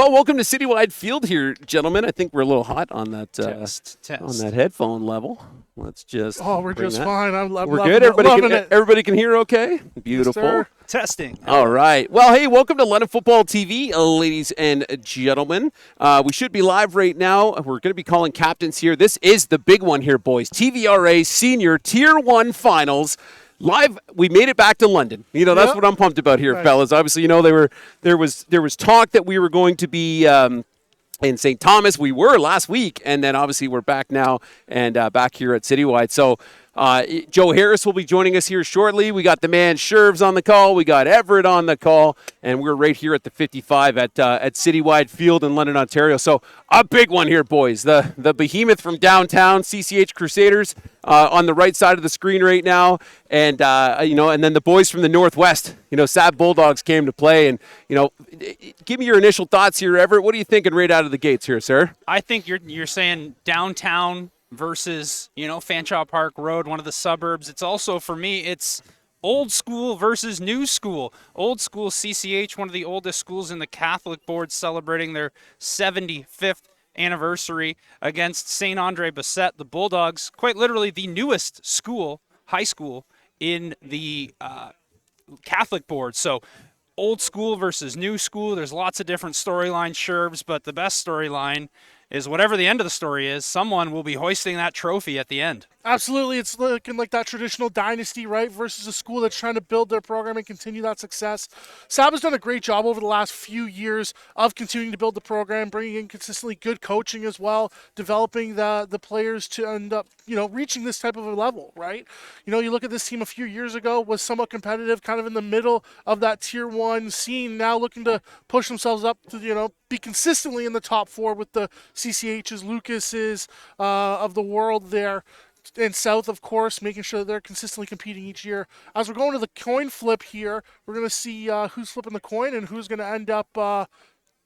Well, welcome to Citywide Field here, gentlemen. I think we're a little hot on that Test. on that headphone level. Let's just we're just fine. I'm we're loving good. it. Loving it. Everybody can hear okay? Beautiful. Yes, Testing. All right. Well, hey, welcome to London Football TV, ladies and gentlemen. We should be live right now. We're going to be calling captains here. This is the big one here, boys. TVRA Senior Tier 1 Finals. Live, we made it back to London. You know, that's what I'm pumped about here, fellas. Obviously, you know, there was talk that we were going to be in St. Thomas. We were last week, and then obviously we're back now and back here at Citywide. So Joe Harris will be joining us here shortly. We got the man Shervs on the call. We got Everett on the call, and we're right here at the 55 at Citywide Field in London, Ontario. So a big one here, boys. The behemoth from downtown, CCH Crusaders, on the right side of the screen right now, and and then the boys from the Northwest. You know, SAB Bulldogs came to play, and give me your initial thoughts here, Everett. What are you thinking right out of the gates here, sir? I think you're saying downtown versus, Fanshawe Park Road, one of the suburbs. It's also, for me, it's old school versus new school. Old school CCH, one of the oldest schools in the Catholic board, celebrating their 75th anniversary against St. Andre Bessette, the Bulldogs, quite literally the newest school, high school, in the Catholic board. So old school versus new school. There's lots of different storylines, Shervs, but the best storyline is whatever the end of the story is, someone will be hoisting that trophy at the end. Absolutely. It's looking like that traditional dynasty, right, versus a school that's trying to build their program and continue that success. SAB has done a great job over the last few years of continuing to build the program, bringing in consistently good coaching as well, developing the players to end up, reaching this type of a level, right? You look at this team a few years ago, was somewhat competitive, kind of in the middle of that Tier 1 scene, now looking to push themselves up to, be consistently in the top four with the CCHs, Lucases of the world there. And South, of course, making sure that they're consistently competing each year. As we're going to the coin flip here, we're going to see who's flipping the coin and who's going to end up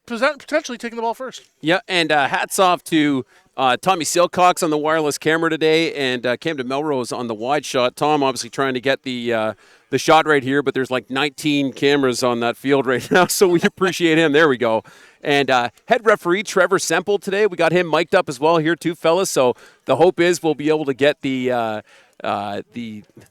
potentially taking the ball first. Yeah, and hats off to Tommy Silcox on the wireless camera today, and Camden Melrose on the wide shot. Tom obviously trying to get the shot right here, but there's like 19 cameras on that field right now, so we appreciate him. There we go. And head referee Trevor Semple today, we got him mic'd up as well here too, fellas. So the hope is we'll be able to get the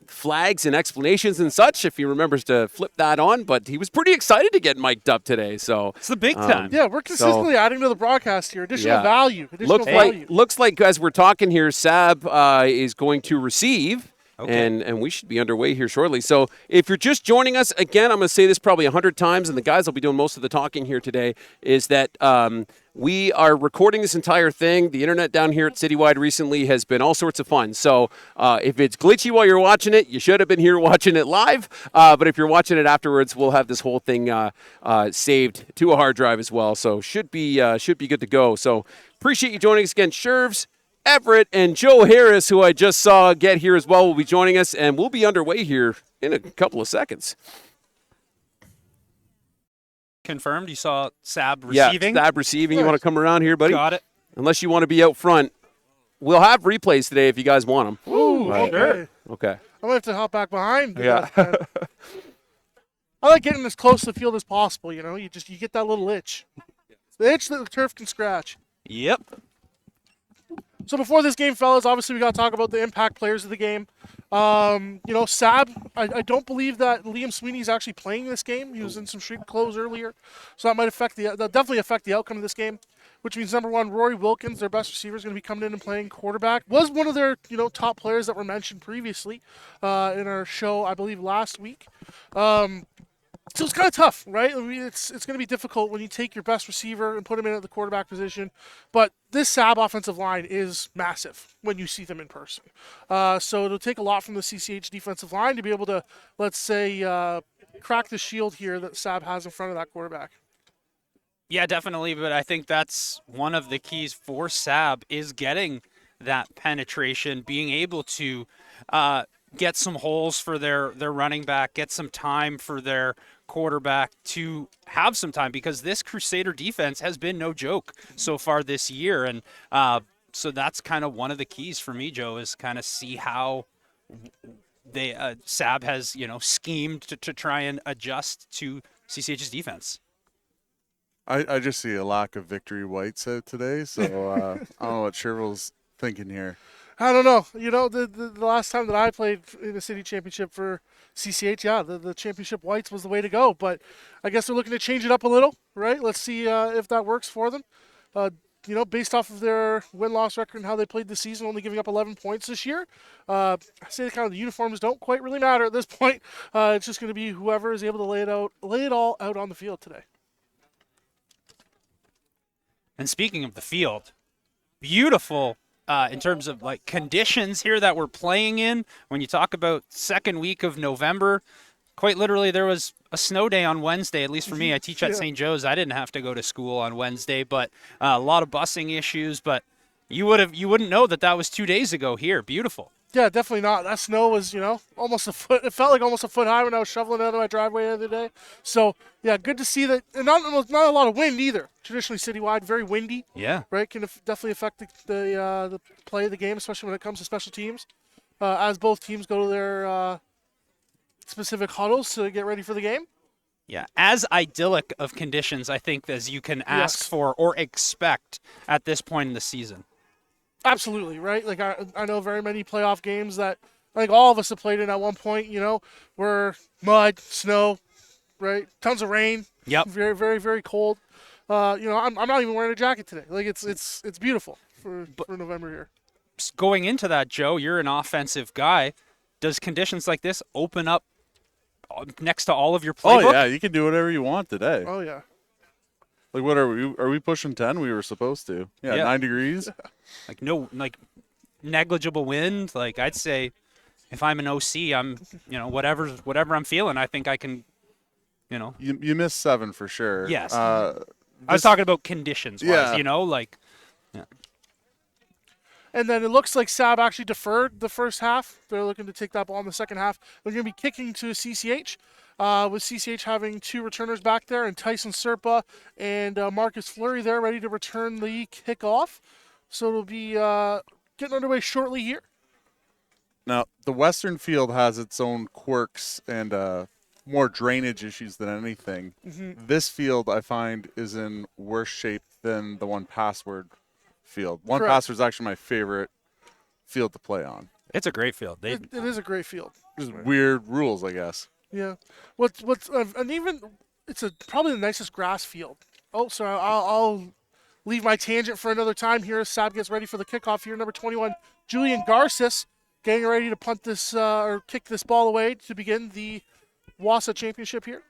flags and explanations and such if he remembers to flip that on. But he was pretty excited to get mic'd up today. So it's the big time. Yeah, we're consistently adding to the broadcast here. Additional value. Looks like as we're talking here, SAB is going to receive. Okay. And we should be underway here shortly. So if you're just joining us, again, I'm going to say this probably 100 times, and the guys will be doing most of the talking here today, is that we are recording this entire thing. The internet down here at Citywide recently has been all sorts of fun. So if it's glitchy while you're watching it, you should have been here watching it live. But if you're watching it afterwards, we'll have this whole thing saved to a hard drive as well. So should be good to go. So appreciate you joining us again, Shervs. Everett and Joe Harris, who I just saw get here as well, will be joining us, and we'll be underway here in a couple of seconds. Confirmed. You saw SAB receiving? Yeah, SAB receiving. You want to come around here, buddy? Got it. Unless you want to be out front. We'll have replays today if you guys want them. Ooh, sure. Okay. I'm going to have to hop back behind. Yeah. I like getting as close to the field as possible, you get that little itch. The itch that the turf can scratch. Yep. So before this game, fellas, obviously we got to talk about the impact players of the game. SAB, I don't believe that Liam Sweeney is actually playing this game. He was in some street clothes earlier, so that might definitely affect the outcome of this game. Which means number one, Rory Wilkins, their best receiver, is going to be coming in and playing quarterback. Was one of their top players that were mentioned previously in our show, I believe last week. So it's kind of tough, right? I mean, it's going to be difficult when you take your best receiver and put him in at the quarterback position. But this SAB offensive line is massive when you see them in person. So it'll take a lot from the CCH defensive line to be able to, let's say, crack the shield here that SAB has in front of that quarterback. Yeah, definitely. But I think that's one of the keys for SAB is getting that penetration, being able to get some holes for their running back, get some time for their quarterback to have some time, because this Crusader defense has been no joke so far this year. And so that's kind of one of the keys for me, Joe, is kind of see how they SAB has schemed to try and adjust to CCH's defense. I just see a lack of victory whites out today, so I don't know what Sherville's thinking here. I don't know. You know, the last time that I played in the city championship for CCH, yeah, the championship whites was the way to go. But I guess they're looking to change it up a little, right? Let's see if that works for them. You know, based off of their win-loss record and how they played this season, only giving up 11 points this year. I say kind of the uniforms don't quite really matter at this point. It's just going to be whoever is able to lay it all out on the field today. And speaking of the field, beautiful in terms of like conditions here that we're playing in. When you talk about second week of November, quite literally there was a snow day on Wednesday, at least for me. I teach at St. Joe's. I didn't have to go to school on Wednesday, but a lot of busing issues. But you wouldn't know that was 2 days ago here. Beautiful. Yeah, definitely not. That snow was, you know, almost a foot. It felt like almost a foot high when I was shoveling out of my driveway the other day. So, yeah, good to see that. And not a lot of wind either. Traditionally citywide, very windy. Yeah. Right? Can definitely affect the play of the game, especially when it comes to special teams. As both teams go to their specific huddles to get ready for the game. Yeah, as idyllic of conditions, I think, as you can ask for or expect at this point in the season. Absolutely, right? Like, I know very many playoff games that I think all of us have played in at one point, you know, where mud, snow, right? Tons of rain. Yep. Very, very, very cold. You know, I'm not even wearing a jacket today. Like, it's beautiful for November here. Going into that, Joe, you're an offensive guy. Does conditions like this open up next to all of your playbook? Oh, yeah, you can do whatever you want today. Oh, yeah. Like, what are we? Are we pushing 10? We were supposed to. Yeah. 9 degrees. Like negligible wind. Like, I'd say if I'm an OC, I'm, you know, whatever I'm feeling, I think I can, you know. You missed 7 for sure. Yes. I was talking about conditions-wise, Yeah. you know, like. Yeah. And then it looks like SAB actually deferred the first half. They're looking to take that ball in the second half. They're going to be kicking to CCH, with CCH having 2 returners back there, and Tyson Serpa and Marcus Fleury there ready to return the kickoff. So it'll be getting underway shortly here. Now, the Western field has its own quirks and more drainage issues than anything. Mm-hmm. This field, I find, is in worse shape than the One Password field. One Correct. Password is actually my favorite field to play on. It's a great field. It is a great field. Just weird rules, I guess. Yeah. What's and even it's probably the nicest grass field. Oh, sorry. I'll leave my tangent for another time here. SAB gets ready for the kickoff here. Number 21, Julian Garces, getting ready to punt this or kick this ball away to begin the WASA championship here.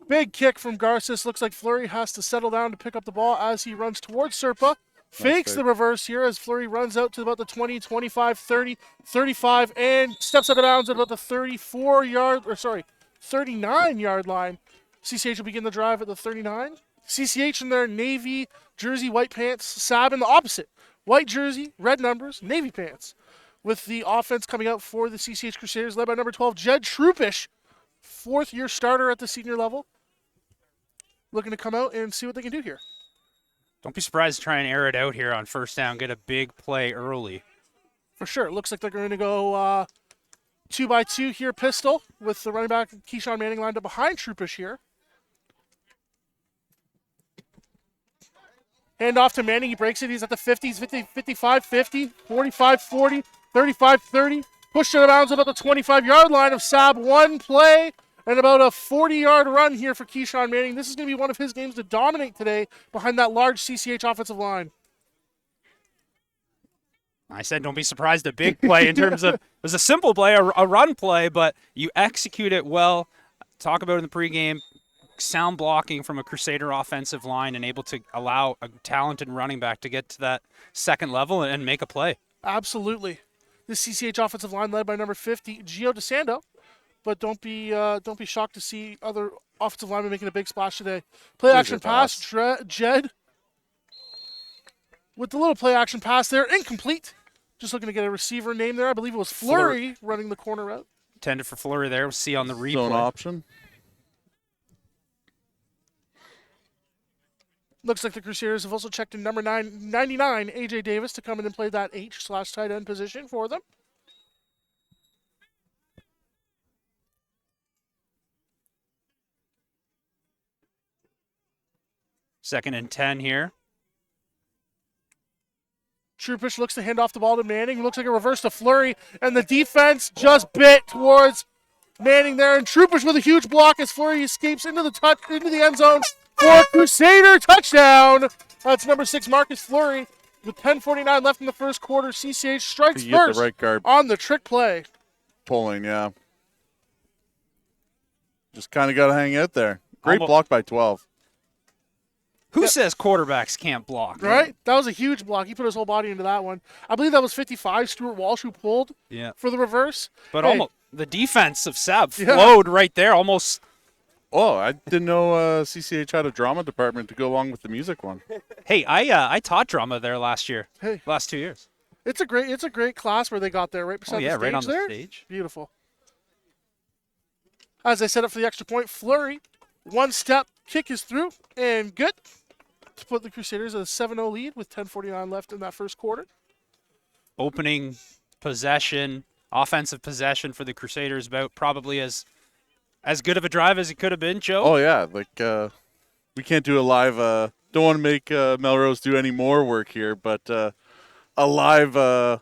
Big kick from Garces. Looks like Fleury has to settle down to pick up the ball as he runs towards Serpa. Fakes the reverse here as Fleury runs out to about the 20, 25, 30, 35, and steps out of bounds at about the 39-yard line. CCH will begin the drive at the 39. CCH in their navy jersey, white pants. SAB in the opposite. White jersey, red numbers, navy pants. With the offense coming out for the CCH Crusaders, led by number 12, Jed Trupish, 4th-year starter at the senior level. Looking to come out and see what they can do here. Don't be surprised to try and air it out here on first down, get a big play early. For sure. It looks like they're going to go 2-by-2 here, pistol, with the running back Keyshawn Manning lined up behind Trupish here. Hand off to Manning. He breaks it. He's at the 50s, 55, 50, 45, 40, 35, 30. Pushed out of bounds about the 25-yard line of SAB. One play and about a 40-yard run here for Keyshawn Manning. This is going to be one of his games to dominate today behind that large CCH offensive line. I said don't be surprised, a big play in terms of, it was a simple play, a run play, but you execute it well. Talk about it in the pregame, sound blocking from a Crusader offensive line and able to allow a talented running back to get to that second level and make a play. Absolutely. This CCH offensive line led by number 50, Gio DeSando. But don't be shocked to see other offensive linemen making a big splash today. Play action pass, Jed. With the little play action pass there, incomplete. Just looking to get a receiver name there. I believe it was Fleury running the corner route. Intended for Fleury there. We'll see on the replay. Zone option. Looks like the Crusaders have also checked in number 99, AJ Davis, to come in and play that H/tight end position for them. 2nd and 10 here. Trupish looks to hand off the ball to Manning. Looks like a reverse to Fleury, and the defense just bit towards Manning there. And Trupish with a huge block as Fleury escapes into the end zone for a Crusader touchdown. That's number 6, Marcus Fleury. With 10:49 left in the first quarter, CCH strikes You get first the right guard on the trick play. pulling, yeah. Just kind of got to hang out there. Great Almo- block by 12. Who says quarterbacks can't block? Right? That was a huge block. He put his whole body into that one. I believe that was 55, Stuart Walsh, who pulled Yeah. for the reverse. But Hey, almost the defense of SAB Yeah. flowed right there. Almost. Oh, I didn't know CCH had a drama department to go along with the music one. Hey, I taught drama there last year. Hey. Last 2 years. It's a great class where they got there, right beside Oh, yeah, the stage right on the there. stage. Beautiful. As they set up for the extra point, Fleury, one step, kick is through, and good to put the Crusaders at a 7-0 lead with 10:49 left in that first quarter. Opening possession, offensive possession for the Crusaders, about probably as good of a drive as it could have been, Joe. Oh, yeah. Like, we can't do a live. Don't want to make Melrose do any more work here, but a live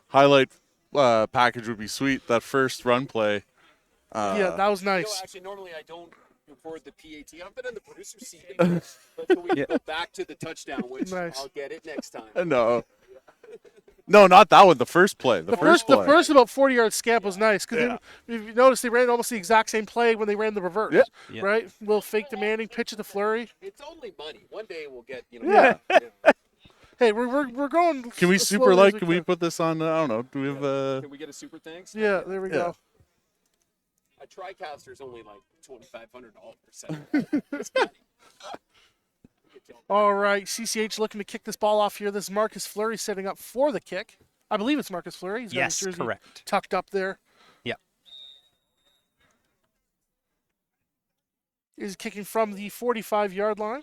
highlight package would be sweet. That first run play. Yeah, that was nice. Actually, normally I don't record the PAT. I've been in the producer's seat. But can we go back to the touchdown, which Nice. I'll get it next time. No. No, not that one. The first play. The first play. The first about 40-yard scamp was nice because Yeah. if you notice they ran almost the exact same play when they ran the reverse. Yeah. Yeah. Right? Little fake to Manning, pitch it to Fleury. It's only money. One day we'll get, Yeah. Hey, we're going. Can we as super slowly as like? Can we put this on? I don't know. Do we have? Can we get a super thanks? Yeah, there we go. A TriCaster's only like $2,500. All right, CCH looking to kick this ball off here. This is Marcus Fleury setting up for the kick. I believe it's Marcus Fleury. He's got Yes, his jersey correct. tucked up there. Yep. Is kicking from the 45-yard line.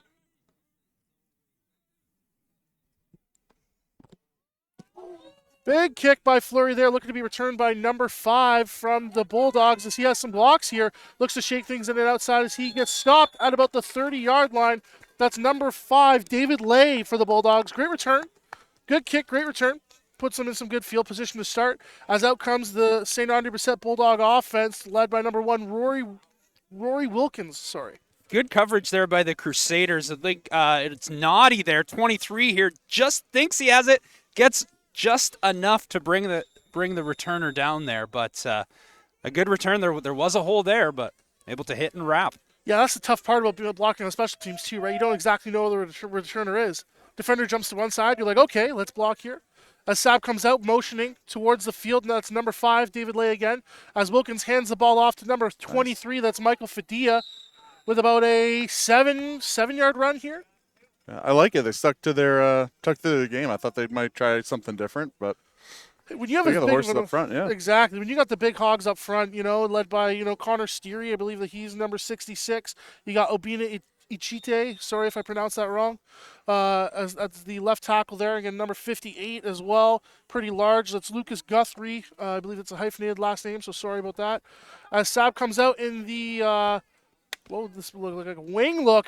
Big kick by Fleury there, looking to be returned by number 5 from the Bulldogs as he has some blocks here. Looks to shake things in and outside as he gets stopped at about the 30-yard line. That's number 5, David Lay for the Bulldogs. Great return. Good kick, great return. Puts them in some good field position to start. As out comes the St. Andre Bessette Bulldog offense, led by number 1, Rory Wilkins. Sorry. Good coverage there by the Crusaders. I think it's Naughty there, 23 here, just thinks he has it, gets just enough to bring the returner down there. But a good return. There was a hole there, but able to hit and wrap. Yeah, that's the tough part about being blocking on special teams too, right? You don't exactly know where the returner is. Defender jumps to one side. You're like, okay, let's block here. As SAB comes out, motioning towards the field, and that's number 5, David Lay again. As Wilkins hands the ball off to number 23, that's Michael Fadia, with about a 7-yard run here. I like it. They stuck to their game. I thought they might try something different, but When you have they a got the big horses one- up front. Yeah. Exactly. When you got the big hogs up front, led by, Connor Steary, I believe that he's number 66. You got Obina Ichite, sorry if I pronounced that wrong, as the left tackle there. Again, number 58 as well, pretty large. That's Lucas Guthrie. I believe it's a hyphenated last name, so sorry about that. As SAB comes out in the, what would this look like? A wing look.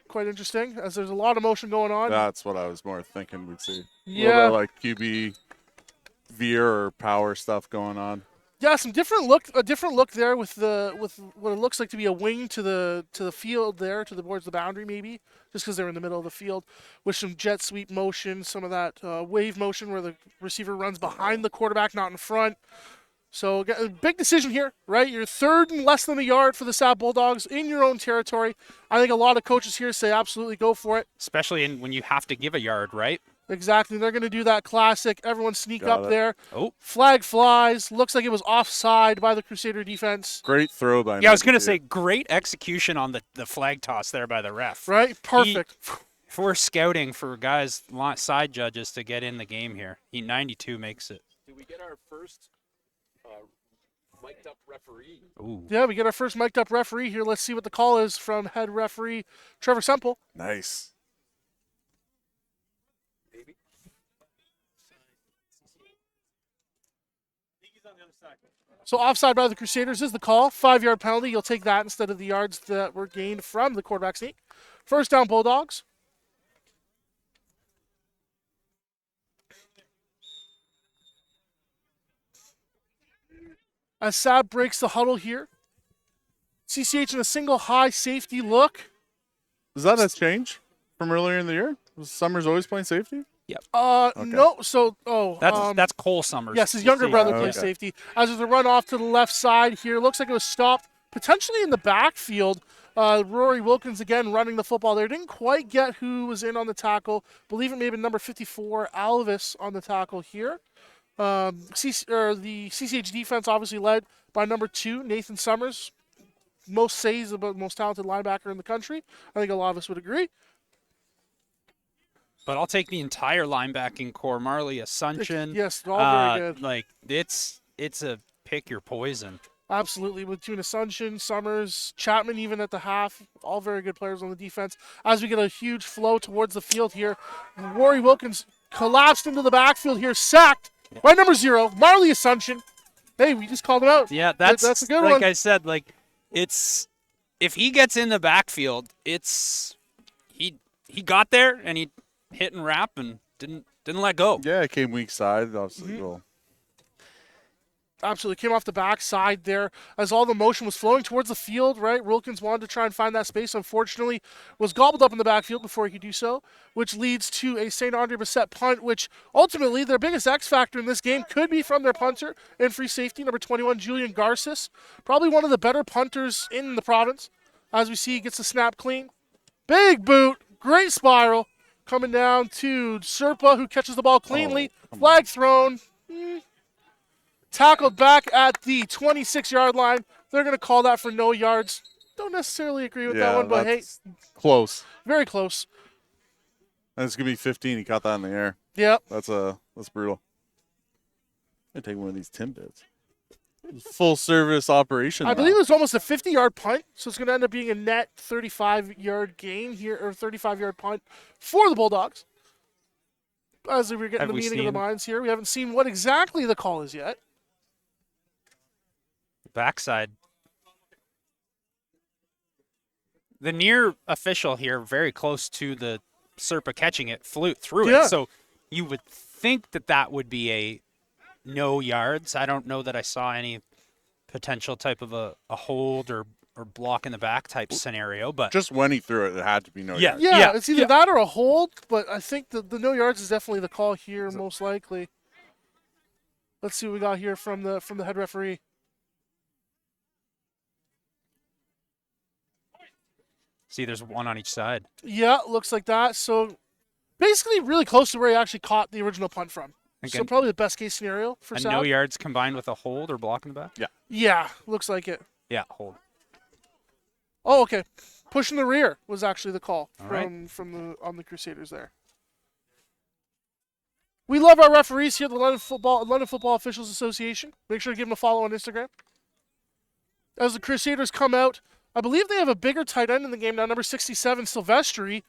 Quite interesting, as there's a lot of motion going on. That's what I was more thinking we'd see. A Yeah. little bit like QB veer or power stuff going on. Yeah, a different look there with what it looks like to be a wing to the field there, towards the boundary maybe, just because they're in the middle of the field, with some jet sweep motion, some of that wave motion where the receiver runs behind the quarterback, not in front. So a big decision here, right? You're third and less than a yard for the SAB Bulldogs in your own territory. I think a lot of coaches here say absolutely go for it. Especially when you have to give a yard, right? Exactly. They're going to do that classic. Everyone sneak Got up it. there. Oh. Flag flies. Looks like it was offside by the Crusader defense. Great throw by. Yeah, I was going to Matthew. say great execution on the flag toss there by the ref. Right? Perfect. If we're scouting for guys, side judges to get in the game here, 92 makes it. Do we get our first mic'd up referee? Ooh. Yeah, we get our first mic'd up referee here. Let's see what the call is from head referee Trevor Semple. Nice. So offside by the Crusaders is the call. 5-yard penalty. You'll take that instead of the yards that were gained from the quarterback sneak. First down, Bulldogs. as SAB breaks the huddle here. CCH in a single high safety look. Is that a change from earlier in the year? Was Summers always playing safety? No. So, That's Cole Summers. yes, his younger brother plays Okay. safety. As there's a run off to the left side here, looks like it was stopped potentially in the backfield. Rory Wilkins again running the football there. Didn't quite get who was in on the tackle. Believe it may have been number 54, Alvis, on the tackle here. The CCH defense obviously led by number 2, Nathan Summers. Most says about most talented linebacker in the country. I think a lot of us would agree. But I'll take the entire linebacking core. Marley Asuncion. Yes, all very good. Like it's a pick your poison. Absolutely, with Tuna Asuncion, Summers, Chapman even at the half, all very good players on the defense. As we get a huge flow towards the field here, Rory Wilkins collapsed into the backfield here, sacked by number 0, Marley Asuncion. Hey, we just called him out. Yeah, that's a good like one. I said, like it's if he gets in the backfield, it's he got there and he hit and wrap and didn't let go. Yeah, it came weak side. Obviously, Mm-hmm. well, Absolutely came off the backside there as all the motion was flowing towards the field, right? Wilkins wanted to try and find that space. Unfortunately, was gobbled up in the backfield before he could do so, which leads to a St. Andre Bessette punt, which ultimately their biggest X factor in this game could be from their punter and free safety, number 21, Julian Garces. Probably one of the better punters in the province. As we see, he gets the snap clean. Big boot, great spiral, coming down to Serpa, who catches the ball cleanly. Flag thrown. Tackled back at the 26-yard line. They're going to call that for no yards. Don't necessarily agree with that one, but hey, that's close. very close. And it's gonna be 15. He caught that in the air. Yep. That's brutal. I'm gonna take one of these Timbits. Full service operation. I now. believe it was almost a 50-yard punt, so it's going to end up being a net 35-yard gain here, or 35-yard punt for the Bulldogs. As we're getting Have the we meeting of the seen- minds here, we haven't seen what exactly the call is yet. Backside. The near official here, very close to the Serpa catching it, flew through Yeah. it. So you would think that would be a no yards. I don't know that I saw any potential type of a hold or block in the back type scenario, but Just when he threw it, it had to be no Yeah. yards. Yeah, it's either that or a hold, but I think the no yards is definitely the call here, most likely. Let's see what we got here from the head referee. see there's one on each side. Yeah, looks like that. So basically really close to where he actually caught the original punt from. So Again, probably the best case scenario for and Sal. no yards combined with a hold or block in the back? Yeah, looks like it. Yeah, hold. Oh, okay. Push in the rear was actually the call All on the Crusaders there. We love our referees here at the London Football Officials Association. Make sure to give them a follow on Instagram. As the Crusaders come out, I believe they have a bigger tight end in the game now, number 67, Silvestri.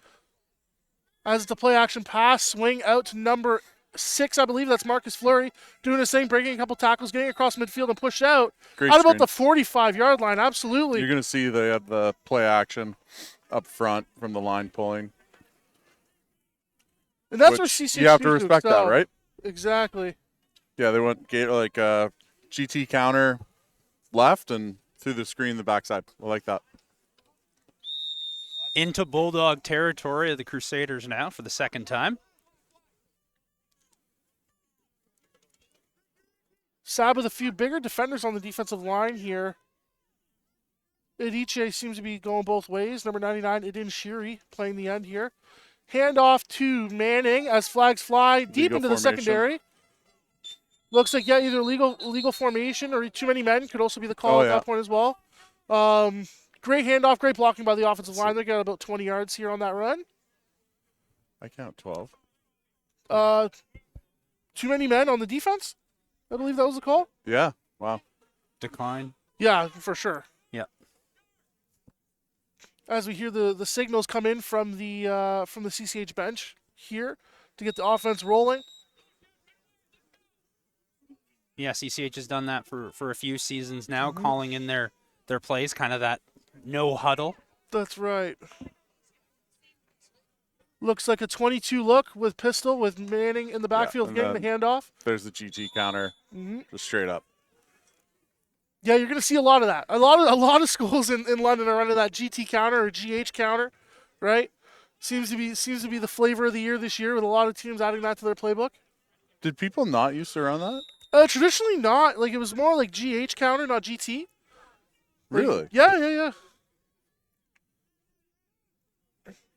As the play action pass, swing out to number 6, I believe that's Marcus Fleury, doing his thing, breaking a couple tackles, getting across midfield and push out. Great Out about screen. the 45-yard line, absolutely. You're gonna see they have the play action up front from the line pulling. And that's which where CCH you have to needs respect that, excel. right? Exactly. Yeah, they went GT counter left and through the screen the backside. I like that. Into Bulldog territory of the Crusaders now for the second time. SAB with a few bigger defenders on the defensive line here. Ediche seems to be going both ways. Number 99, Idin Shiri, playing the end here. Handoff to Manning as flags fly deep Legal into the formation. secondary. Looks like, yeah, either legal formation or too many men could also be the call Oh, at yeah. that point as well. Great handoff, great blocking by the offensive line. They got about 20 yards here on that run. I count 12. Too many men on the defense? I believe that was the call. Yeah. Wow. Decline. Yeah, for sure. Yeah. As we hear the signals come in from the CCH bench here to get the offense rolling. Yeah, CCH has done that for a few seasons now, calling in their plays, kind of that no huddle. That's right. Looks like a 22 look with pistol with Manning in the backfield and getting the then- handoff. There's the GT counter, Mm-hmm. just straight up. Yeah, you're going to see a lot of that. A lot of schools in London are running that GT counter or GH counter, right? Seems to be the flavor of the year this year with a lot of teams adding that to their playbook. Did people not used to run that? Traditionally not. Like it was more like GH counter, not GT. Like, Really? Yeah.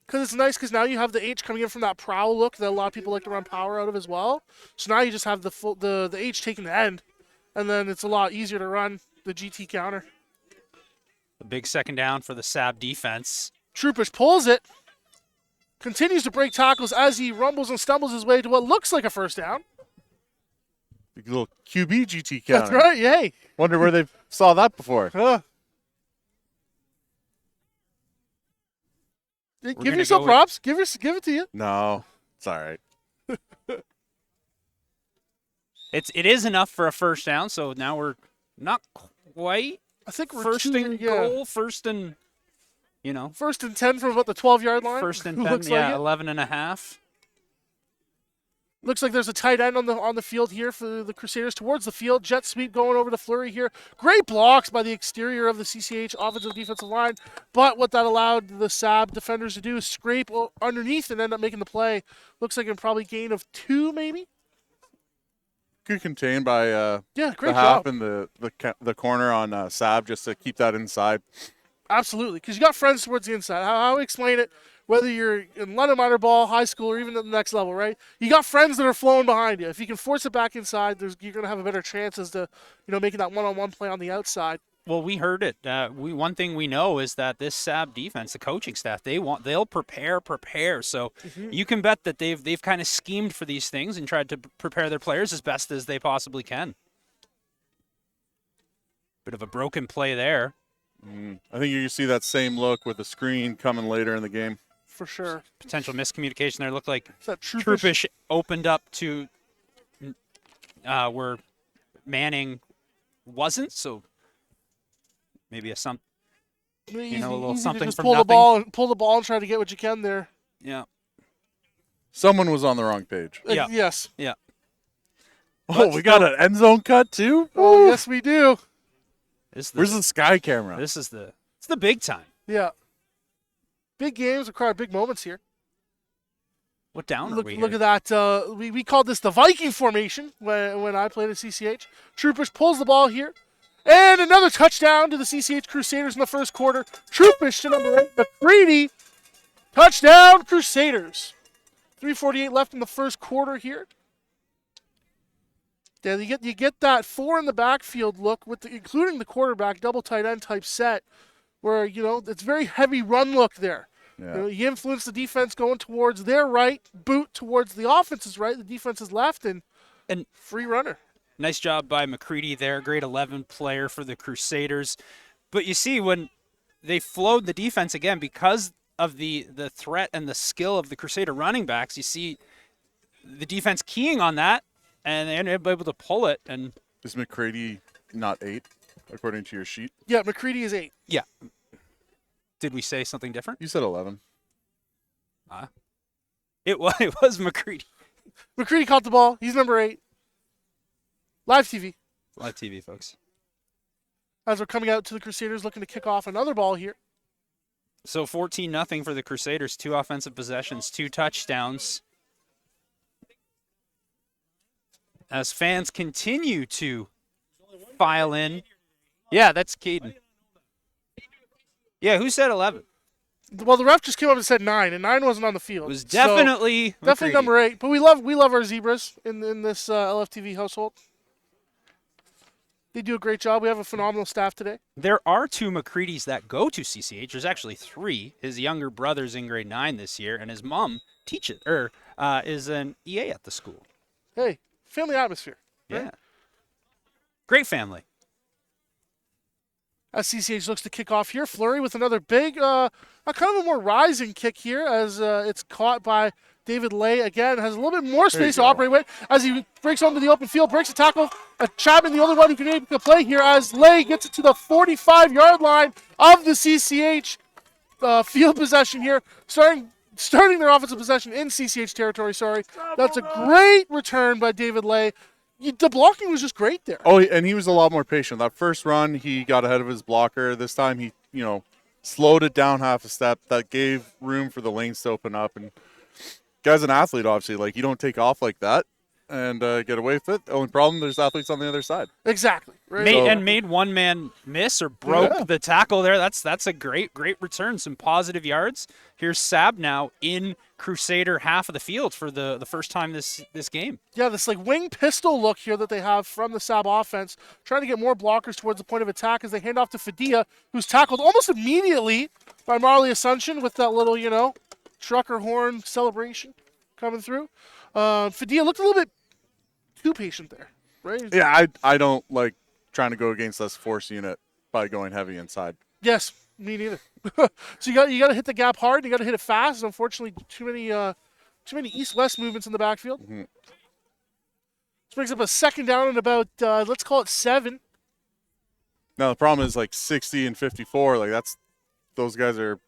Because it's nice because now you have the H coming in from that prowl look that a lot of people like to run power out of as well. So now you just have the H taking the end, and then it's a lot easier to run the GT counter. The big second down for the SAB defense. Troopish pulls it, continues to break tackles as he rumbles and stumbles his way to what looks like a first down. Big little QB GT counter. That's right, yay. Wonder where they saw that before. Give yourself props. Give it to you. No, it's all right. It is enough for a first down, so now we're not quite I think we're first and goal, first and 10 from about the 12-yard line. first and 10, Looks yeah, like it. 11 and a half. Looks like there's a tight end on the field here for the Crusaders towards the field. Jet sweep going over to Fleury here. Great blocks by the exterior of the CCH offensive defensive line. But what that allowed the SAB defenders to do is scrape underneath and end up making the play. Looks like a probably gain of 2 maybe. Good contained by Great the half job. and the corner on SAB just to keep that inside. Absolutely, because you got friends towards the inside. How I explain it, whether you're in London minor ball, high school, or even at the next level, right? You got friends that are flowing behind you. If you can force it back inside, you're going to have a better chance as to making that one-on-one play on the outside. Well, we heard it. One thing we know is that this SAB defense, the coaching staff, they'll prepare. So you can bet that they've kind of schemed for these things and tried to prepare their players as best as they possibly can. Bit of a broken play there. I think you see that same look with the screen coming later in the game. For sure. Potential miscommunication there. Looked like Is that Troopish opened up to where Manning wasn't. So maybe a little something just from pull nothing. pull the ball and try to get what you can there. Yeah. Someone was on the wrong page. Yeah. Yes. Yeah. Oh, we got an end zone cut too? Oh, yes, we do. Where's the sky camera? It's the big time. Yeah. Big games require big moments here. What down are we Look here? at that. We called this the Viking formation when I played at CCH. Troopish pulls the ball here. And another touchdown to the CCH Crusaders in the first quarter. Troopish to number 8, McCready. Touchdown, Crusaders. 3:48 left in the first quarter here. Yeah, you get that 4 in the backfield look with including the quarterback double tight end type set, where it's very heavy run look there. Yeah. You influence the defense going towards their right, boot towards the offense's right, the defense's left, and free runner. Nice job by McCready there, grade 11 player for the Crusaders. But you see when they flowed the defense again because of the threat and the skill of the Crusader running backs, you see the defense keying on that. And they ended up able to pull it. And Is McCready not 8, according to your sheet? Yeah, McCready is 8. yeah, did we say something different? You said 11. It was McCready. McCready caught the ball. He's number 8. Live TV. Live TV, folks. As we're coming out to the Crusaders looking to kick off another ball here. So 14-0 for the Crusaders. 2 offensive possessions, 2 touchdowns. As fans continue to file in. Yeah, that's Caden. Yeah, who said 11? Well, the ref just came up and said 9, and 9 wasn't on the field. It was So, definitely definitely number 8. But we love our zebras in this LFTV household. They do a great job. We have a phenomenal staff today. There are 2 McCreadys that go to CCH. There's actually 3. His younger brother's in grade 9 this year, and his mom is an EA at the school. Hey, family atmosphere. Yeah. Great family. As CCH looks to kick off here, Fleury with another big, a kind of a more rising kick here as it's caught by David Lay. Again, has a little bit more space to operate with as he breaks onto the open field, breaks a tackle. Chapman, the only one who can make a play here as Lay gets it to the 45-yard line of the CCH field possession here, starting their offensive possession in CCH territory, sorry. That's a great return by David Lay. The blocking was just great there. Oh, and he was a lot more patient. That first run, he got ahead of his blocker. This time, he slowed it down half a step. That gave room for the lanes to open up. And guy's an athlete, obviously. Like, you don't take off like that and get away with it. The only problem, there's athletes on the other side. Exactly. Right. Made one man miss or broke the tackle there. That's a great return. Some positive yards. Here's SAB now in Crusader half of the field for the first time this game. Yeah, this like wing pistol look here that they have from the SAB offense, trying to get more blockers towards the point of attack as they hand off to Fadia, who's tackled almost immediately by Marley Assumption with that little, trucker horn celebration coming through. Fadia looked a little bit too patient there, right? Yeah, I don't like trying to go against this force unit by going heavy inside. Yes, me neither. So you got to hit the gap hard. You got to hit it fast. Unfortunately, too many east-west movements in the backfield. Mm-hmm. This brings up a second down and about let's call it 7. Now the problem is like 60 and 54. Like those guys are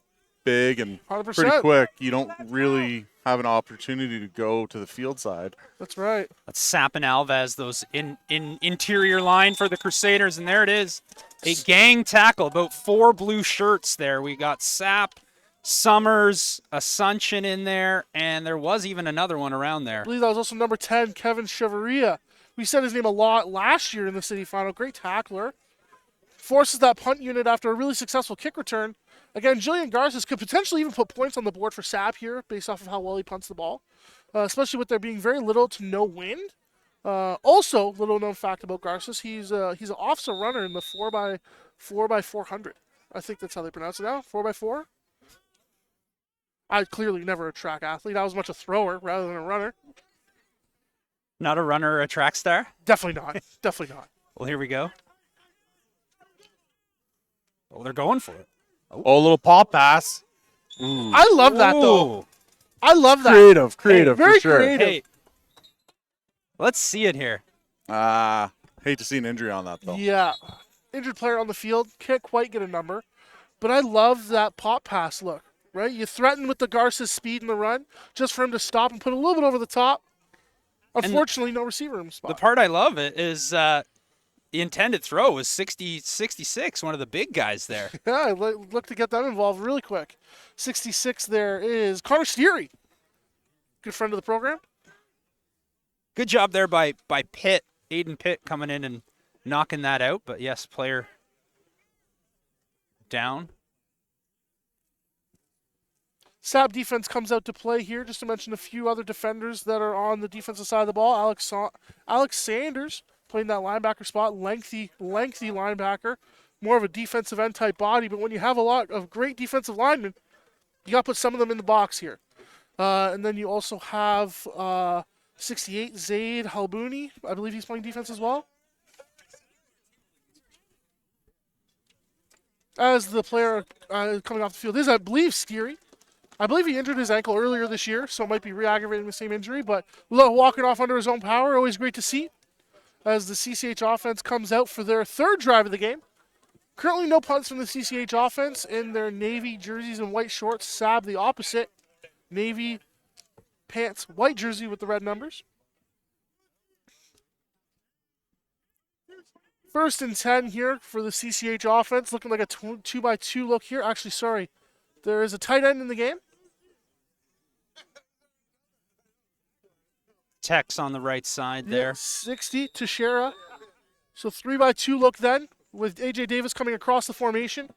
big and 100%. pretty quick. You don't really have an opportunity to go to the field side. That's right. That's Sap and Alves, those in interior line for the Crusaders, and there it is. A gang tackle, about 4 blue shirts there. We got Sap, Summers, Assumption in there, and there was even another one around there. I believe that was also number 10, Kevin Cheveria. We said his name a lot last year in the city final. Great tackler. Forces that punt unit after a really successful kick return. Again, Jillian Garces could potentially even put points on the board for SAP here based off of how well he punts the ball, especially with there being very little to no wind. Also, little known fact about Garces, he's an officer runner in the 4x400. I think that's how they pronounce it now, 4x4. I clearly never a track athlete. I was much a thrower rather than a runner. Not a runner or a track star? Definitely not. Definitely not. Well, here we go. Oh, they're going for it. Oh, a little pop pass. I love that, though. Ooh. I love that. Creative very for sure. creative. Hey, let's see it here. Hate to see an injury on that, though. Yeah. Injured player on the field. Can't quite get a number. But I love that pop pass look, right? You threaten with the Garces speed in the run just for him to stop and put a little bit over the top. Unfortunately, no receiver room spot. The part I love it is the intended throw was 66, one of the big guys there. Yeah, I look to get them involved really quick. 66 there is Connor Steery. Good friend of the program. Good job there by Pitt, Aiden Pitt coming in and knocking that out. But yes, player down. SAB defense comes out to play here. Just to mention a few other defenders that are on the defensive side of the ball. Alex Sanders playing that linebacker spot. Lengthy linebacker. More of a defensive end type body. But when you have a lot of great defensive linemen, you got to put some of them in the box here. And then you also have 68, Zaid Halbouni. I believe he's playing defense as well. As the player coming off the field is, I believe, Steery. I believe he injured his ankle earlier this year, so it might be re-aggravating the same injury. But walking off under his own power, always great to see. As the CCH offense comes out for their third drive of the game. Currently no punts from the CCH offense in their navy jerseys and white shorts. SAB the opposite. Navy pants, white jersey with the red numbers. 1st and 10 here for the CCH offense. Looking like a 2x2 look here. Actually, sorry. There is a tight end in the game. Tex on the right side there. 60 to Shara. So 3x2 look then with A.J. Davis coming across the formation.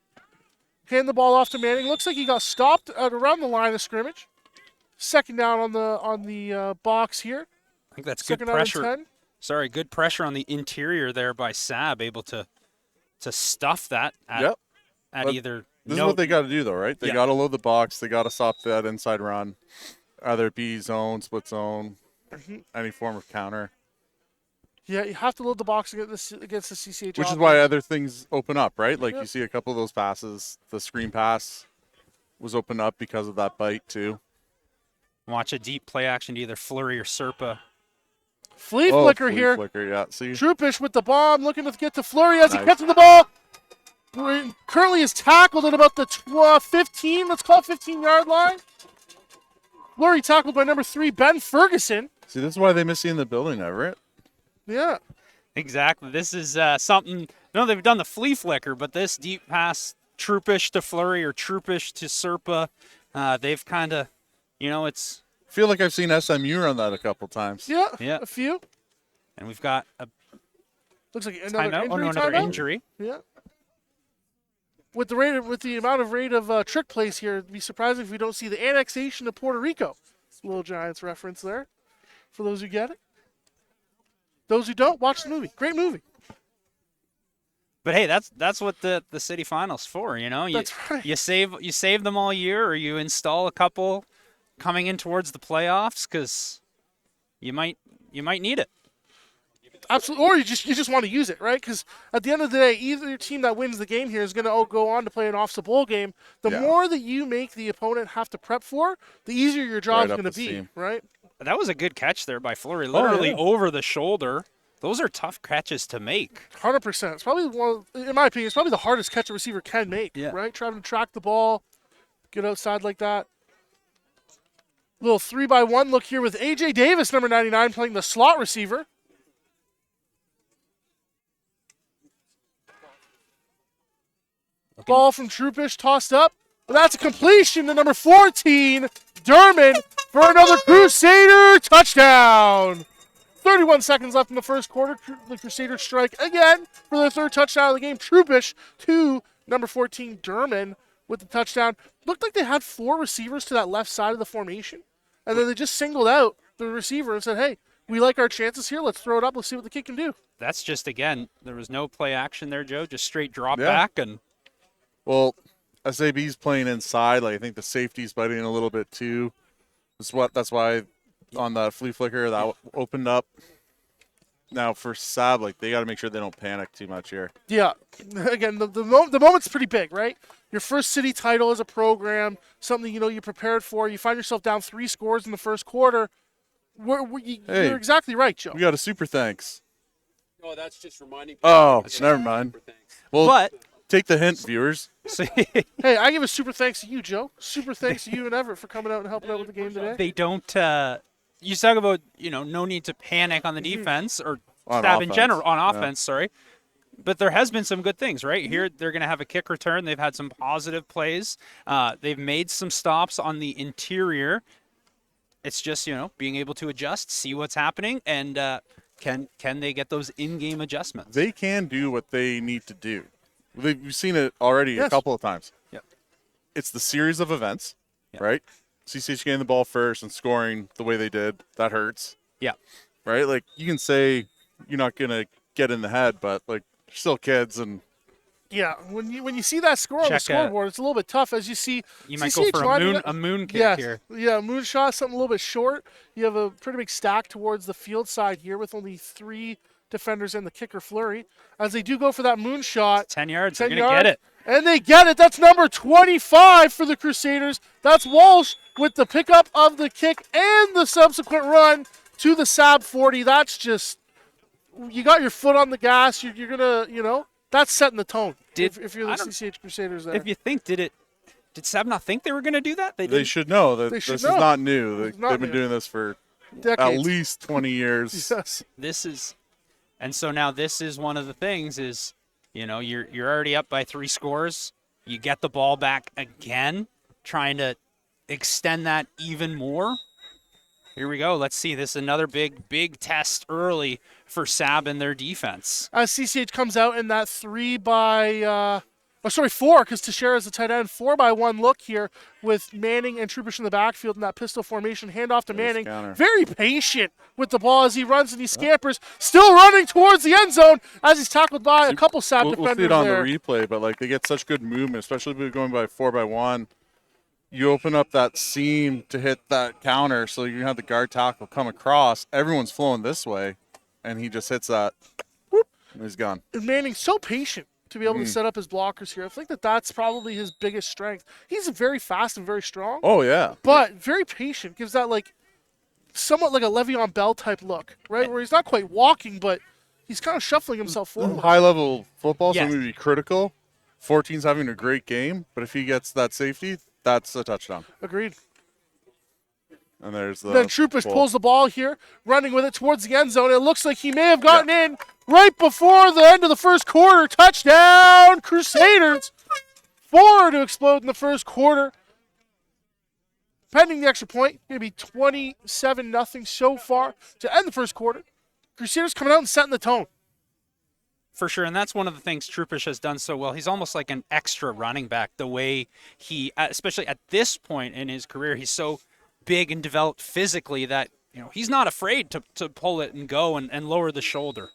Hand the ball off to Manning. Looks like he got stopped at around the line of scrimmage. Second down on the box here. I think that's Second good down and pressure. 10. Sorry, good pressure on the interior there by SAB, able to stuff that at But either. This is what they got to do, though, right? They Yeah. got to load the box. They got to stop that inside run, either be zone, split zone, any form of counter. Yeah, you have to load the box against the CCH Which is offense. why other things open up, right? Like Yep. you see a couple of those passes. The screen pass was opened up because of that bite, too. Watch a deep play action to either Flurry or Serpa. Flea flicker flea here. Flicker, yeah. See, Troupish with the bomb, looking to get to Flurry as he Nice. catches the ball. Currently is tackled at about the 15, let's call it 15-yard line. Flurry tackled by number 3, Ben Ferguson. this is why they miss you in the building, Everett. Yeah. Exactly. This is something. No, they've done the flea flicker, but this deep pass, Troopish to Flurry or Troopish to Serpa, they've kind of, it's. I feel like I've seen SMU run that a couple times. Yeah. Yeah. A few. And we've got a Looks like another timeout. injury. Oh no, another timeout. injury. Yeah. With the amount of rate of trick plays here, it'd be surprising if we don't see the annexation of Puerto Rico. Little Giants reference there, for those who get it. Those who don't, watch the movie. Great movie. But hey, that's what the city finals for, That's right. You save them all year, or you install a couple coming in towards the playoffs because you might need it. Absolutely, or you just want to use it, right? Because at the end of the day, either team that wins the game here is going to go on to play an OFSA bowl game. The more that you make the opponent have to prep for, the easier your job is going to be, right? That was a good catch there by Fleury, literally over the shoulder. Those are tough catches to make. 100%. It's probably in my opinion, it's probably the hardest catch a receiver can make, right? Trying to track the ball, get outside like that. Little 3-by-1 look here with A.J. Davis, number 99, playing the slot receiver. Ball from Troopish tossed up. But that's a completion to number 14, Derman, for another Crusader touchdown. 31 seconds left in the first quarter. The Crusaders strike again for their third touchdown of the game. Troopish to number 14, Derman, with the touchdown. Looked like they had 4 receivers to that left side of the formation. And then they just singled out the receiver and said, hey, we like our chances here. Let's throw it up. Let's see what the kid can do. That's just, again, there was no play action there, Joe. Just straight drop back. And well, SAB's playing inside. Like I think the safety's biting a little bit too. That's why on the flea flicker that opened up. Now for SAB, like they got to make sure they don't panic too much here. Yeah, again, the moment's pretty big, right? Your first city title as a program, something you prepared for. You find yourself down 3 scores in the first quarter. You're exactly right, Joe. We got a super thanks. Oh, that's just reminding people. Oh, never mind. Well, but take the hint, viewers. Hey, I give a super thanks to you, Joe. Super thanks to you and Everett for coming out and helping out with the game today. They don't. You talk about no need to panic on the defense or On SAB in offense. general on offense. Sorry, but there has been some good things right here. They're going to have a kick return. They've had some positive plays. They've made some stops on the interior. It's just being able to adjust, see what's happening, and can they get those in-game adjustments? They can do what they need to do. We've seen it already a couple of times. Yep. It's the series of events, right? CCH getting the ball first and scoring the way they did. That hurts. Yeah. Right? Like, you can say you're not going to get in the head, but, like, you're still kids. And Yeah, when you see that score on the scoreboard, it's a little bit tough as you see. You might go for a moon kick here. Yeah, moon shot, something a little bit short. You have a pretty big stack towards the field side here with only 3 defenders and the kicker Flurry. As they do go for that moon shot. 10 yards, they're going to get it. And they get it. That's number 25 for the Crusaders. That's Walsh with the pickup of the kick and the subsequent run to the SAB 40. That's just, you got your foot on the gas. You're going to, that's setting the tone if you're the CCH Crusaders there. If you think, did SAB not think they were going to do that? They should know that this is not new. They've been doing this for decades. At least 20 years. Yes. And so now this is one of the things is, you're already up by 3 scores. You get the ball back again, trying to extend that even more. Here we go. Let's see. This is another big test early for SAB and their defense. As CCH comes out in that 4, because Teixeira is the tight end, 4-by-1 look here with Manning and Troopish in the backfield in that pistol formation. Handoff to Manning. Very patient with the ball as he runs and he scampers. Still running towards the end zone as he's tackled by a couple SAB defenders We'll see it on there. the replay, but like they get such good movement, especially if we're going by 4-by-1. You open up that seam to hit that counter so you have the guard tackle come across. Everyone's flowing this way, and he just hits that. Whoop, and he's gone. And Manning's so patient to be able to set up his blockers here. I think that's probably his biggest strength. He's very fast and very strong. Oh, yeah. But very patient. Gives that, somewhat like a Le'Veon Bell type look, right? Where he's not quite walking, but he's kind of shuffling himself forward. High-level football, so Yes. going to be critical. 14's having a great game, but if he gets that safety, that's a touchdown. Agreed. And there's the Then Troupish goal. pulls the ball here, running with it towards the end zone. It looks like he may have gotten in right before the end of the first quarter. Touchdown, Crusaders. 4 to explode in the first quarter. Pending the extra point, going to be 27-0 so far to end the first quarter. Crusaders coming out and setting the tone. For sure, and that's one of the things Troupish has done so well. He's almost like an extra running back, the way he, especially at this point in his career, he's so big and developed physically that he's not afraid to pull it and go and lower the shoulder.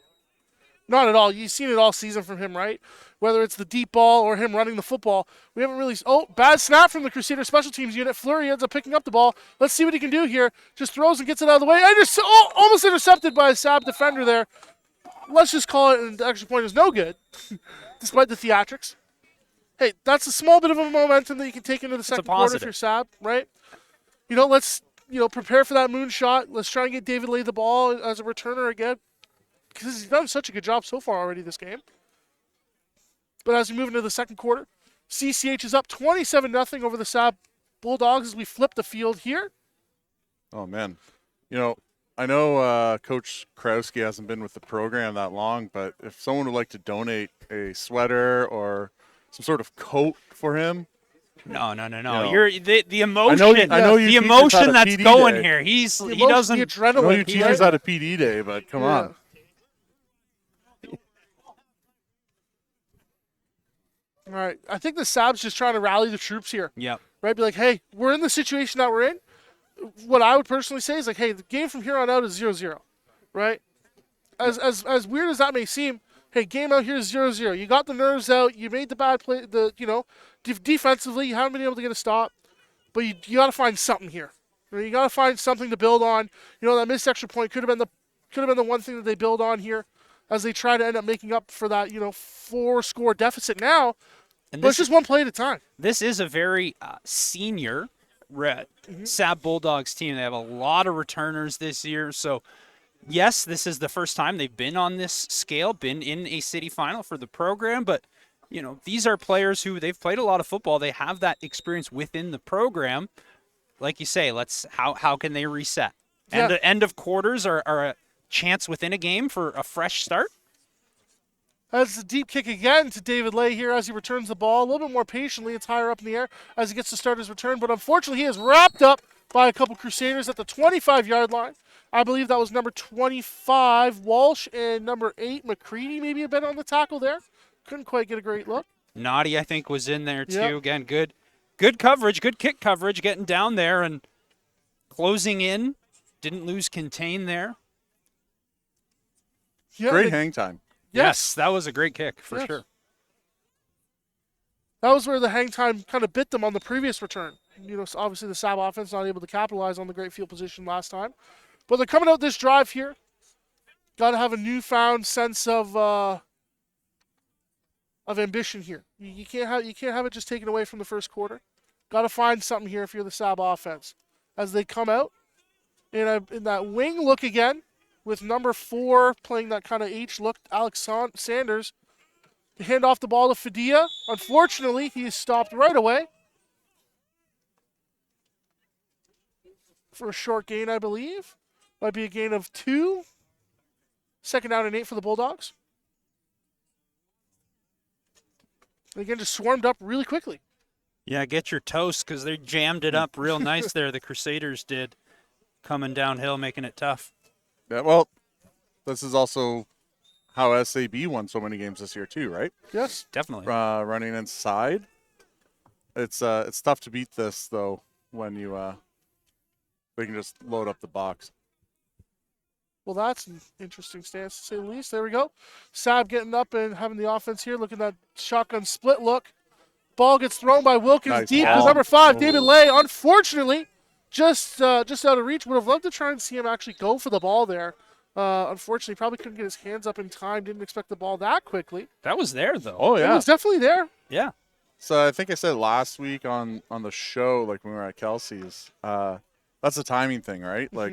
Not at all. You've seen it all season from him, right? Whether it's the deep ball or him running the football. We haven't really... Oh, bad snap from the Crusader special teams unit. Fleury ends up picking up the ball. Let's see what he can do here. Just throws and gets it out of the way. Almost intercepted by a SAB defender there. Let's just call it an extra point is no good, despite the theatrics. Hey, that's a small bit of a momentum that you can take into the second quarter if you're SAB, right? Let's prepare for that moonshot. Let's try and get David Lay the ball as a returner again, because he's done such a good job so far already this game. But as we move into the second quarter, CCH is up 27-0 over the SAB Bulldogs as we flip the field here. Oh, man. I know Coach Krowski hasn't been with the program that long, but if someone would like to donate a sweater or some sort of coat for him. No. You're the emotion. I know you the emotion at a that's PD going day. here. He The doesn't. adrenaline. I know you he- teachers had a PD day, but come on. All right. I think the SAB's just trying to rally the troops here. Yep. Right? Be like, hey, we're in the situation that we're in. What I would personally say is like, hey, the game from here on out is 0-0. Right? As weird as that may seem, hey, game out here is 0-0. You got the nerves out. You made the bad play. Defensively, you haven't been able to get a stop. But you got to find something here. You got to find something to build on. That missed extra point could have been the one thing that they build on here, as they try to end up making up for that 4-score deficit now. But it's just one play at a time. This is a very senior SAB Bulldogs team. They have a lot of returners this year. So, yes, this is the first time they've been on this scale, been in a city final for the program. But, these are players who they've played a lot of football. They have that experience within the program. Like you say, how can they reset? Yeah. And the end of quarters are a chance within a game for a fresh start. That's a deep kick again to David Lay here as he returns the ball. A little bit more patiently. It's higher up in the air as he gets to start his return. But unfortunately, he is wrapped up by a couple Crusaders at the 25-yard line. I believe that was number 25, Walsh, and number 8, McCready, maybe a bit on the tackle there. Couldn't quite get a great look. Naughty, I think, was in there too. Yep. Again, good coverage, good kick coverage, getting down there and closing in. Didn't lose contain there. Yeah, Great hang time. Yes, that was a great kick for Yes. sure. That was where the hang time kind of bit them on the previous return. So obviously the SAB offense not able to capitalize on the great field position last time. But they're coming out this drive here. Got to have a newfound sense of ambition here. You can't have it just taken away from the first quarter. Got to find something here if you're the SAB offense. As they come out in that wing look again, with number 4 playing that kind of H look, Alex Sanders. They hand off the ball to Fadia. Unfortunately, he is stopped right away for a short gain, I believe. Might be a gain of 2. Second down and 8 for the Bulldogs. And again, just swarmed up really quickly. Yeah, get your toast because they jammed it up real nice there. The Crusaders did, coming downhill, making it tough. Yeah, well, this is also how SAB won so many games this year too, right? Yes. Definitely. Running inside. It's tough to beat this though when they can just load up the box. Well, that's an interesting stance to say the least. There we go. SAB getting up and having the offense here. Looking at that shotgun split look. Ball gets thrown by Wilkins Nice deep ball. to number 5, David Lay. Unfortunately, just out of reach. Would have loved to try and see him actually go for the ball there. Unfortunately, probably couldn't get his hands up in time. Didn't expect the ball that quickly. That was there, though. Oh It yeah. was definitely there. Yeah. So I think I said last week on the show, like when we were at Kelsey's, that's a timing thing, right? Like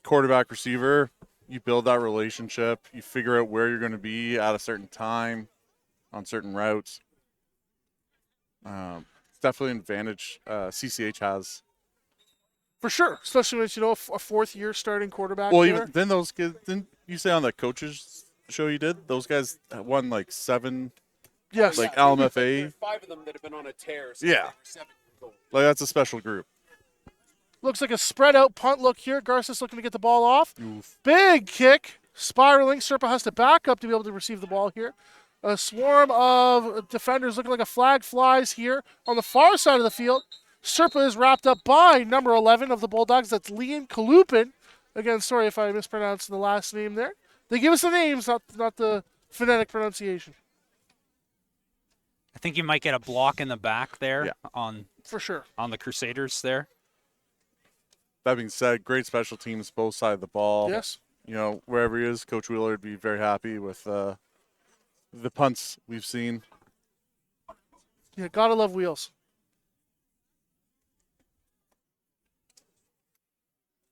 quarterback receiver, you build that relationship, you figure out where you're going to be at a certain time on certain routes. It's definitely an advantage CCH has For sure, especially when it's, a fourth-year starting quarterback Well, there. even then, those kids, didn't you say on the coaches show you did? Those guys won like 7, Yes. like LMFA. 5 of them that have been on a tear. Yeah. Like that's a special group. Looks like a spread-out punt look here. Garces looking to get the ball off. Big kick. Spiraling. Serpa has to back up to be able to receive the ball here. A swarm of defenders looking like a flag flies here on the far side of the field. Serpa is wrapped up by number 11 of the Bulldogs. That's Leon Kalupin. Again, sorry if I mispronounced the last name there. They give us the names, not the phonetic pronunciation. I think you might get a block in the back there Yeah. For sure. on the Crusaders there. That being said, great special teams, both sides of the ball. Yes. Wherever he is, Coach Wheeler would be very happy with the punts we've seen. Yeah, gotta love wheels.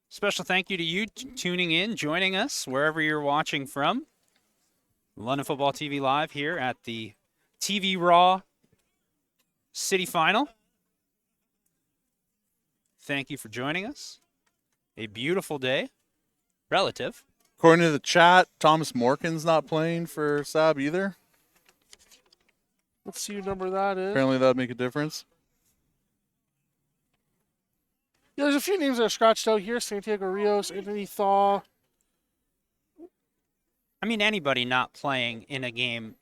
Special thank you to you tuning in, joining us wherever you're watching from. London Football TV Live here at the TVRA City Final. Thank you for joining us. A beautiful day. Relative. According to the chat, Thomas Morkin's not playing for SAB either. Let's see what number that is. Apparently that would make a difference. Yeah, there's a few names that are scratched out here. Santiago Rios, Anthony Thaw. I mean, anybody not playing in a game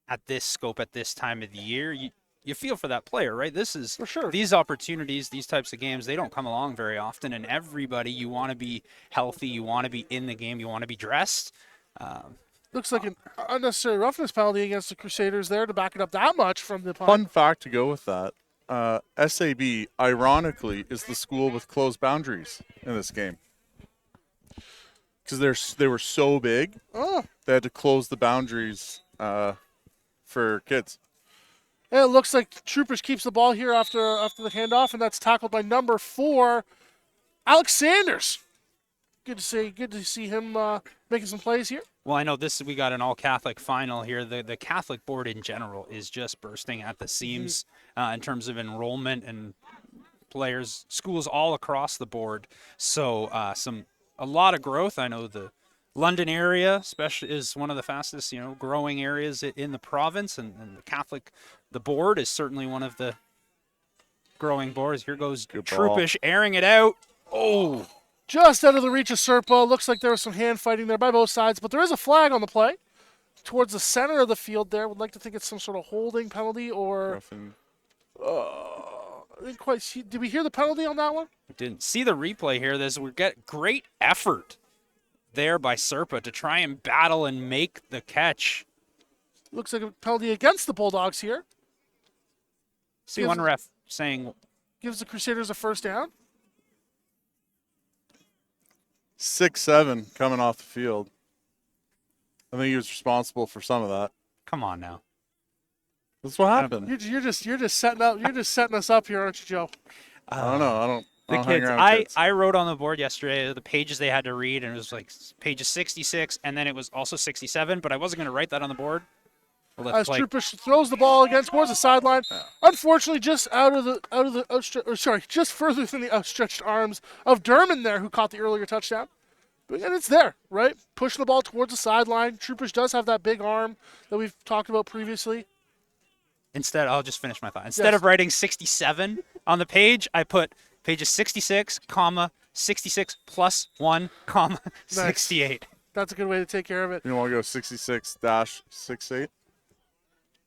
at this scope at this time of the year, you feel for that player, right? This is For sure. These opportunities, these types of games, they don't come along very often. And everybody, you want to be healthy, you want to be in the game, you want to be dressed. Looks like an unnecessary roughness penalty against the Crusaders there to back it up that much from the punt. Fun fact to go with that. SAB, ironically, is the school with closed boundaries in this game. Because they were so big, Oh, they had to close the boundaries for kids. and it looks like Troopers keeps the ball here after the handoff, and that's tackled by number 4, Alex Sanders. Good to see him making some plays here. Well, I know we got an all-Catholic final here. The Catholic board in general is just bursting at the seams in terms of enrollment and players, schools all across the board. So a lot of growth. I know the London area especially is one of the fastest, growing areas in the province, and the board is certainly one of the growing boards. Here goes Good ball. Troopish airing it out. Oh, Just out of the reach of Serpa. Looks like there was some hand fighting there by both sides, but there is a flag on the play towards the center of the field there. Would like to think it's some sort of holding penalty or Roughing. I didn't quite see. Did we hear the penalty on that one? didn't see the replay here. We get great effort there by Serpa to try and battle and make the catch. Looks like a penalty against the Bulldogs here. See one ref saying, Gives the Crusaders a first down. 6'7" coming off the field. I think he was responsible for some of that. come on now. That's what happened. You're just setting up. You're just setting us up here, aren't you, Joe? I don't know. I don't The hang kids, around with kids. I wrote on the board yesterday the pages they had to read, and it was like pages 66, and then it was also 67, but I wasn't going to write that on the board. Well, As Troopish throws the ball again towards the sideline, unfortunately, just just further than the outstretched arms of Derman there, who caught the earlier touchdown. But again, it's there, right? Pushing the ball towards the sideline. Troopish does have that big arm that we've talked about previously. Instead, I'll just finish my thought. Instead of writing 67 on the page, I put pages 66, comma, 66 plus 1, comma, 68. That's a good way to take care of it. You want to go 66-68?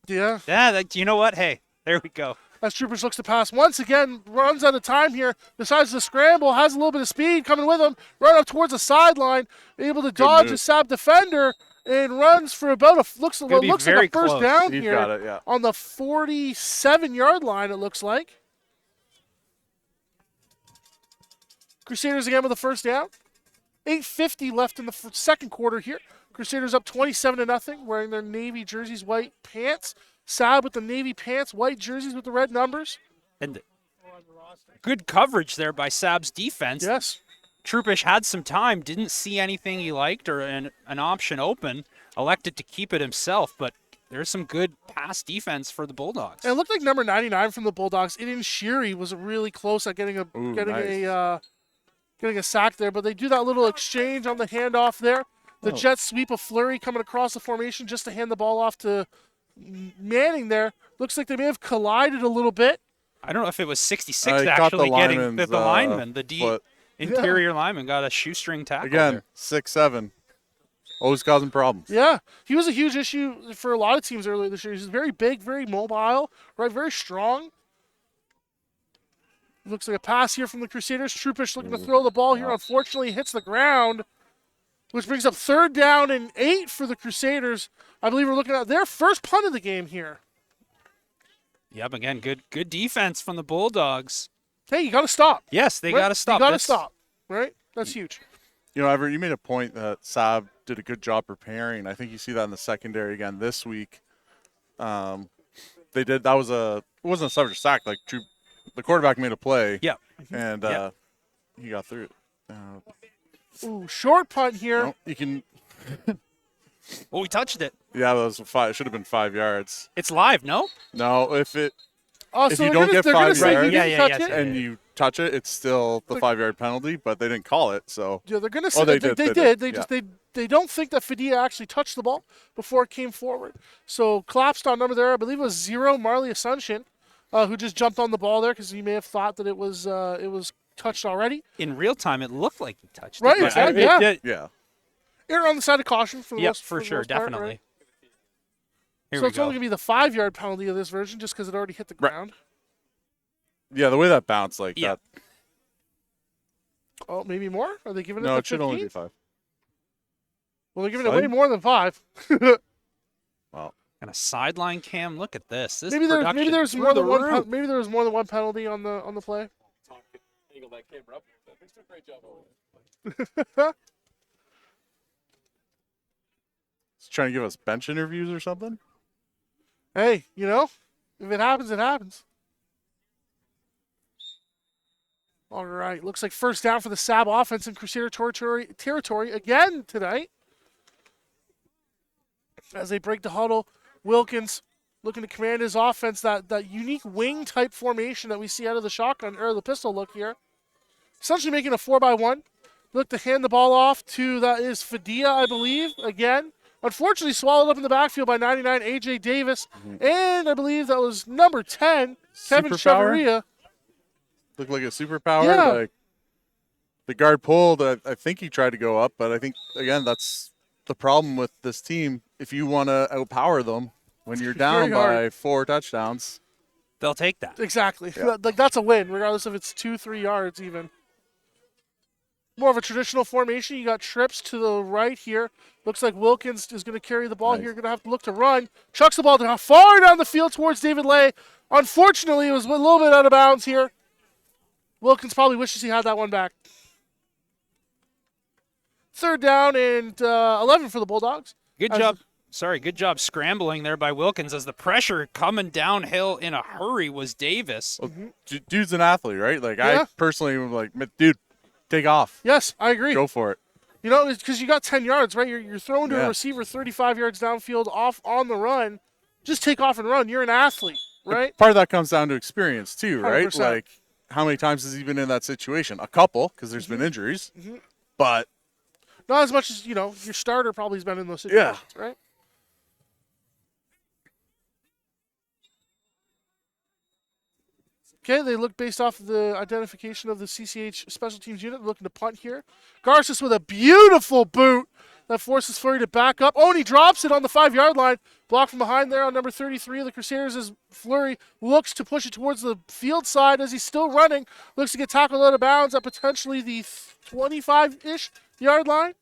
Yeah. Yeah, you know what? Hey, there we go. As Troopers looks to pass once again, runs out of time here, decides to scramble, has a little bit of speed coming with him, run up towards the sideline, able to dodge a move. SAB defender, and runs for about looks like be a very first close. down He's here got it, yeah. on the 47-yard line, it looks like. Crusaders again with a first down. 8:50 left in the second quarter here. Crusaders up 27-0, wearing their navy jerseys, white pants. SAB with the navy pants, white jerseys with the red numbers. And good coverage there by SAB's defense. Yes. Troopish had some time, didn't see anything he liked or an option open, elected to keep it himself, but there's some good pass defense for the Bulldogs. And it looked like number 99 from the Bulldogs, Ian Sheary, was really close at getting nice. getting a sack there, but they do that little exchange on the handoff there. The jet sweep of Fleury coming across the formation just to hand the ball off to Manning there. Looks like they may have collided a little bit. I don't know if it was 66 caught the actually getting lineman's, the lineman, the foot. interior lineman got a shoestring tackle Again, there. 6'7". Always causing problems. Yeah, he was a huge issue for a lot of teams earlier this year. He's very big, very mobile, right? Very strong. Looks like a pass here from the Crusaders. Troupish looking to throw the ball here. Unfortunately, hits the ground, which brings up 3rd down and 8 for the Crusaders. I believe we're looking at their first punt of the game here. Yep, again, good defense from the Bulldogs. Hey, you got to stop. Yes, they right? got to stop. You got to stop, right? That's huge. You know, Everett, you made a point that SAB did a good job preparing. I think you see that in the secondary again this week. They did. That was it wasn't a subject sack. Like the quarterback made a play. Yep. And Yep. he got through it. Ooh, short punt here. No, you can. Well, we touched it. Yeah, that was 5. It should have been 5 yards. It's live, no? No, if Oh, If so you they're don't gonna, get they're gonna 5 say yards- you didn't Yeah, touch yes, it. yeah. and you touch it, it's still the 5-yard penalty. But they didn't call it, so Yeah, they're gonna say they they did, did. they They did, just they don't think that Fadilla actually touched the ball before it came forward. So collapsed on number there. I believe it was 0 Marley Asuncion, who just jumped on the ball there because he may have thought that it was touched already. In real time, it looked like he touched Right, it. but exactly, it yeah. did- yeah. Err on the side of caution for the Yep, most, for the sure, most part, definitely. right? Here So we it's only go. gonna be the 5-yard penalty of this version just because it already hit the Right. ground. Yeah, the way that bounced like Yeah. that. Oh, maybe more? Are they giving it No, the it should only 15? be 5. Well, they're giving it Five? way more than 5. Well, And a sideline cam. Look at this. This maybe production there's through more the than one. roof. Maybe there was more than one penalty on the play. he's trying to give us bench interviews or something. Hey, if it happens, it happens. All right, looks like first down for the SAB offense in Crusader territory again tonight. As they break the huddle, Wilkins looking to command his offense, that unique wing type formation that we see out of the shotgun or the pistol look here. Essentially making a 4x1. Look to hand the ball off to, that is Fadilla, I believe, again. Unfortunately swallowed up in the backfield by 99 A.J. Davis. And I believe that was number 10, Kevin Superpower? Chavaria. Looked like a superpower. Yeah. Like the guard pulled. I think he tried to go up, but I think again that's the problem with this team. If you want to outpower them when you're down Very by hard. 4 touchdowns, They'll take that. Exactly. Yeah. Like that's a win, regardless if it's 2-3 yards even. More of a traditional formation. You got trips to the right here. Looks like Wilkins is going to carry the ball Nice. here. Going to have to look to run. Chucks the ball far down the field towards David Lay. Unfortunately, it was a little bit out of bounds here. Wilkins probably wishes he had that one back. 3rd down and 11 for the Bulldogs. Good As- job. Sorry, good job scrambling there by Wilkins as the pressure coming downhill in a hurry was Davis. dude's an athlete, right? Like Yeah. I personally am like, dude, take off, Yes, I agree. go for it. It's because you got 10 yards, right? You're throwing to a Yeah. receiver 35 yards downfield off on the run. Just take off and run. You're an athlete, right? Part of that comes down to experience too, right? 100%. Like how many times has he been in that situation? A couple, because there's been injuries, but Not as much as, your starter probably has been in those situations, right? Okay, they look based off of the identification of the CCH special teams unit, looking to punt here. Garces with a beautiful boot that forces Fleury to back up. Oh, and he drops it on the 5-yard line. Blocked from behind there on number 33 of the Crusaders as Fleury looks to push it towards the field side as he's still running. Looks to get tackled out of bounds at potentially the 25-ish yard line.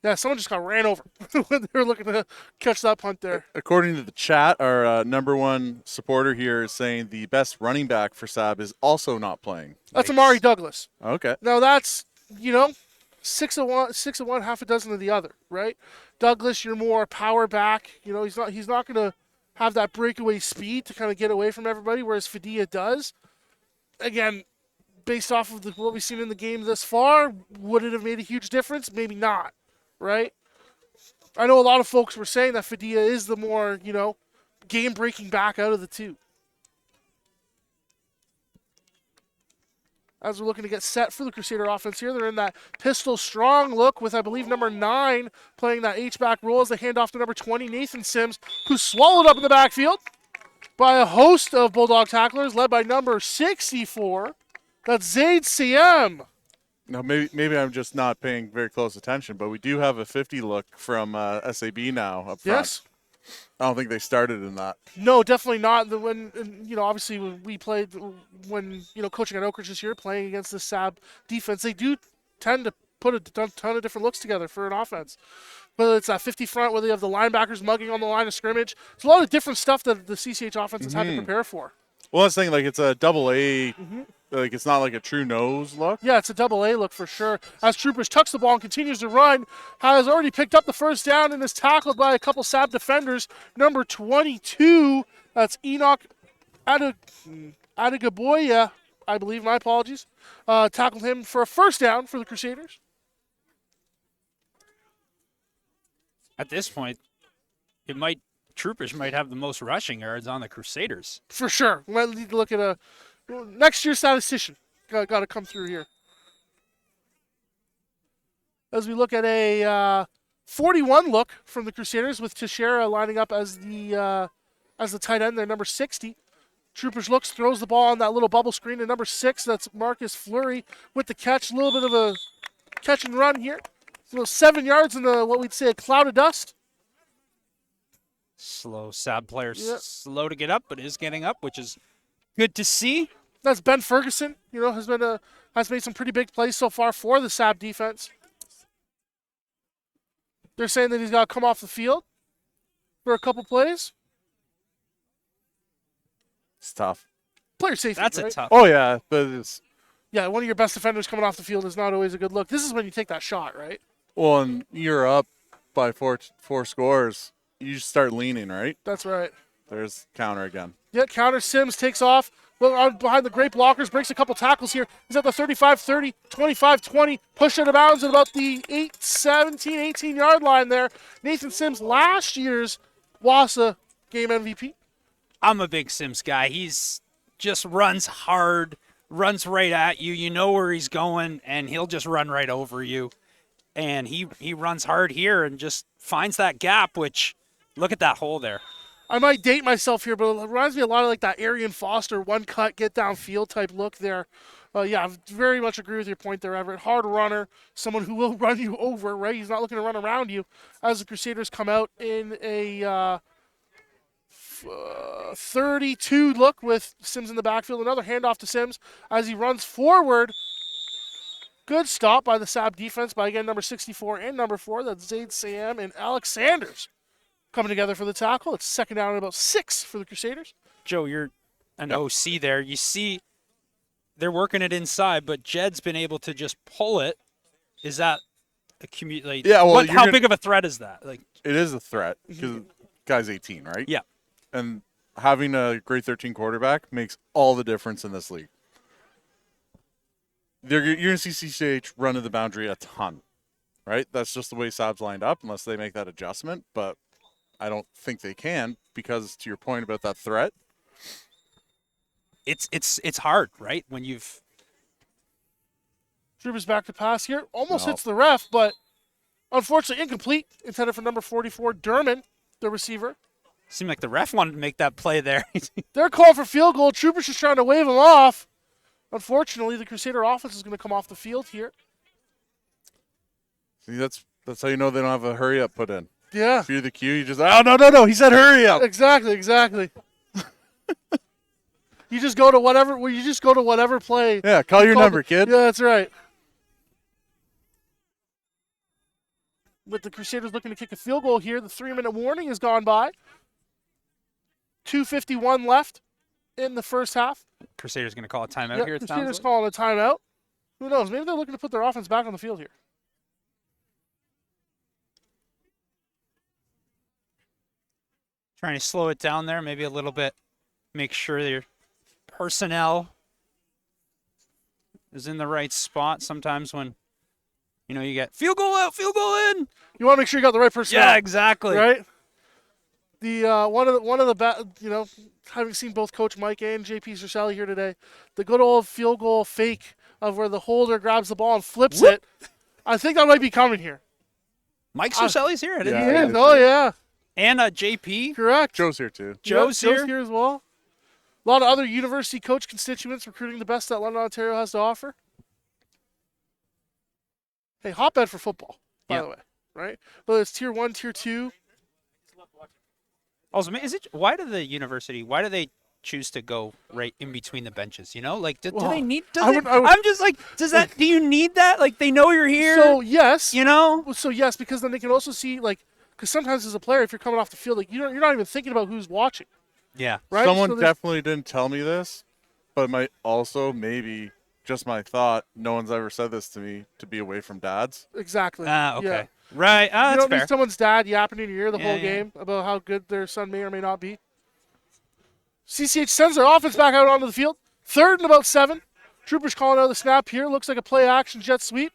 Yeah, someone just got ran over when they were looking to catch that punt there. according to the chat, our number one supporter here is saying the best running back for SAB is also not playing. That's Amari Douglas. Okay. Now that's, 6 of one, half a dozen of the other, right? Douglas, you're more power back. He's not going to have that breakaway speed to kind of get away from everybody, whereas Fadilla does. Again, based off of what we've seen in the game thus far, would it have made a huge difference? Maybe not, right? I know a lot of folks were saying that Fadilla is the more, game-breaking back out of the two. as we're looking to get set for the Crusader offense here. They're in that pistol strong look with, I believe, number 9 playing that H-back role as they hand off to number 20, Nathan Sims, who's swallowed up in the backfield by a host of Bulldog tacklers led by number 64. That's Zaid CM. Now, maybe I'm just not paying very close attention, but we do have a 50 look from SAB now up front. Yes. I don't think they started in that. No, definitely not. Obviously when we played, coaching at Oak Ridge this year, playing against the SAB defense, they do tend to put a ton of different looks together for an offense. Whether it's that 50 front, whether you have the linebackers mugging on the line of scrimmage. It's a lot of different stuff that the CCH offense has had to prepare for. Well, I was thinking, like, it's a double A. Like, it's not like a true nose look. Yeah, it's a double A look for sure. As Troopers tucks the ball and continues to run, has already picked up the first down and is tackled by a couple SAB defenders. Number 22, that's Enoch Adagaboya, I believe, my apologies, tackled him for a first down for the Crusaders. At this point, Troopers might have the most rushing yards on the Crusaders. For sure. We might need to look at a next year's statistician. Got to come through here. As we look at a 41 look from the Crusaders with Teixeira lining up as the tight end there, number 60. Troopers looks, throws the ball on that little bubble screen to number 6. That's Marcus Fleury with the catch. A little bit of a catch and run here. 7 yards in what we'd say a cloud of dust. Slow SAB player, slow to get up, but is getting up, which is good to see. That's Ben Ferguson. Has made some pretty big plays so far for the SAB defense. They're saying that he's got to come off the field for a couple plays. It's tough. Player safety. That's right? a tough. Oh, yeah. But it's, Yeah, one of your best defenders coming off the field is not always a good look. This is when you take that shot, right? well, and you're up by four scores. You just start leaning, right? That's right. There's counter again. Yeah, counter. Sims takes off. Behind the great blockers, breaks a couple tackles here. He's at the 35-30, 25-20, pushed out of bounds at about the 18-yard line there. Nathan Sims, last year's WASA game MVP. I'm a big Sims guy. He's just runs hard, runs right at you. You know where he's going, and he'll just run right over you. And he runs hard here and just finds that gap, which, look at that hole there. I might date myself here, but it reminds me a lot of like that Arian Foster one cut, get downfield type look there. I very much agree with your point there, Everett. Hard runner, someone who will run you over, right? He's not looking to run around you as the Crusaders come out in a 32 look with Sims in the backfield. Another handoff to Sims as he runs forward. Good stop by the SAB defense by, again, number 64 and number 4. That's Zaid Sam and Alex Sanders coming together for the tackle. It's second down and about 6 for the Crusaders. Joe, you're an OC there. You see they're working it inside, but Jed's been able to just pull it. Is that a commute? Like, Yeah, well, how big of a threat is that? Like, it is a threat because guy's 18, right? Yeah. And having a grade 13 quarterback makes all the difference in this league. You're going to see CCH run to the boundary a ton, right? That's just the way SAB's lined up unless they make that adjustment, but I don't think they can because, to your point about that threat, it's hard, right? When you've Troopers back to pass here. Almost hits the ref, but unfortunately incomplete. Intended for number 44, Derman, the receiver. seemed like the ref wanted to make that play there. They're calling for field goal. Troopers just trying to wave him off. Unfortunately, the Crusader offense is going to come off the field here. see, that's how you know they don't have a hurry up put in. Yeah. If you're the cue, you just, no, he said hurry up. Exactly. You just go to whatever play. Yeah, call your number, kid. Yeah, that's right. With the Crusaders looking to kick a field goal here, the 3-minute warning has gone by. 2:51 left in the first half. Crusaders going to call a timeout here, it sounds Crusaders like. calling a timeout. Who knows? Maybe they're looking to put their offense back on the field here. Trying to slow it down there, maybe a little bit. Make sure your personnel is in the right spot. Sometimes when, you get field goal out, field goal in. You want to make sure you got the right personnel. Yeah, exactly. Right? The one of the having seen both Coach Mike and JP Cercelli here today, the good old field goal fake of where the holder grabs the ball and flips it. I think that might be coming here. Mike Cercelli's here. I didn't Yeah, know He that. is. Oh, yeah. And JP. Correct. Joe's here too. Joe's Joe's here. as well. A lot of other university coach constituents recruiting the best that London, Ontario has to offer. Hey, hotbed for football, by Yeah. the way, right? Whether it's tier 1, tier 2. Also, why do they choose to go right in between the benches? You know, like do Well, they need? I would- I'm just like, do you need that? Like they know you're here. So, yes. you know, So, yes, because then they can also see, like, because sometimes as a player, if you're coming off the field, like, you're not even thinking about who's watching, yeah. right? Someone So there's- definitely didn't tell me this, but it might also maybe just my thought. No one's ever said this to me to be away from dads. Exactly. Okay. Yeah. Right. You That's don't fair. need someone's dad yapping in your ear the Yeah, whole yeah. game about how good their son may or may not be. CCH sends their offense back out onto the field. 3rd and about 7. Troopers calling out the snap here. Looks like a play action jet sweep.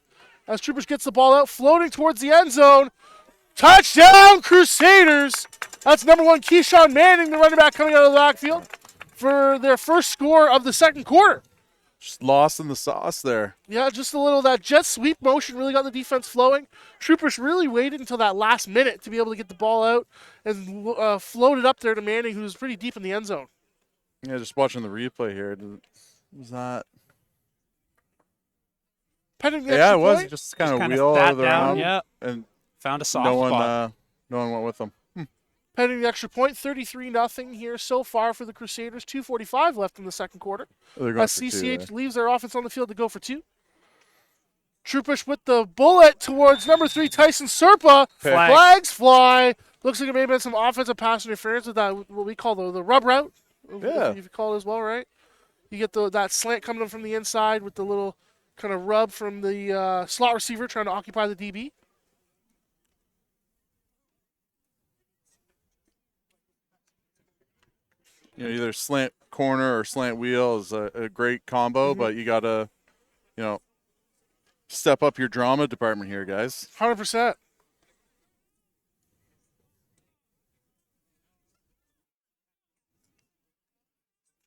As Troopers gets the ball out, floating towards the end zone. Touchdown, Crusaders! That's number 1, Keyshawn Manning, the running back, coming out of the backfield for their first score of the second quarter. Just lost in the sauce there. Yeah, just a little that jet sweep motion really got the defense flowing. Troopers really waited until that last minute to be able to get the ball out and float it up there to Manning, who's pretty deep in the end zone. Yeah, just watching the replay here. Was that? Pending the Yeah, extra it was. point. He just kind of kinda wheel sat out of the down, round, yeah. and Found a soft no one, spot. no one went with them. Pending the extra point, 33-0 here so far for the Crusaders. 2:45 left in the second quarter. They're going As for two CCH there. leaves their offense on the field to go for 2. Troopers with the bullet towards number 3, Tyson Serpa. Flag. Flags fly. Looks like it may have been some offensive pass interference with that, what we call the rub route. Yeah. If you call it as well, right? You get that slant coming in from the inside with the little kind of rub from the slot receiver trying to occupy the DB. You know, either slant corner or slant wheel is a great combo, but you got to, step up your drama department here, guys. 100%.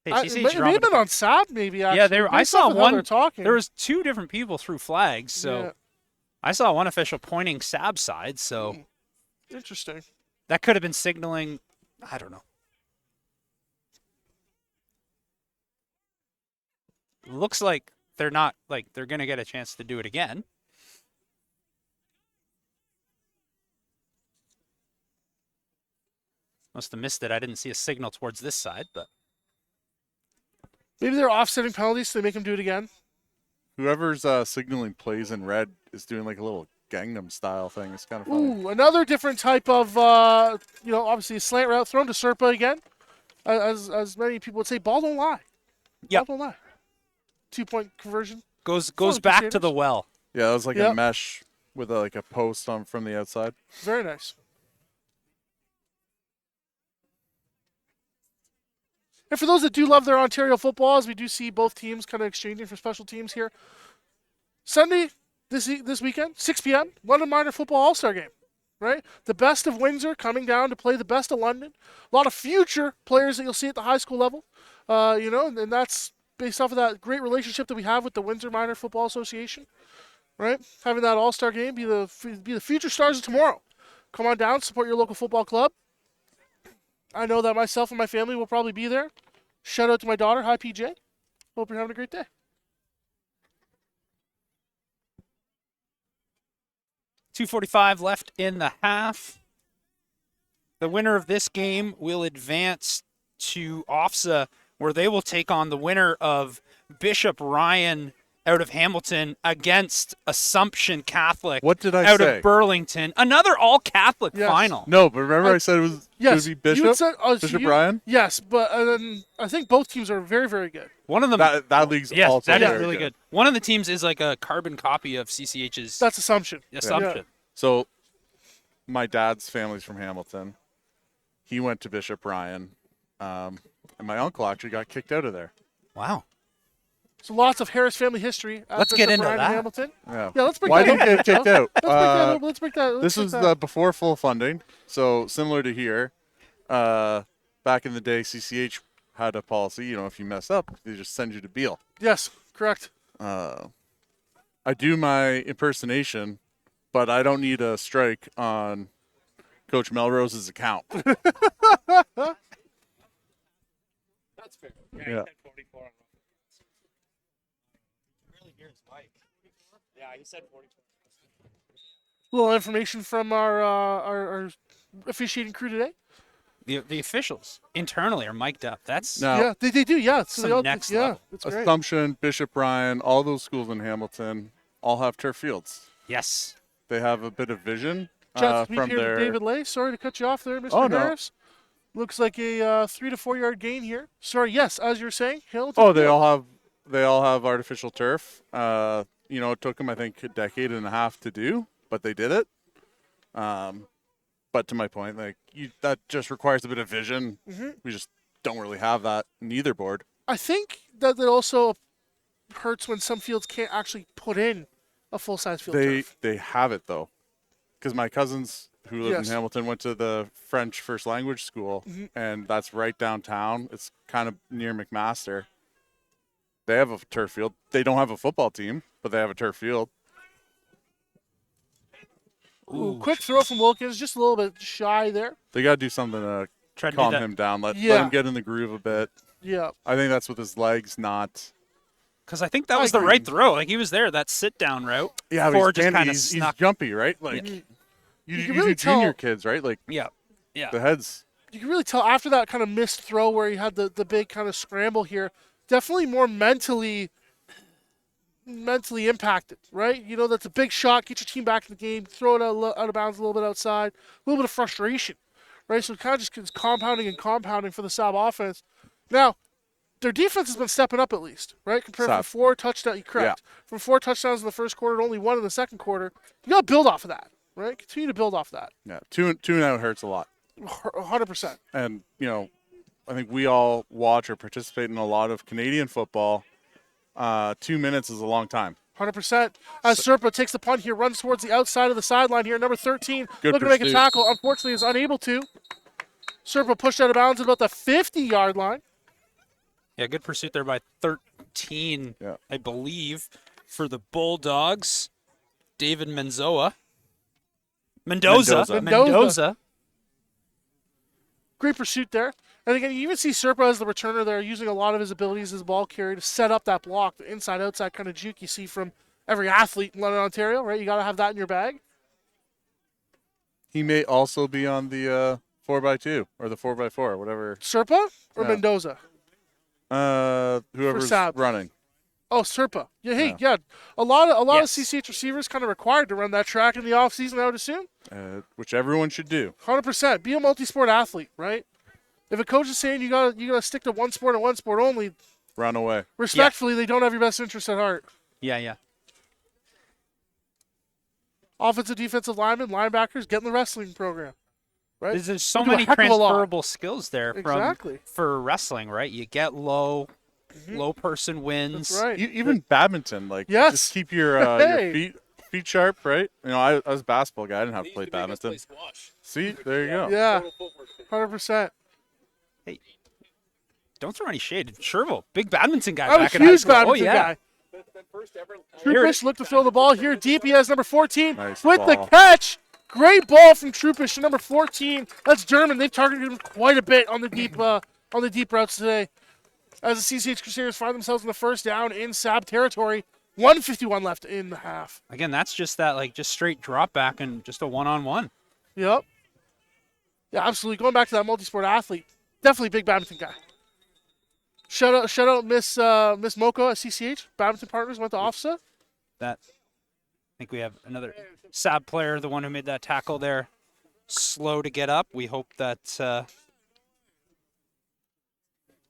Hey, It CCH may have drama been on SAB, maybe. Actually. Yeah, I Based saw off of how one. they're talking. There was 2 different people threw flags, so Yeah. I saw one official pointing SAB side. So Interesting. that could have been signaling. I don't know. Looks like they're not they're gonna get a chance to do it again. Must have missed it. I didn't see a signal towards this side, but Maybe they're offsetting penalties so they make them do it again. Whoever's signaling plays in red is doing like a little Gangnam style thing. It's kind of funny. Ooh, another different type of, obviously a slant route thrown to Serpa again. As many people would say, ball don't lie. Yep. Ball don't lie. 2-point conversion. goes the back to Crusaders. the well. Yeah, it was like Yep. a mesh with like a post on from the outside. Very nice. And for those that do love their Ontario football, as we do see both teams kind of exchanging for special teams here, Sunday, this weekend, 6 p.m., London Minor Football All-Star Game, right? The best of Windsor coming down to play the best of London. A lot of future players that you'll see at the high school level, and that's based off of that great relationship that we have with the Windsor Minor Football Association, right? Having that All-Star Game be the future stars of tomorrow. Come on down, support your local football club. I know that myself and my family will probably be there. Shout out to my daughter. Hi, PJ. Hope you're having a great day. .245 left in the half. The winner of this game will advance to OFSA, where they will take on the winner of Bishop Ryan out of Hamilton against Assumption Catholic What did I out say? of Burlington. Another all-Catholic Yes. final. No, but remember I said it was Yes. it would be you had Bishop? said- so Bishop you- Ryan? Yes, but I think both teams are very, very good. One of them, That league's yes, also that is very really good. One of the teams is like a carbon copy of CCH's That's Assumption. Assumption. So my dad's family's from Hamilton. He went to Bishop Ryan. And my uncle actually got kicked out of there. Wow. So lots of Harris family history. At Let's get Bishop into Ryan in that. Hamilton. Yeah. Yeah, let's break Why that did he open. get kicked out? Let's break that. This was before full funding, so similar to here. Back in the day, CCH had a policy. If you mess up, they just send you to Beale. Yes, correct. I do my impersonation, but I don't need a strike on Coach Melrose's account. That's fair. Yeah. Yeah, he said 44. A little information from our officiating crew today. The officials internally are mic'd up. That's Now, Yeah, they do. Yeah, so Some they all, next yeah, level. it's great. Assumption, Bishop Ryan, all those schools in Hamilton all have turf fields. yes. They have a bit of vision Chat speak from here their. to David Lay. Sorry to cut you off there, Mr. Oh, no. Harris. Looks like a 3 to 4 yard gain here. Sorry, yes, as you're saying, Hamilton. Oh, they all have artificial turf. It took them, I think, a decade and a half to do, but they did it. But to my point, that just requires a bit of vision. Mm-hmm. We just don't really have that in either board. I think that it also hurts when some fields can't actually put in a full size field turf. They have it though, because my cousins who live Yes. in Hamilton went to the French first language school, and that's right downtown. It's kind of near McMaster. They have a turf field. They don't have a football team, but they have a turf field. Ooh, quick throw from Wilkins, just a little bit shy there. They got to do something to Tried to do calm that him down. Let Yeah. him get in the groove a bit. Yeah. I think that's with his legs, not. because I think that I was the agree. right throw. Like he was there, that sit down route. Yeah, Before but it just kind of he's snuck. jumpy, right? Like You you can do really junior tell- kids, right? Like Yeah. Yeah. the heads. You can really tell after that kind of missed throw where he had the big kind of scramble here, definitely more mentally impacted, right? You know, that's a big shot, get your team back in the game, throw it out of bounds a little bit outside, a little bit of frustration, right? So it kind of just is compounding and compounding for the SAB offense. Now, their defense has been stepping up at least, right? Compared from SAB. 4 touchdowns, correct. From 4 touchdowns in the first quarter to only 1 in the second quarter. You got to build off of that, right? Continue to build off that. Yeah, two and out hurts a lot. 100%. And I think we all watch or participate in a lot of Canadian football. 2 minutes is a long time. 100%. As Serpa takes the punt here, runs towards the outside of the sideline here. Number 13 Good looking to make a pursuit. tackle. Unfortunately, is unable to. Serpa pushed out of bounds at about the 50-yard line. Yeah, good pursuit there by 13, Yeah. I believe, for the Bulldogs. David Mendoza. Mendoza. Great pursuit there. And again, you even see Serpa as the returner there, using a lot of his abilities as a ball carrier to set up that block, the inside-outside kind of juke you see from every athlete in London, Ontario, right? You got to have that in your bag. He may also be on the 4x2 or the 4x4, whatever. Serpa or Yeah. Mendoza? Whoever's SAB. running. Oh, Serpa. Yeah, hey, Yeah. yeah. A lot of Yes. CCH receivers kind of required to run that track in the offseason, I would assume. Which everyone should do. 100%. Be a multi-sport athlete, right? If a coach is saying you gotta stick to one sport and one sport only, Run away. respectfully, they don't have your best interest at heart. Yeah. Offensive, defensive linemen, linebackers, get in the wrestling program, right? There's so We do a many heck of a lot. transferable skills there Exactly. for wrestling, right? You get low person wins. That's right. Even badminton, like Yes. just keep your Hey. feet sharp, right? I was a basketball guy. I didn't have to play badminton. See, there you go. Yeah, 100%. Don't throw any shade. Sherville, big badminton guy I'm a back in high huge school. badminton oh, yeah. guy. Troupish looked to throw the ball here deep. He has number 14 Nice with the ball. catch. Great ball from Troupish to number 14. That's German. They've targeted him quite a bit on the deep routes today. As the CCH Crusaders find themselves in the first down in SAB territory. 1:51 left in the half. Again, that's just that just straight drop back and just a one-on-one. Yep. Yeah, absolutely. Going back to that multi-sport athlete, definitely a big badminton guy. Shout out Miss Moko at CCH. Badminton partners went to OFSA. I think we have another SAB player, the one who made that tackle there, slow to get up. We hope that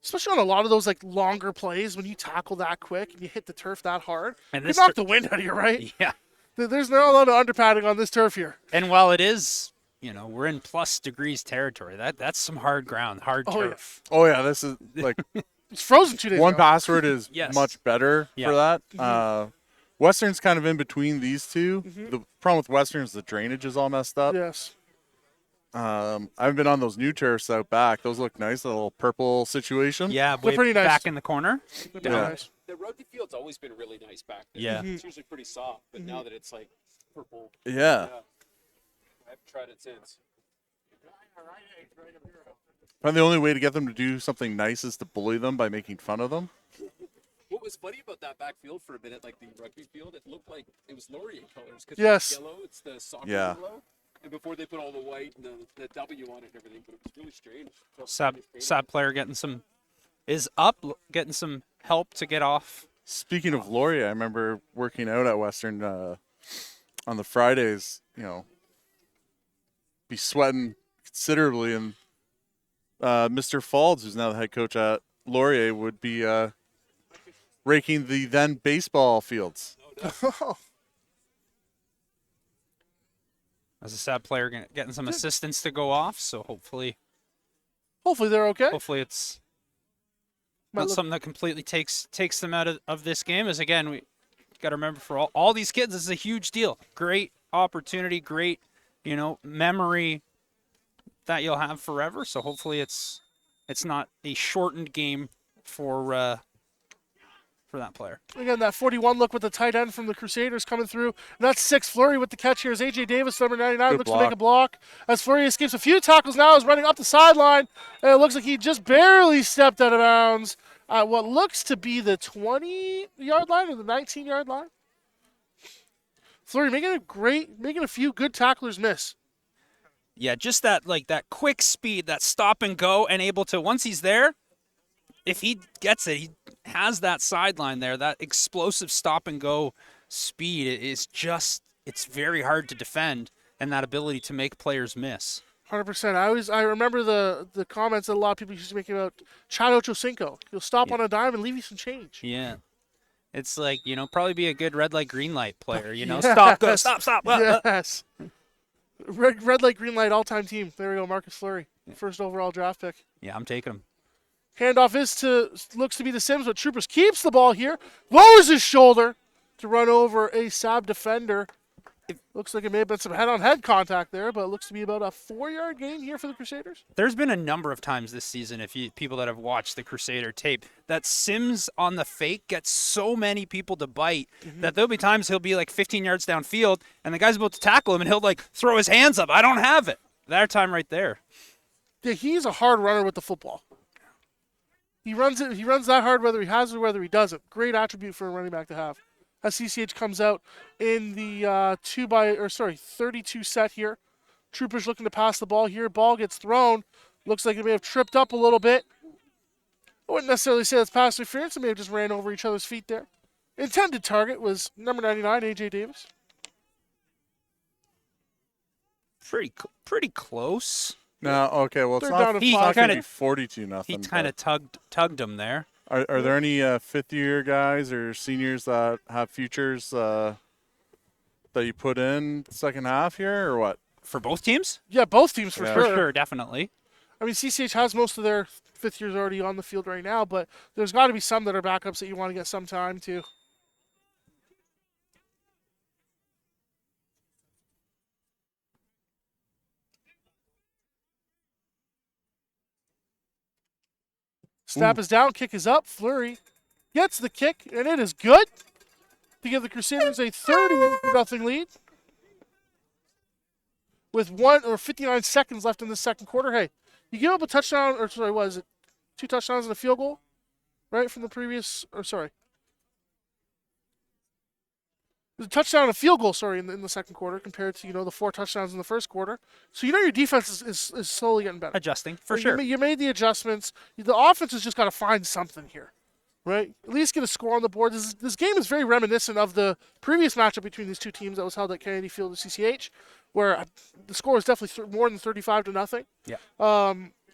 Especially on a lot of those longer plays, when you tackle that quick and you hit the turf that hard, And you this knock the wind out of you, right? yeah. There's not a lot of underpadding on this turf here. And while it is, we're in plus degrees territory. That's some hard ground, hard Oh, yeah. turf. Oh yeah, this is like It's frozen 2 days one ago. password is Yes. much better Yeah. for that. Western's kind of in between these two. The problem with Western is the drainage is all messed up. Yes. I've been on those new turfs out back. Those look nice, a little purple situation. Yeah, They're way pretty nice. back in the corner. They're pretty Yeah. nice. the rugby field's always been really nice back there. Yeah. It's usually pretty soft, but now that it's like purple, Yeah. I haven't tried it since. And the only way to get them to do something nice is to bully them by making fun of them. What was funny about that backfield for a minute, like the rugby field, it looked like it was Laurier colors. Cause Yes. It's yellow, it's the soccer Yeah. yellow. And before they put all the white and the W on it and everything, but it was really strange. SAB player getting some getting some help to get off. Speaking of Laurier, I remember working out at Western on the Fridays, be sweating considerably, and Mr. Falds, who's now the head coach at Laurier, would be raking the then baseball fields. As a SAB player getting some assistance to go off, so hopefully Hopefully they're okay. hopefully it's Might not look- something that completely takes them out of this game. As again, we got to remember for all these kids, this is a huge deal. Great opportunity, great memory that you'll have forever. So hopefully it's not a shortened game for that player. Again, that 41 look with the tight end from the Crusaders coming through. And that's 6. Fleury with the catch here as A.J. Davis, number 99, Good looks block. to make a block. As Fleury escapes a few tackles now, is running up the sideline. And it looks like he just barely stepped out of bounds at what looks to be the 20-yard line or the 19-yard line. Fleury making a few good tacklers miss. Yeah, just that quick speed, that stop and go, and able to, once he's there, if he gets it, he has that sideline there, that explosive stop and go speed is just, it's very hard to defend, and that ability to make players miss. 100%. I remember the comments that a lot of people used to make about Chad Ochocinco. He'll stop on a dime and leave you some change. Yeah. It's like, probably be a good red light, green light player, Yes. stop, go, stop. Yes. Red light, green light, all-time team. There we go, Marcus Fleury, first overall draft pick. Yeah, I'm taking him. Handoff looks to be the Sims, but Troopers keeps the ball here, lowers his shoulder to run over a SAB defender. It looks like it may have been some head-on-head contact there, but it looks to be about a 4-yard gain here for the Crusaders. There's been a number of times this season, people that have watched the Crusader tape, that Sims on the fake gets so many people to bite that there'll be times he'll be like 15 yards downfield, and the guy's about to tackle him, and he'll throw his hands up. I don't have it. That time right there. Yeah, he's a hard runner with the football. He runs that hard whether he has it or whether he doesn't. Great attribute for a running back to have. As CCH comes out in the 32 set here. Troopers looking to pass the ball here. Ball gets thrown. Looks like it may have tripped up a little bit. I wouldn't necessarily say that's pass interference. It may have just ran over each other's feet there. Intended target was number 99, A.J. Davis. Pretty close. No, okay, well, it's They're down not, to He five. going to kinda- be 42 nothing. He kind of tugged him there. Are there any fifth-year guys or seniors that have futures that you put in second half here, or what? For both teams? Yeah, both teams for Yeah. For sure. sure, definitely. I mean, CCH has most of their fifth years already on the field right now, but there's got to be some that are backups that you want to get some time to. Snap is down, kick is up. Fleury gets the kick, and it is good to give the Crusaders a 30-0 lead with 59 seconds left in the second quarter. Hey, you give up a touchdown, or sorry, what is it? 2 touchdowns and a field goal, right, from the previous, or sorry. There's a touchdown and a field goal, sorry, in the second quarter compared to, the 4 touchdowns in the first quarter. So your defense is slowly getting better. Adjusting, for You sure. You made the adjustments. The offense has just got to find something here, right? At least get a score on the board. This game is very reminiscent of the previous matchup between these two teams that was held at Kennedy Field at CCH, where the score was definitely more than 35-0. Yeah.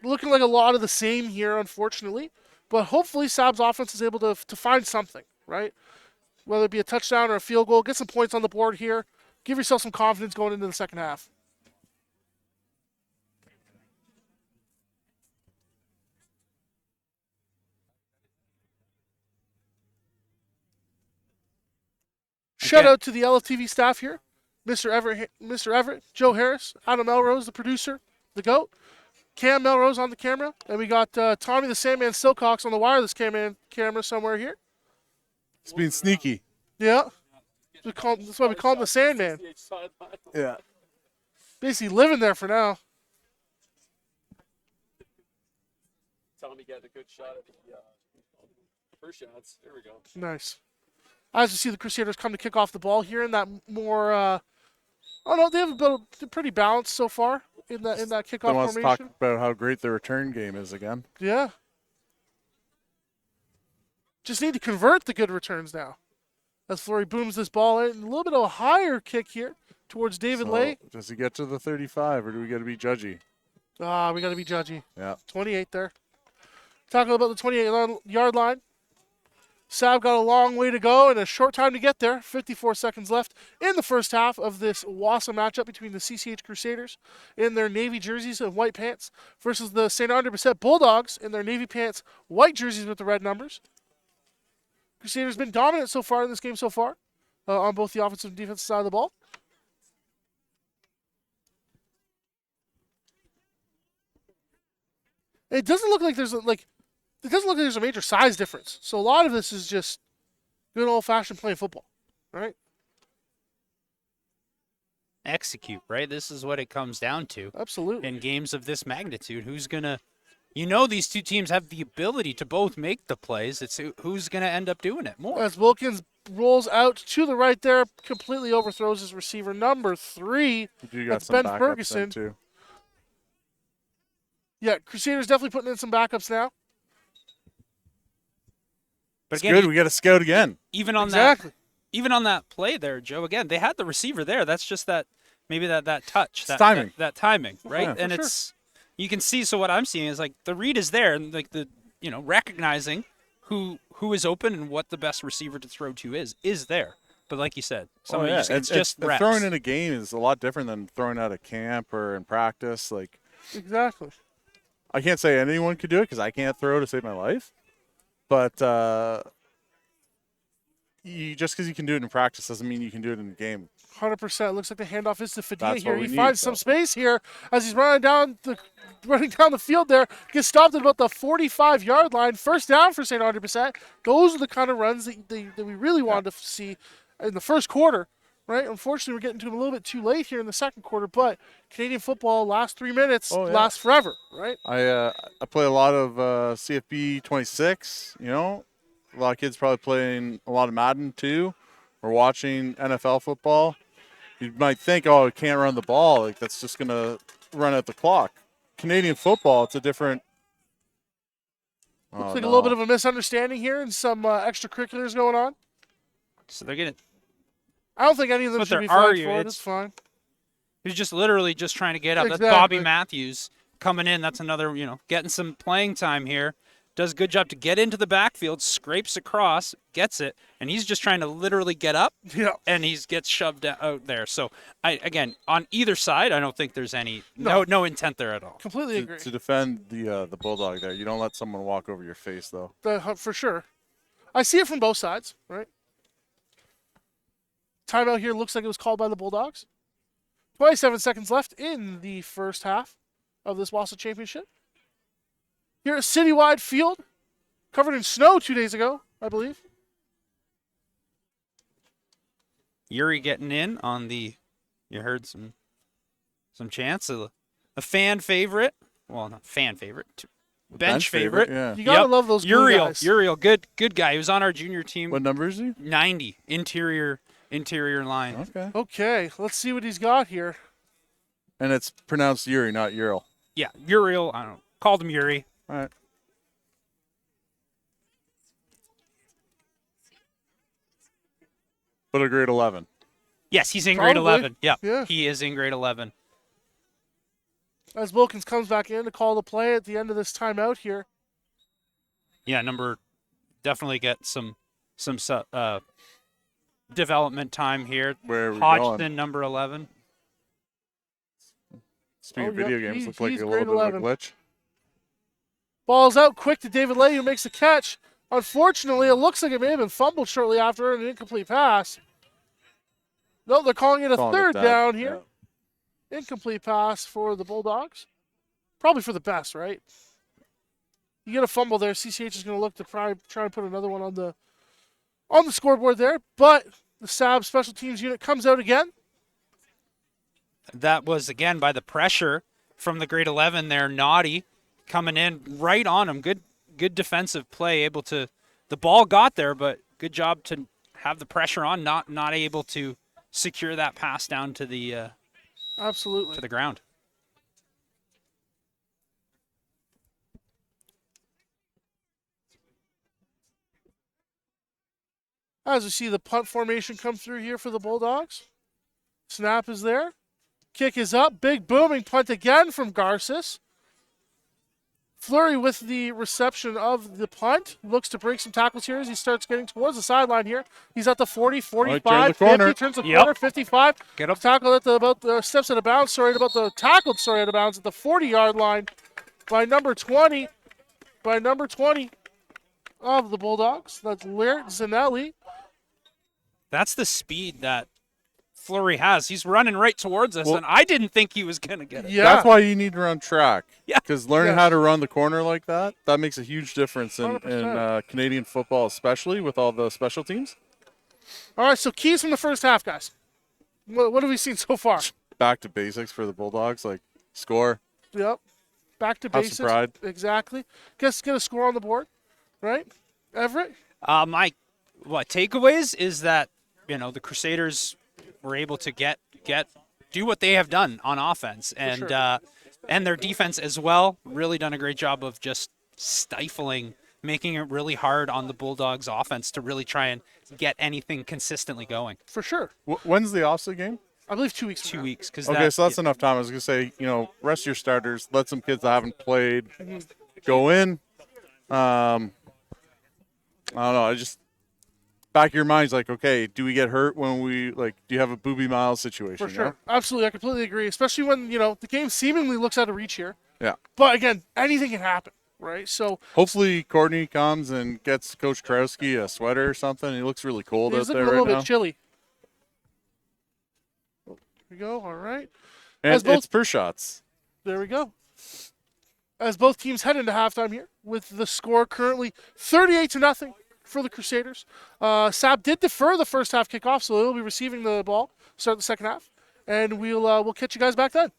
Looking like a lot of the same here, unfortunately. But hopefully SAB's offense is able to find something, right? Whether it be a touchdown or a field goal, get some points on the board here. Give yourself some confidence going into the second half. Shout out to the LFTV staff here. Mr. Everett, Joe Harris, Adam Melrose, the producer, the GOAT, Cam Melrose on the camera, and we got Tommy the Sandman Silcox on the wireless camera somewhere here. It's being sneaky. Yeah. That's why we call him the Sandman. Yeah. Basically living there for now. Tommy got a good shot at the first shots. There we go. Nice. As you see, the Crusaders come to kick off the ball here in that more. They have been pretty balanced so far in that kickoff Someone wants to talk formation. about how great the return game is again. Yeah. Just need to convert the good returns now. As Fleury booms this ball in. A little bit of a higher kick here towards David Lay. Does he get to the 35, or do we got to be judgy? We got to be judgy. Yeah. 28 there. Talking about the 28-yard line. SAB got a long way to go and a short time to get there. 54 seconds left in the first half of this Wassa matchup between the CCH Crusaders in their navy jerseys and white pants versus the St. Andre Bessette Bulldogs in their navy pants, white jerseys with the red numbers. Crusaders been dominant so far in this game on both the offensive and defensive side of the ball. It doesn't look like there's a major size difference. So a lot of this is just good old-fashioned playing football, right? Execute, right? This is what it comes down to. Absolutely. In games of this magnitude, who's going to, these two teams have the ability to both make the plays. It's who's going to end up doing it more. As Wilkins rolls out to the right there, completely overthrows his receiver number 3. That's Ben Ferguson. Too. Yeah, Crusaders definitely putting in some backups now. But It's again, good. We got to scout again. even on Exactly. that play there, Joe, again, they had the receiver there. That's just that touch. It's timing. That timing, right? Yeah, and for it's you can see, so what I'm seeing is like the read is there and like recognizing who is open and what the best receiver to throw to is there. But like you said, it's just reps. Throwing in a game is a lot different than throwing at a camp or in practice. Like, Exactly. I can't say anyone could do it because I can't throw to save my life. But just because you can do it in practice doesn't mean you can do it in the game. 100%. Looks like the handoff is to Fadilla That's here. what He we finds need, some so. space here as he's running down the field there. Gets stopped at about the 45-yard line. First down for St. Andre Bessette. Those are the kind of runs that we really wanted to see in the first quarter, right? Unfortunately, we're getting to them a little bit too late here in the second quarter, but Canadian football last 3 minutes lasts forever, right? I play a lot of CFB 26, A lot of kids probably playing a lot of Madden too, or watching NFL football. You might think, it can't run the ball. Like, that's just going to run out the clock. Canadian football, it's a different. Looks like a little bit of a misunderstanding here and some extracurriculars going on. So they're getting. I don't think any of them But should be they're flagged arguing. for it. It's fine. He's just literally just trying to get up. Exactly. That's Bobby Matthews coming in. That's another, getting some playing time here. Does a good job to get into the backfield, scrapes across, gets it, and he's just trying to literally get up, and he gets shoved out there. So, again, on either side, I don't think there's any no intent there at all. Completely agree. To defend the Bulldog there, you don't let someone walk over your face, though. For sure. I see it from both sides, right? Timeout here looks like it was called by the Bulldogs. 27 seconds left in the first half of this Wassa Championship. Here at Citywide Field, covered in snow 2 days ago, I believe. Yuri getting in on you heard some chants. A fan favorite. Well, not fan favorite. Bench favorite. Yeah. You gotta love those glue guys. Uriel, good guy. He was on our junior team. What number is he? 90, interior line. Okay, let's see what he's got here. And it's pronounced Yuri, not Ural. Yeah, Uriel. I don't know. Called him Yuri. All right. But a grade 11. Yes, he's in grade Probably. 11. Yep. Yeah. He is in grade 11. As Wilkins comes back in to call the play at the end of this timeout here. Yeah, definitely get some development time here. Where are we Hodgson, going? number 11. Speaking of video games, looks like he's a little grade bit of a 11. glitch. Ball's out quick to David Lay, who makes the catch. Unfortunately, it looks like it may have been fumbled shortly after an incomplete pass. No, they're calling it a third down here. Yeah. Incomplete pass for the Bulldogs. Probably for the best, right? You get a fumble there. CCH is going to look to try and put another one on on the scoreboard there, but the SAB special teams unit comes out again. That was, again, by the pressure from the grade 11 there. Naughty coming in right on him. Good defensive play. Able to, the ball got there, but good job to have the pressure on. Not able to secure that pass down to the Absolutely. to the ground. As we see the punt formation come through here for the Bulldogs. Snap is there. Kick is up. Big booming punt again from Garces. Fleury with the reception of the punt. Looks to break some tackles here as he starts getting towards the sideline here. He's at the 40, 45, 50, turns the corner, 55. Get up. Tackle at the steps out of bounds, tackled out of bounds at the 40-yard line by number 20. By number 20 of the Bulldogs. That's Laird Zanelli. That's the speed that Fleury has. He's running right towards us, and I didn't think he was going to get it. Yeah. That's why you need to run track. Yeah. Because learning how to run the corner like that makes a huge difference in 100%. Canadian football, especially with all the special teams. All right, so keys from the first half, guys. What have we seen so far? Back to basics for the Bulldogs, like score. Yep. Back to Have basics. some pride. Exactly. Get a score on the board, right? Everett? My takeaways is that, the Crusaders were able to do what they have done on offense, and and their defense as well. Really done a great job of just stifling, making it really hard on the Bulldogs' offense to really try and get anything consistently going. For sure. When's the Ofsted game? I believe 2 weeks from 2 now. weeks, because Okay, so that's enough time. I was going to say, rest your starters. Let some kids that haven't played go in. I don't know. Back of your mind's like, okay, do we get hurt when do you have a Booby Miles situation? For sure. Absolutely. I completely agree, especially when, the game seemingly looks out of reach here. Yeah. But again, anything can happen, right? So Hopefully Courtney comes and gets Coach Krowski a sweater or something. He looks really cold out it's there looking a right little now. bit chilly. There we go. All right. And As both- it's per shots. There we go. As both teams head into halftime here, with the score currently 38-0 for the Crusaders. SAB did defer the first half kickoff, so they'll be receiving the ball start the second half, and we'll catch you guys back then.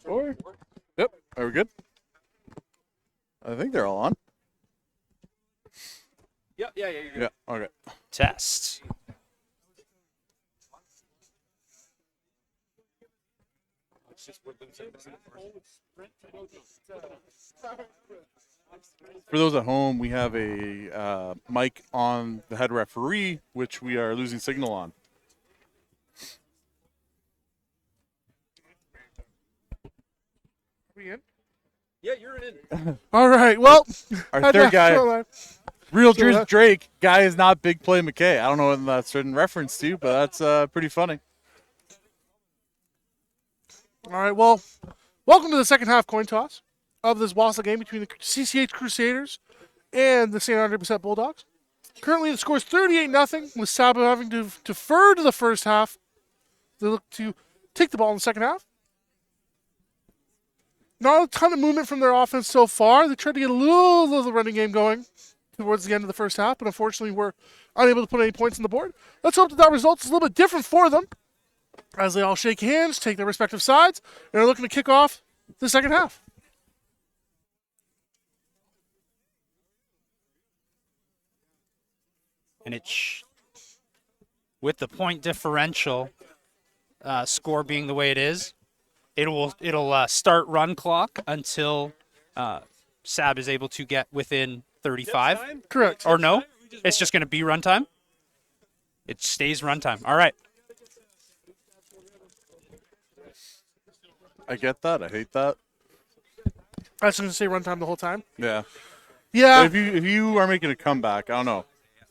4. Yep. Are we good? I think they're all on. Yeah, you're good. Yeah. Okay. Test. For those at home, we have a mic on the head referee, which we are losing signal on. We in? Yeah, you're in. All right. Well, Our third guy, real Still there. Drake, guy is not Big Play McKay. I don't know what that's in reference to, but that's pretty funny. All right. Well, welcome to the second half coin toss of this Wausau game between the CCH Crusaders and the St. Andre Bessette Bulldogs. Currently, the score is 38-0, with SAB having to defer to the first half. They look to take the ball in the second half. Not a ton of movement from their offense so far. They tried to get a little of the running game going towards the end of the first half, but unfortunately were unable to put any points on the board. Let's hope that result is a little bit different for them as they all shake hands, take their respective sides, and are looking to kick off the second half. And with the point differential score being the way it is, it'll start run clock until SAB is able to get within 35. Correct. Or no, it's just going to be run time. It stays run time. All right. I get that. I hate that. I was going to say runtime the whole time. Yeah. Yeah, But if you are making a comeback, I don't know.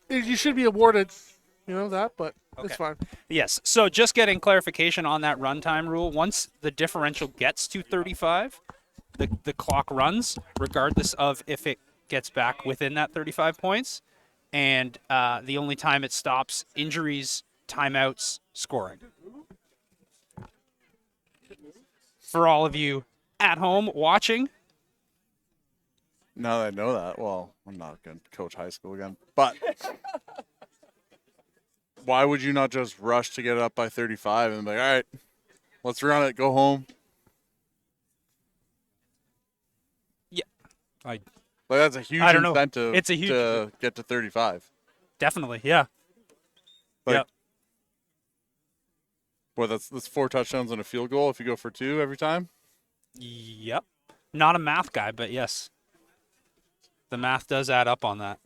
you should be awarded, that, but it's Okay. fine. Yes. So just getting clarification on that runtime rule. Once the differential gets to 35, the clock runs, regardless of if it gets back within that 35 points. And the only time it stops, injuries, timeouts, scoring. For all of you at home watching, Now that I know that, well, I'm not going to coach high school again. But why would you not just rush to get it up by 35 and be like, all right, let's run it, go home? Like, that's a huge I don't know. incentive It's a huge- to get to 35. definitely, yeah. Like, Yep. Boy, that's 4 touchdowns and a field goal if you go for 2 every time. Yep. Not a math guy, but yes. The math does add up on that.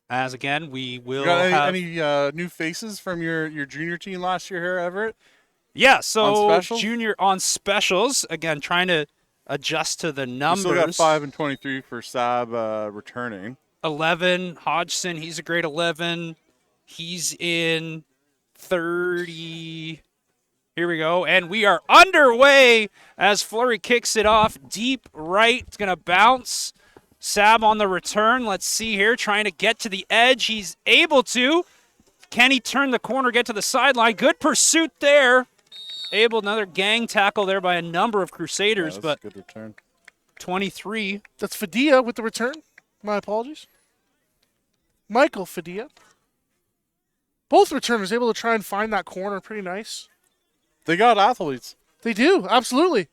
As again, we will You got have... any new faces from your junior team last year here, Everett? Yeah, so On specials? junior on specials, again, trying to adjust to the You numbers. still got 5 and 23 for SAB returning. 11, Hodgson, he's a grade 11. He's in 30. Here we go, and we are underway as Fleury kicks it off deep right. It's going to bounce. SAB on the return. Let's see here, trying to get to the edge. He's able to. Can he turn the corner, get to the sideline? Good pursuit there. Another gang tackle there by a number of Crusaders, Yeah, but that's a good return. 23. That's Fadia with the return. My apologies. Michael Fadia. Both returners able to try and find that corner. Pretty nice. They got athletes. They do, absolutely.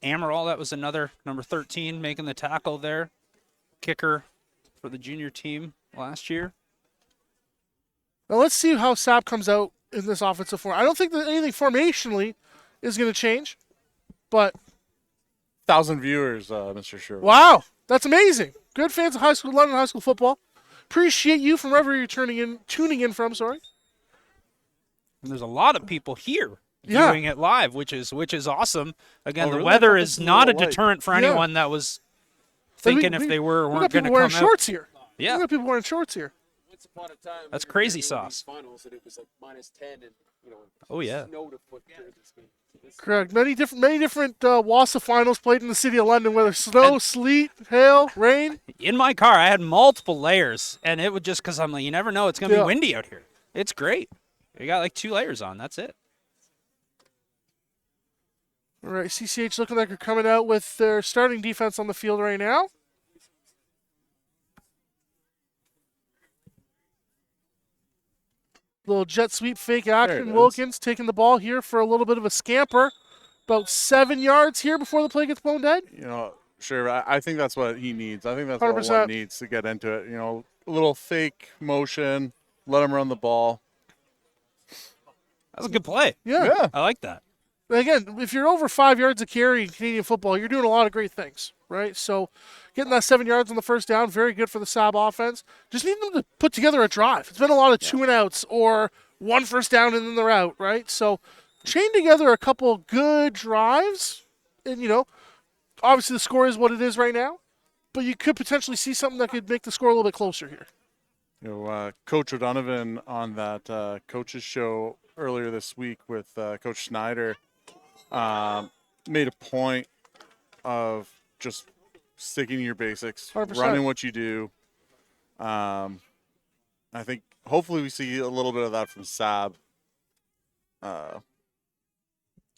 Amaral, that was another number 13 making the tackle there. Kicker for the junior team last year. Now let's see how SAB comes out in this offensive form. I don't think that anything formationally is going to change, but 1,000 viewers, Mr. Sherwood. wow, that's amazing. Good fans of London high school football. Appreciate you from wherever you're tuning in from. Sorry. And there's a lot of people here Yeah. viewing it live, which is awesome. Again, Oh, the really? weather I thought is this was not a a little light. deterrent for Yeah. anyone that was So thinking if they were or we weren't got going people to wearing come out. shorts here. Yeah. We got people wearing shorts here. Once upon a time, That's we crazy were in sauce. these Finals and it was like -10 and Oh, yeah. snowed a foot during this game. Correct. Many different Wausau finals played in the city of London, whether snow, sleet, hail, rain. In my car, I had multiple layers, and it would just because I'm like, you never know, it's going to Yeah. be windy out here. It's great. You got like 2 layers on. That's it. All right, CCH looking like they're coming out with their starting defense on the field right now. Little jet sweep fake action. is. Wilkins taking the ball here for a little bit of a scamper. About 7 yards here before the play gets blown dead. Sure. I think that's what he needs. I think that's what 100%. one needs to get into it. A little fake motion, let him run the ball. That's a good play. Yeah. I like that. Again, if you're over 5 yards of carry in Canadian football, you're doing a lot of great things, right? So getting that 7 yards on the first down, very good for the SAB offense. Just need them to put together a drive. It's been a lot of 2-and-outs or one first down and then they're out, right? So chain together a couple good drives, and, obviously the score is what it is right now, but you could potentially see something that could make the score a little bit closer here. Coach O'Donovan on that coaches show earlier this week with Coach Schneider made a point of just sticking to your basics, 100%. running what you do. I think hopefully we see a little bit of that from SAB.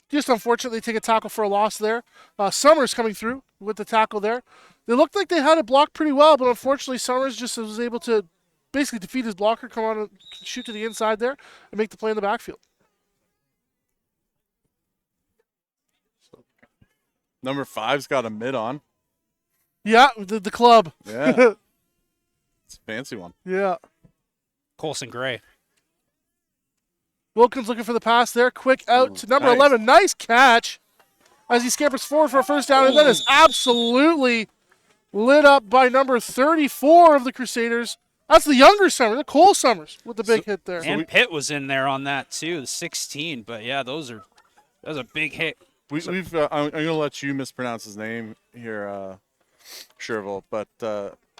Just unfortunately take a tackle for a loss there. Summers coming through with the tackle there. They looked like they had it blocked pretty well, but unfortunately Summers just was able to basically defeat his blocker, come on and shoot to the inside there, and make the play in the backfield. Number 5's got a mid on. Yeah, the club. Yeah. It's a fancy one. Yeah. Colson Gray. Wilkins looking for the pass there. Quick out to number nice. 11. Nice catch as he scampers forward for a first down, and then is absolutely lit up by number 34 of the Crusaders. That's the younger Summers, Cole Summers, with the big hit there. And Pitt was in there on that too, the 16. But yeah, that was a big hit. I'm going to let you mispronounce his name here, Sherville, but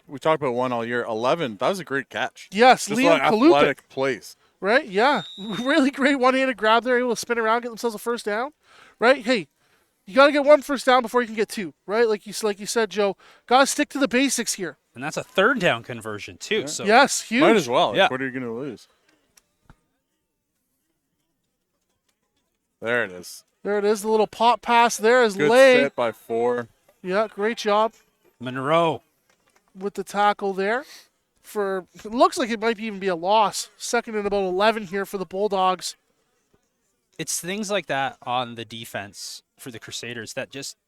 we talked about one all year. 11, that was a great catch. Yes, Just Liam like athletic plays. Right? Yeah. Really great one-handed grab there, able to spin around, get themselves a first down. Right? Hey, you got to get one first down before you can get two, right? Like you said, Joe, got to stick to the basics here. And that's a third down conversion too. So Yes, huge. Might as well. Yeah. What are you going to lose? There it is. There it is, the little pop pass there is Good Lay. set by 4. Yeah, great job Monroe. with the tackle there. It looks like it might even be a loss. Second and about 11 here for the Bulldogs. It's things like that on the defense for the Crusaders that just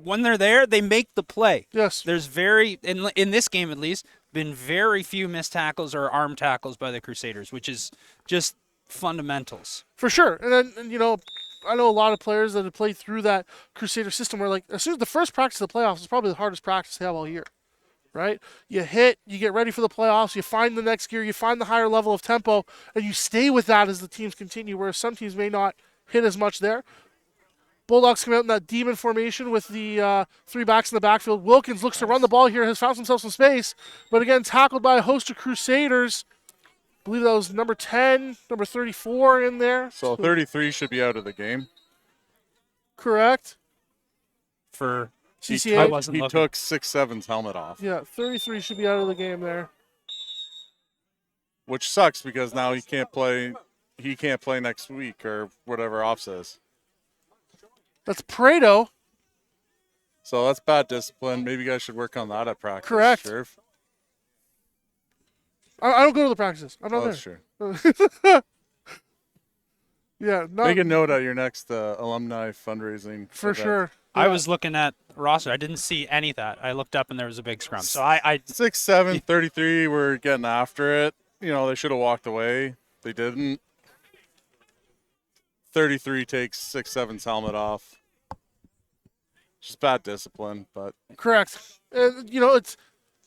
when they're there, they make the play. Yes. There's in this game at least, been very few missed tackles or arm tackles by the Crusaders, which is just fundamentals. For sure. And then, I know a lot of players that have played through that Crusader system where, like, as soon as the first practice of the playoffs is probably the hardest practice they have all year, right? You hit, you get ready for the playoffs, you find the next gear, you find the higher level of tempo, and you stay with that as the teams continue, whereas some teams may not hit as much there. Bulldogs come out in that demon formation with the 3 backs in the backfield. Wilkins looks to run the ball here, has found himself some space, but again, tackled by a host of Crusaders. I believe that was number 10, number 34 in there. So 33 should be out of the game. Correct. For CCH. I wasn't He looking. took 6'7's helmet off, Yeah, 33 should be out of the game there. which sucks because now he can't play next week or whatever off says. That's Prado. So that's bad discipline. Maybe you guys should work on that at practice. Correct. Sheriff. I don't go to the practices. I'm not Oh, there. sure. Yeah, Make a note at your next alumni fundraising. for event. sure. I Yeah. was looking at roster. I didn't see any of that. I looked up and there was a big scrum. So I 6'7", 33 were getting after it. They should have walked away. They didn't. 33 takes 6'7's helmet off. Just bad discipline, but Correct. And,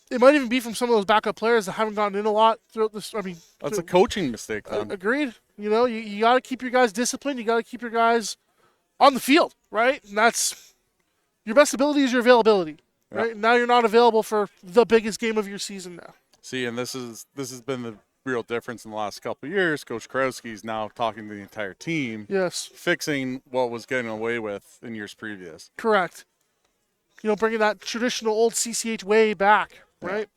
it might even be from some of those backup players that haven't gotten in a lot throughout this. I mean, that's a coaching mistake then. agreed. You got to keep your guys disciplined. You got to keep your guys on the field, right? And that's your best ability is your availability, right? Now you're not available for the biggest game of your season now. See, and this has been the real difference in the last couple of years. Coach Krowski's now talking to the entire team, Yes, fixing what was getting away with in years previous. correct. Bringing that traditional old CCH way back, right?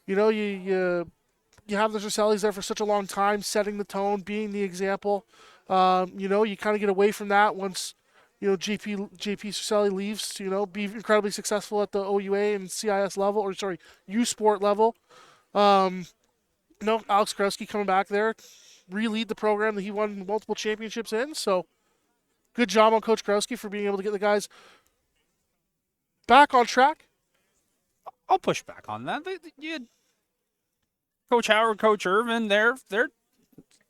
You have the Rosellis there for such a long time, setting the tone, being the example. You kind of get away from that once, JP Cercelli leaves to, be incredibly successful at the OUA and CIS level, or sorry, U Sport level. Alex Krowski coming back there, re-lead the program that he won multiple championships in. So good job on Coach Krowski for being able to get the guys back on track. I'll push back on that. Coach Howard, Coach Irvin, they're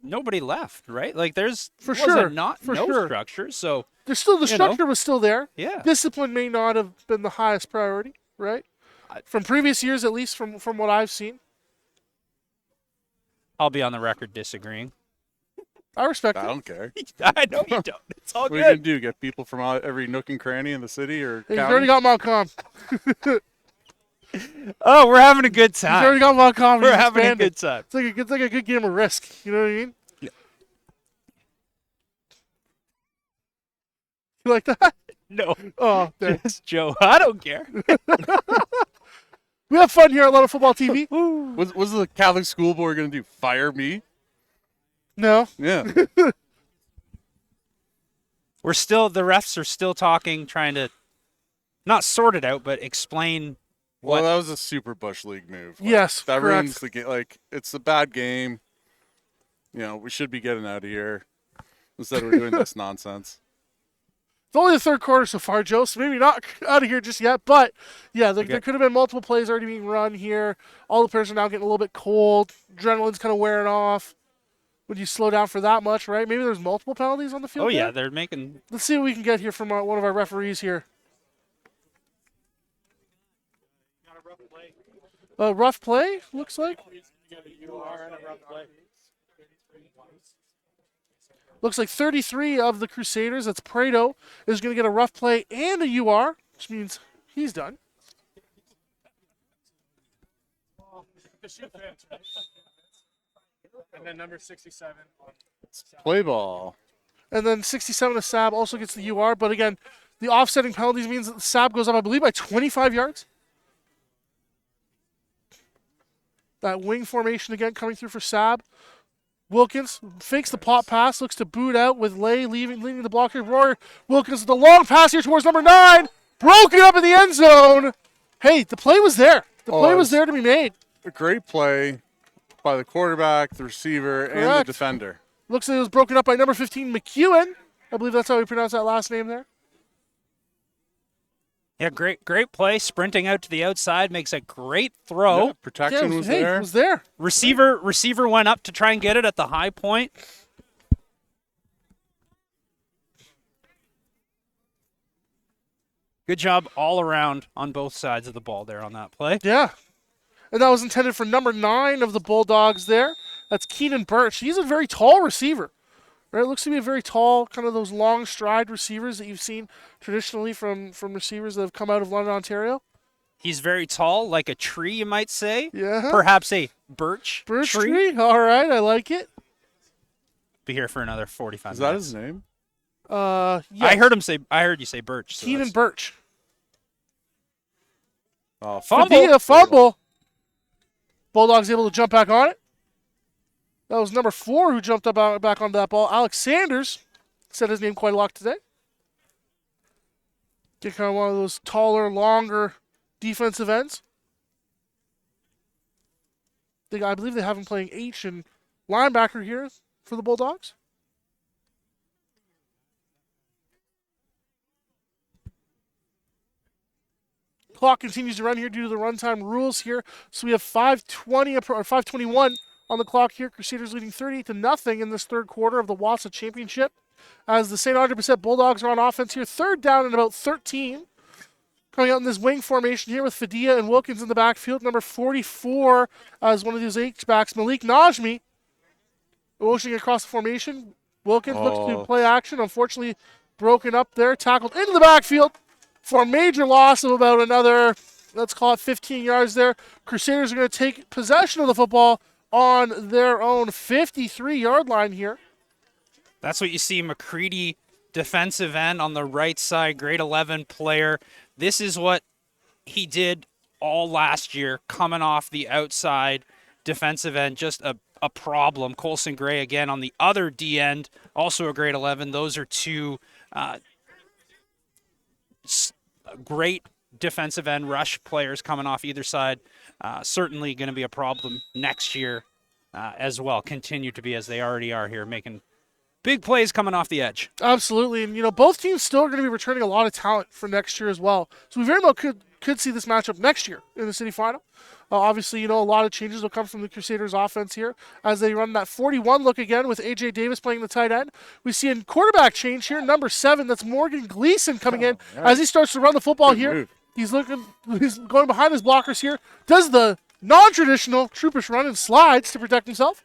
nobody left, right? Like there's For sure. no structure. So There's still the structure was still there. Yeah. Discipline may not have been the highest priority, right? From previous years, at least from what I've seen. I'll be on the record disagreeing. I respect I it. don't care. I know you don't. It's all What are you gonna good. do? Get people from every nook and cranny in the city or He's county? already got Montcalm. Oh, we're having a good He's already time. got Montcalm. We're He's having a expanded. good time. It's like a good game of Risk. You know what I mean? Yeah. You like that? No, Oh, there. just Joe. I don't care. We have fun here at London Football TV. Was the Catholic school board gonna do? Fire me? No. Yeah. The refs are still talking, trying to not sort it out, but explain Well, what. that was a super Bush League move. Yes, that correct. ruins the game. Like, it's a bad game. We should be getting out of here instead of doing this nonsense. It's only the third quarter so far, Joe, so maybe not out of here just yet. But, yeah, there could have been multiple plays already being run here. All the players are now getting a little bit cold. Adrenaline's kind of wearing off. Would you slow down for that much, right? Maybe there's multiple penalties on the field. Oh yeah, there? they're making. Let's see what we can get here from one of our referees here. Rough play, looks like. Looks like 33 of the Crusaders, that's Prado, is going to get a rough play and a UR, which means he's done. And then number 67. Play ball. And then 67 of SAB also gets the UR, but again, the offsetting penalties means that the SAB goes up, I believe, by 25 yards. That wing formation again coming through for SAB. Wilkins fakes the pop pass, looks to boot out with Lay leading the block here. Roy Wilkins with the long pass here towards number 9. Broken up in the end zone. Hey, the play was there. The play was there to be made. A great play by the quarterback, the receiver, and the Correct. defender. Looks like it was broken up by number 15, McEwen. I believe that's how we pronounce that last name there. Yeah, great play. Sprinting out to the outside makes a great throw. Yeah, protection was Hey, there. it was there. Receiver went up to try and get it at the high point. Good job all around on both sides of the ball there on that play. Yeah. And that was intended for number 9 of the Bulldogs there. That's Keenan Birch. He's a very tall receiver. Right? Looks to be a very tall, kind of those long stride receivers that you've seen traditionally from receivers that have come out of London, Ontario. He's very tall, like a tree, you might say. Yeah. Perhaps a birch Tree. All right, I like it. Be here for another 45 Is that minutes. his name? Yes. I heard you say birch. So Keenan that's- Birch. Oh, Fumble. Fumble. Bulldogs able to jump back on it. That was number 4 who jumped up back onto that ball. Alex Sanders said his name quite a lot today. Get kind of one of those taller, longer defensive ends. I believe they have him playing H and linebacker here for the Bulldogs. Clock continues to run here due to the runtime rules here. So we have 5:21 on the clock here. Crusaders leading 38-0 in this third quarter of the WASA Championship. As the St. Andre Bissett Bulldogs are on offense here. Third down and about 13. Coming out in this wing formation here with Fadia and Wilkins in the backfield. Number 44 as one of these H-backs, Malik Najmi. Motioning across the formation. Wilkins looks to play action. Unfortunately, broken up there. Tackled into the backfield for a major loss of about another, let's call it 15 yards there. Crusaders are going to take possession of the football on their own 53-yard line here. That's what you see. McCready, defensive end on the right side, grade 11 player. This is what he did all last year, coming off the outside defensive end. Just a a problem. Colson Gray, again, on the other D end, also a grade 11. Those are two great defensive end rush players coming off either side. Certainly going to be a problem next year as well. Continue to be, as they already are here, making big plays coming off the edge. Absolutely. And, both teams still are going to be returning a lot of talent for next year as well. So we very well could see this matchup next year in the city final. Obviously, a lot of changes will come from the Crusaders offense here as they run that 41 look again with A.J. Davis playing the tight end. We see a quarterback change here, number 7. That's Morgan Gleason coming in as he starts to run the football here. He's going behind his blockers here. Does the non-traditional troopish run and slides to protect himself.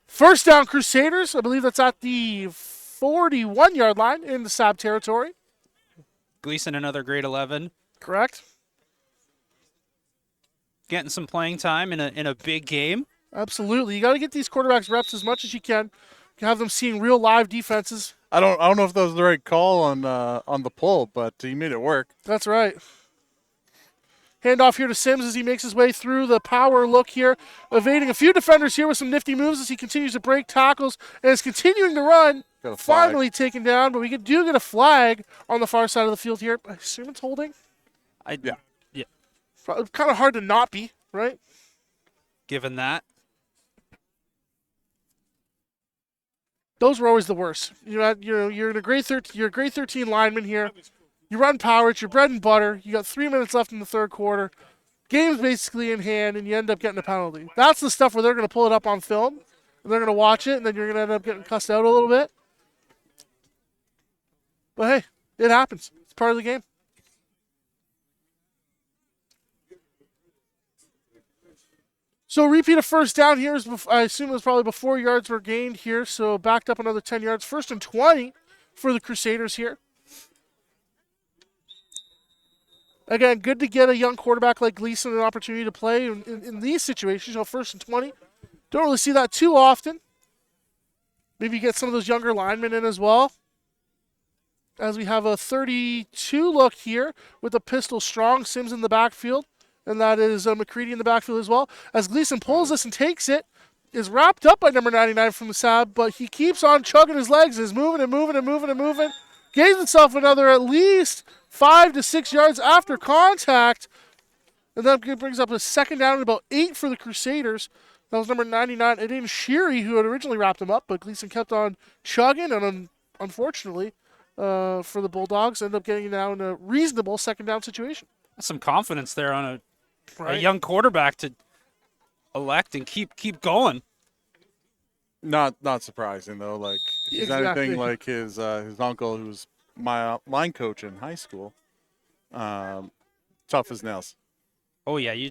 First down, Crusaders. I believe that's at the 41-yard line in the SAB territory. Gleason, another grade 11. Correct. Getting some playing time in a big game. Absolutely. You got to get these quarterbacks reps as much as you can. You have them seeing real live defenses. I don't know if that was the right call on the pull, but he made it work. That's right. Handoff here to Sims as he makes his way through the power look here, evading a few defenders here with some nifty moves as he continues to break tackles and is continuing to run. Finally taken down, but we do get a flag on the far side of the field here. I assume it's holding. Yeah. Kind of hard to not be, right? Given that. Those were always the worst. You're in a grade 13. You're a grade 13 lineman here. You run power. It's your bread and butter. You got 3 minutes left in the third quarter. Game's basically in hand, and you end up getting a penalty. That's the stuff where they're going to pull it up on film, and they're going to watch it, and then you're going to end up getting cussed out a little bit. But hey, it happens. It's part of the game. So repeat of first down here. I assume it was probably before yards were gained here. So backed up another 10 yards. 1st and 20 for the Crusaders here. Again, good to get a young quarterback like Gleason an opportunity to play in these situations. 1st and 20. Don't really see that too often. Maybe get some of those younger linemen in as well. As we have a 32 look here with a pistol strong. Sims in the backfield. And that is McCready in the backfield as well. As Gleason pulls this and takes it, is wrapped up by number 99 from the SAB, but he keeps on chugging his legs, is moving and moving and moving and moving. Gains himself another at least 5 to 6 yards after contact. And that brings up a second down and about 8 for the Crusaders. That was number 99, Aiden Sheary, who had originally wrapped him up, but Gleason kept on chugging, and unfortunately for the Bulldogs, end up getting now in a reasonable second down situation. That's some confidence there on a young quarterback to elect and keep going. Not surprising though. Like if he's anything like his uncle, who was my line coach in high school. Tough as nails. Oh yeah,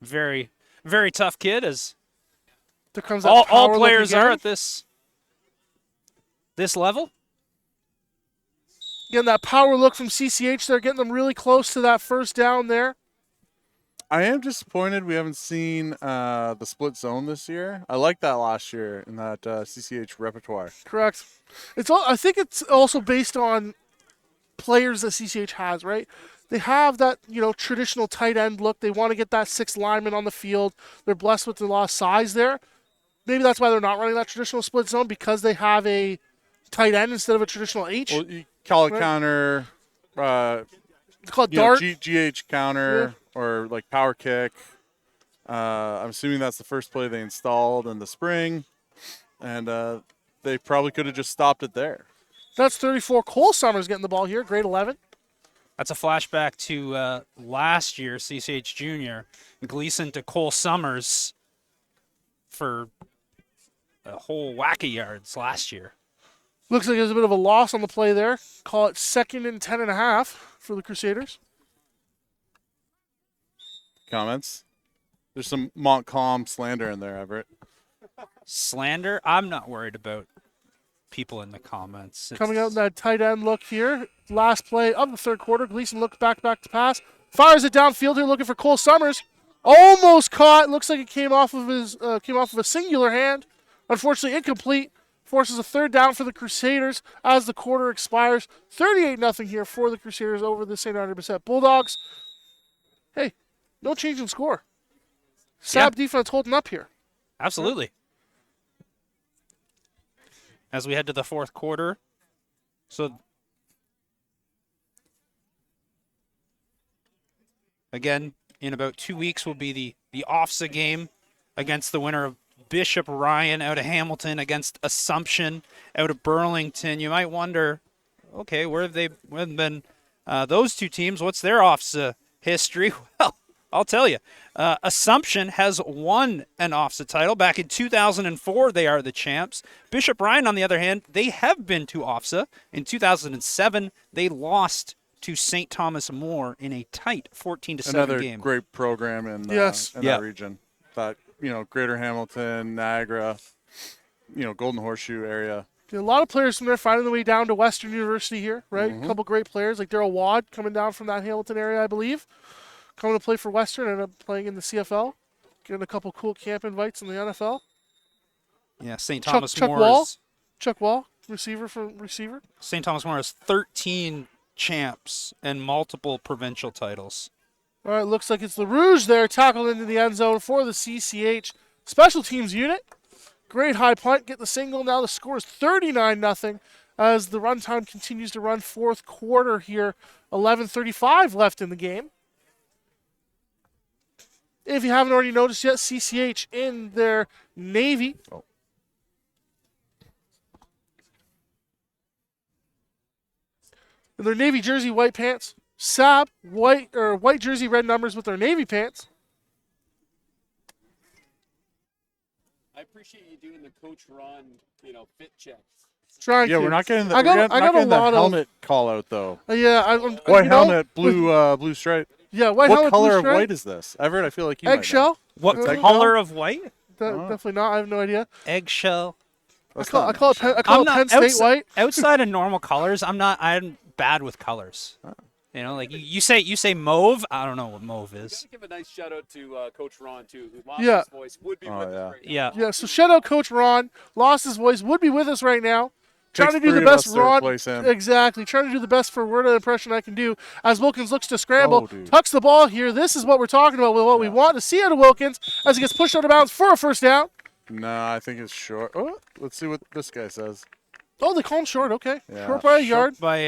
very very tough kid, as there comes all players are at this level. Again, that power look from CCH, they're getting them really close to that first down there. I am disappointed we haven't seen the split zone this year. I liked that last year in that CCH repertoire. Correct. I think it's also based on players that CCH has, right? They have that, traditional tight end look. They want to get that 6th lineman on the field. They're blessed with the lot of size there. Maybe that's why they're not running that traditional split zone, because they have a tight end instead of a traditional H. Well, you call it counter, it's called dart. GH counter, or like power kick. I'm assuming that's the first play they installed in the spring, and they probably could have just stopped it there. That's 34. Cole Summers getting the ball here, grade 11. That's a flashback to last year, CCH Junior. Gleason to Cole Summers for a whole whack of yards last year. Looks like there's a bit of a loss on the play there. Call it 2nd and 10.5 for the Crusaders. Comments? There's some Montcalm slander in there, Everett. Slander? I'm not worried about people in the comments. Coming out in that tight end look here. Last play of the third quarter. Gleason looks back to pass. Fires it downfield here looking for Cole Summers. Almost caught. Looks like it came off of a singular hand. Unfortunately incomplete. Forces a third down for the Crusaders as the quarter expires. 38-0 here for the Crusaders over the St. Andre Bessette Bulldogs. Hey, no change in score. SAB defense holding up here. Absolutely. As we head to the fourth quarter, so again, in about 2 weeks will be the OFSA game against the winner of Bishop Ryan out of Hamilton against Assumption out of Burlington. You might wonder, okay, where have been those two teams? What's their OFSA history? Well, I'll tell you. Assumption has won an OFSA title. Back in 2004, they are the champs. Bishop Ryan, on the other hand, they have been to OFSA. In 2007, they lost to St. Thomas More in a tight 14-7 game. Another great program in that region. That, Greater Hamilton, Niagara, Golden Horseshoe area. A lot of players from there finding their way down to Western University here, right? A couple great players like Daryl Wad coming down from that Hamilton area, I believe. Coming to play for Western, ended up playing in the CFL. Getting a couple cool camp invites in the NFL. Yeah, St. Thomas Chuck More. Wall. Chuck Wall, receiver. St. Thomas More has 13 champs and multiple provincial titles. All right, looks like it's the Rouge there, tackled into the end zone for the CCH special teams unit. Great high punt, get the single. Now the score is 39-0 as the runtime continues to run. Fourth quarter here, 11:35 left in the game. If you haven't already noticed yet, CCH in their navy. In their navy jersey, white pants. SAB, white jersey, red numbers with their navy pants. I appreciate you doing the Coach Ron, fit checks. Trying to. We're not getting the, I got a lot of helmet call out though. White helmet, blue stripe. Yeah, white what helmet. What color blue of stripe. white is this? Everett, I feel like you eggshell. What color of white? Definitely not. I have no idea. Eggshell. I call it Penn State white. Outside of normal colors, I'm bad with colors. You say mauve. I don't know what mauve is. Give a nice shout out to Coach Ron too, who lost his voice. Would be with us right now. Yeah. So shout out Coach Ron. Lost his voice. Would be with us right now. Trying to do the best, Ron. Exactly. Trying to do the best for word of impression I can do. As Wilkins looks to scramble, tucks the ball here. This is what we're talking about. With what we want to see out of Wilkins as he gets pushed out of bounds for a first down. No, I think it's short. Oh, let's see what this guy says. Oh, they call him short. Okay. Yeah. Short by a yard. But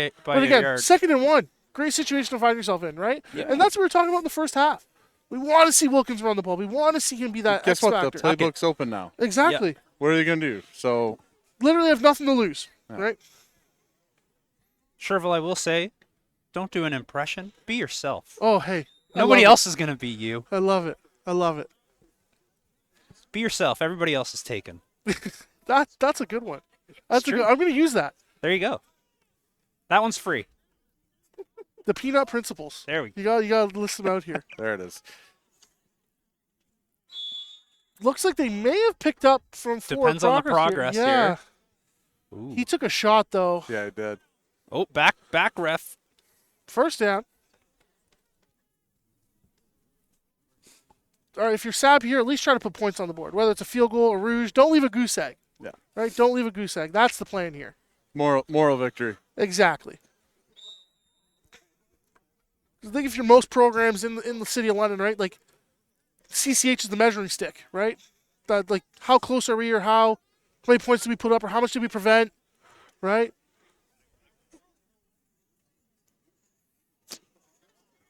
again, yard. 2nd and 1. Great situation to find yourself in, right? Yeah. And that's what we were talking about in the first half. We want to see Wilkins run the ball. We want to see him be that Guess X what? factor. The playbook's open now. Exactly. Yeah. What are they going to do? So literally have nothing to lose, right? Sherville, I will say, don't do an impression. Be yourself. Oh, hey. Nobody else is going to be you. I love it. I love it. Be yourself. Everybody else is taken. That's a good one. That's true. I'm going to use that. There you go. That one's free. The peanut principles. There we go. You got to list them out here. there it is. Looks like they may have picked up from forward Depends on the progress here. here. Yeah. He took a shot though. Yeah, he did. Oh, back ref. First down. All right, if you're SAB here, at least try to put points on the board. Whether it's a field goal or Rouge, don't leave a goose egg. Yeah. Right? Don't leave a goose egg. That's the plan here. Moral victory. Exactly. I think if you're most programs in the city of London, right? Like CCH is the measuring stick, right? That like how close are we, or how many points did we put up, or how much did we prevent, right?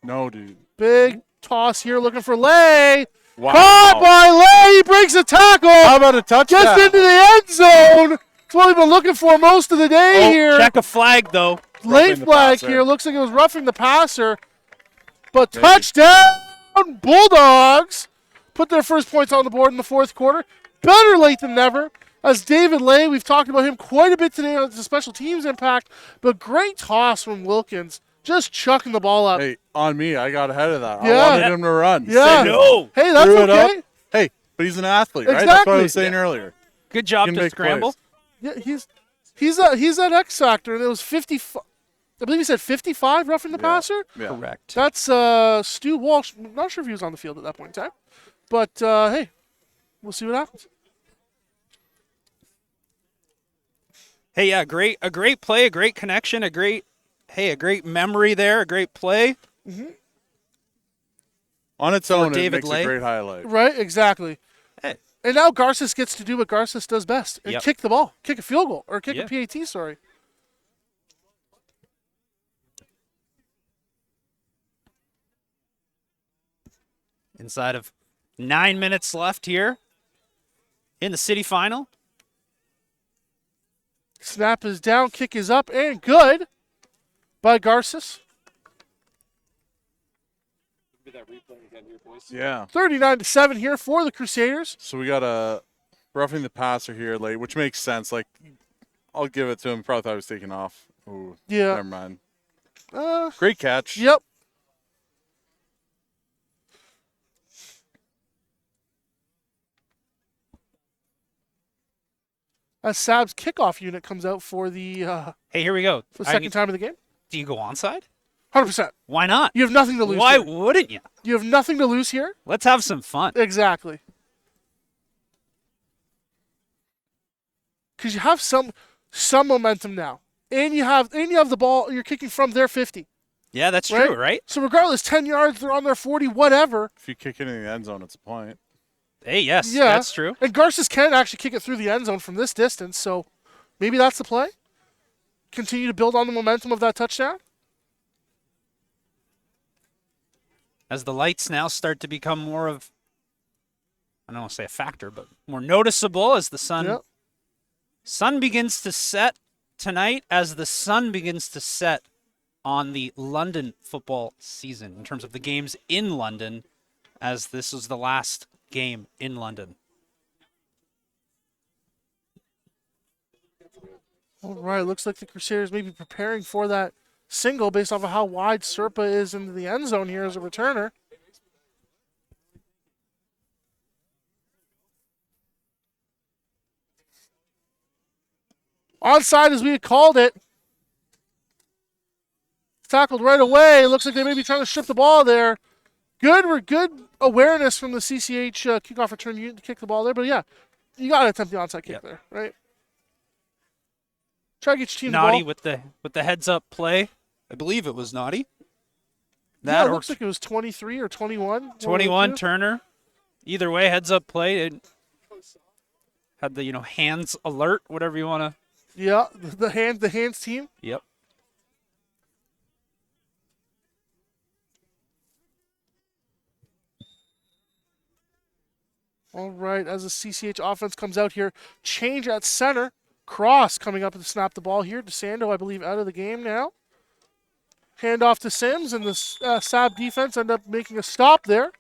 No, dude. Big toss here, looking for Lay. Wow. Caught by Lay. He breaks a tackle. How about a touchdown? Gets into the end zone. That's what we've been looking for most of the day here. Check a flag though. Late flag here. Looks like it was roughing the passer. But touchdown, Bulldogs. Put their first points on the board in the fourth quarter. Better late than never. As David Lay, we've talked about him quite a bit today on the special teams impact. But great toss from Wilkins. Just chucking the ball up. Hey, on me, I got ahead of that. Yeah. I wanted him to run. Yeah. Say no. Hey, that's Threw it okay. up. Hey, but he's an athlete, right? Exactly. That's what I was saying earlier. Good job He can to make scramble. plays. Yeah, he's that X factor, and it was 55. I believe he said 55 roughing the passer. Yeah. Correct. That's Stu Walsh. I'm not sure if he was on the field at that point in time, but hey, we'll see what happens. Hey, yeah, a great play, a great connection, a great memory there, a great play. On its own, it David makes Lay. a great highlight. Right, exactly. Hey, And now Garces gets to do what Garces does best and Yep. kick the ball, kick a field goal, or kick Yeah. a PAT, sorry. Inside of 9 minutes left here in the city final. Snap is down, kick is up, and good by Garces. Yeah. 39-7 here for the Crusaders. So we got a roughing the passer here late, which makes sense. Like, I'll give it to him. Probably thought he was taking off. Ooh, Yeah. never mind. Uh, Great catch. yep. As SAB's kickoff unit comes out for the Hey, here we go. second time of the game. Do you go onside? 100%. Why not? You have nothing to lose. Why here. wouldn't you? You have nothing to lose here. Let's have some fun. Exactly. Because you have some momentum now, and you have the ball. You're kicking from their 50. Yeah, that's Right? true, right? So regardless, 10 yards, they're on their 40, whatever. If you kick it in the end zone, it's a point. Hey, yes, Yeah, that's true. And Garces can actually kick it through the end zone from this distance, so maybe that's the play. Continue to build on the momentum of that touchdown. As the lights now start to become more of, I don't want to say a factor, but more noticeable as the sun Yep. sun begins to set tonight, as the sun begins to set on the London football season in terms of the games in London, as this is the last game in London. All right, looks like the Crusaders may be preparing for that single based off of how wide Serpa is into the end zone here as a returner. Onside as we had called it. Tackled right away. Looks like they may be trying to strip the ball there. Good awareness from the CCH kickoff return unit to kick the ball there. But yeah, you got to attempt the onside kick there, right? Try to get your team Naughty the ball. with the heads up play. I believe it was Naughty. Yeah, That it or looks like it was 23 or 21. 21 Turner. Either way, heads up play. It had the hands alert, whatever you want to. Yeah, the hands team. Yep. All right, as the CCH offense comes out here, change at center. Cross coming up to snap the ball here. DeSando, I believe, out of the game now. Hand off to Sims, and the SAB defense end up making a stop there.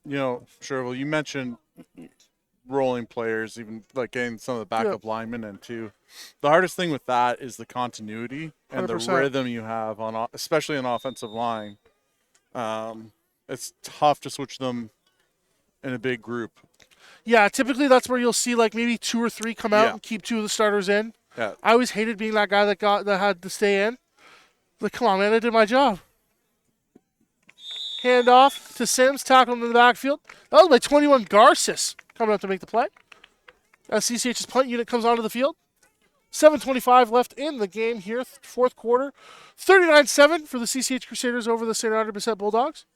Sherville, you mentioned rolling players, even like getting some of the backup linemen in too. The hardest thing with that is the continuity and 100%. the rhythm you have on, especially on offensive line. It's tough to switch them in a big group. Yeah, typically that's where you'll see like maybe 2 or 3 come out Yeah. and keep 2 of the starters in. Yeah. I always hated being that guy that had to stay in. Like, come on, man, I did my job. Hand off to Sims, tackle him in the backfield. That was by 21 Garces coming up to make the play. As CCH's punt unit comes onto the field. 7:25 left in the game here, fourth quarter. 39-7 for the CCH Crusaders over the St. Andre Bissett Bulldogs.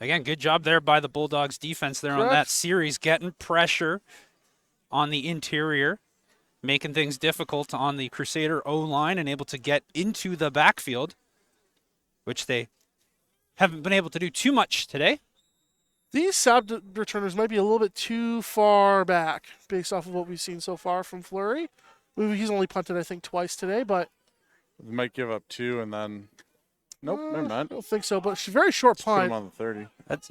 Again, good job there by the Bulldogs defense there on Correct. that series, getting pressure on the interior, making things difficult on the Crusader O-line and able to get into the backfield, which they haven't been able to do too much today. These SAB returners might be a little bit too far back based off of what we've seen so far from Fleury. He's only punted, I think, twice today, but They might give up 2 and then. Nope, never I mind. don't think so. But she's very short Put them punt. on the 30. That's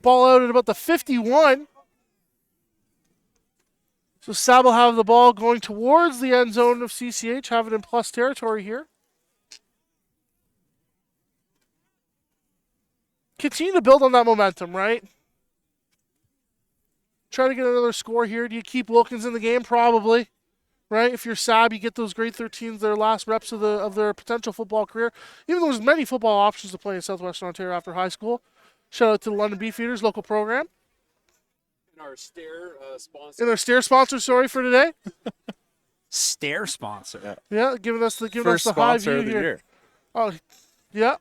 Ball out at about the 51. So SAB will have the ball going towards the end zone of CCH, have it in plus territory here. Continue to build on that momentum, right? Try to get another score here. Do you keep Wilkins in the game? Probably, right? If you're SAB, you get those grade 13s, their last reps of their potential football career. Even though there's many football options to play in Southwestern Ontario after high school. Shout out to the London Beefeaters, local program. And our stair sponsor. And their stair sponsor, sorry, for today. Stair sponsor. Yeah, giving us the First high sponsor view of the here. year. Oh, yeah,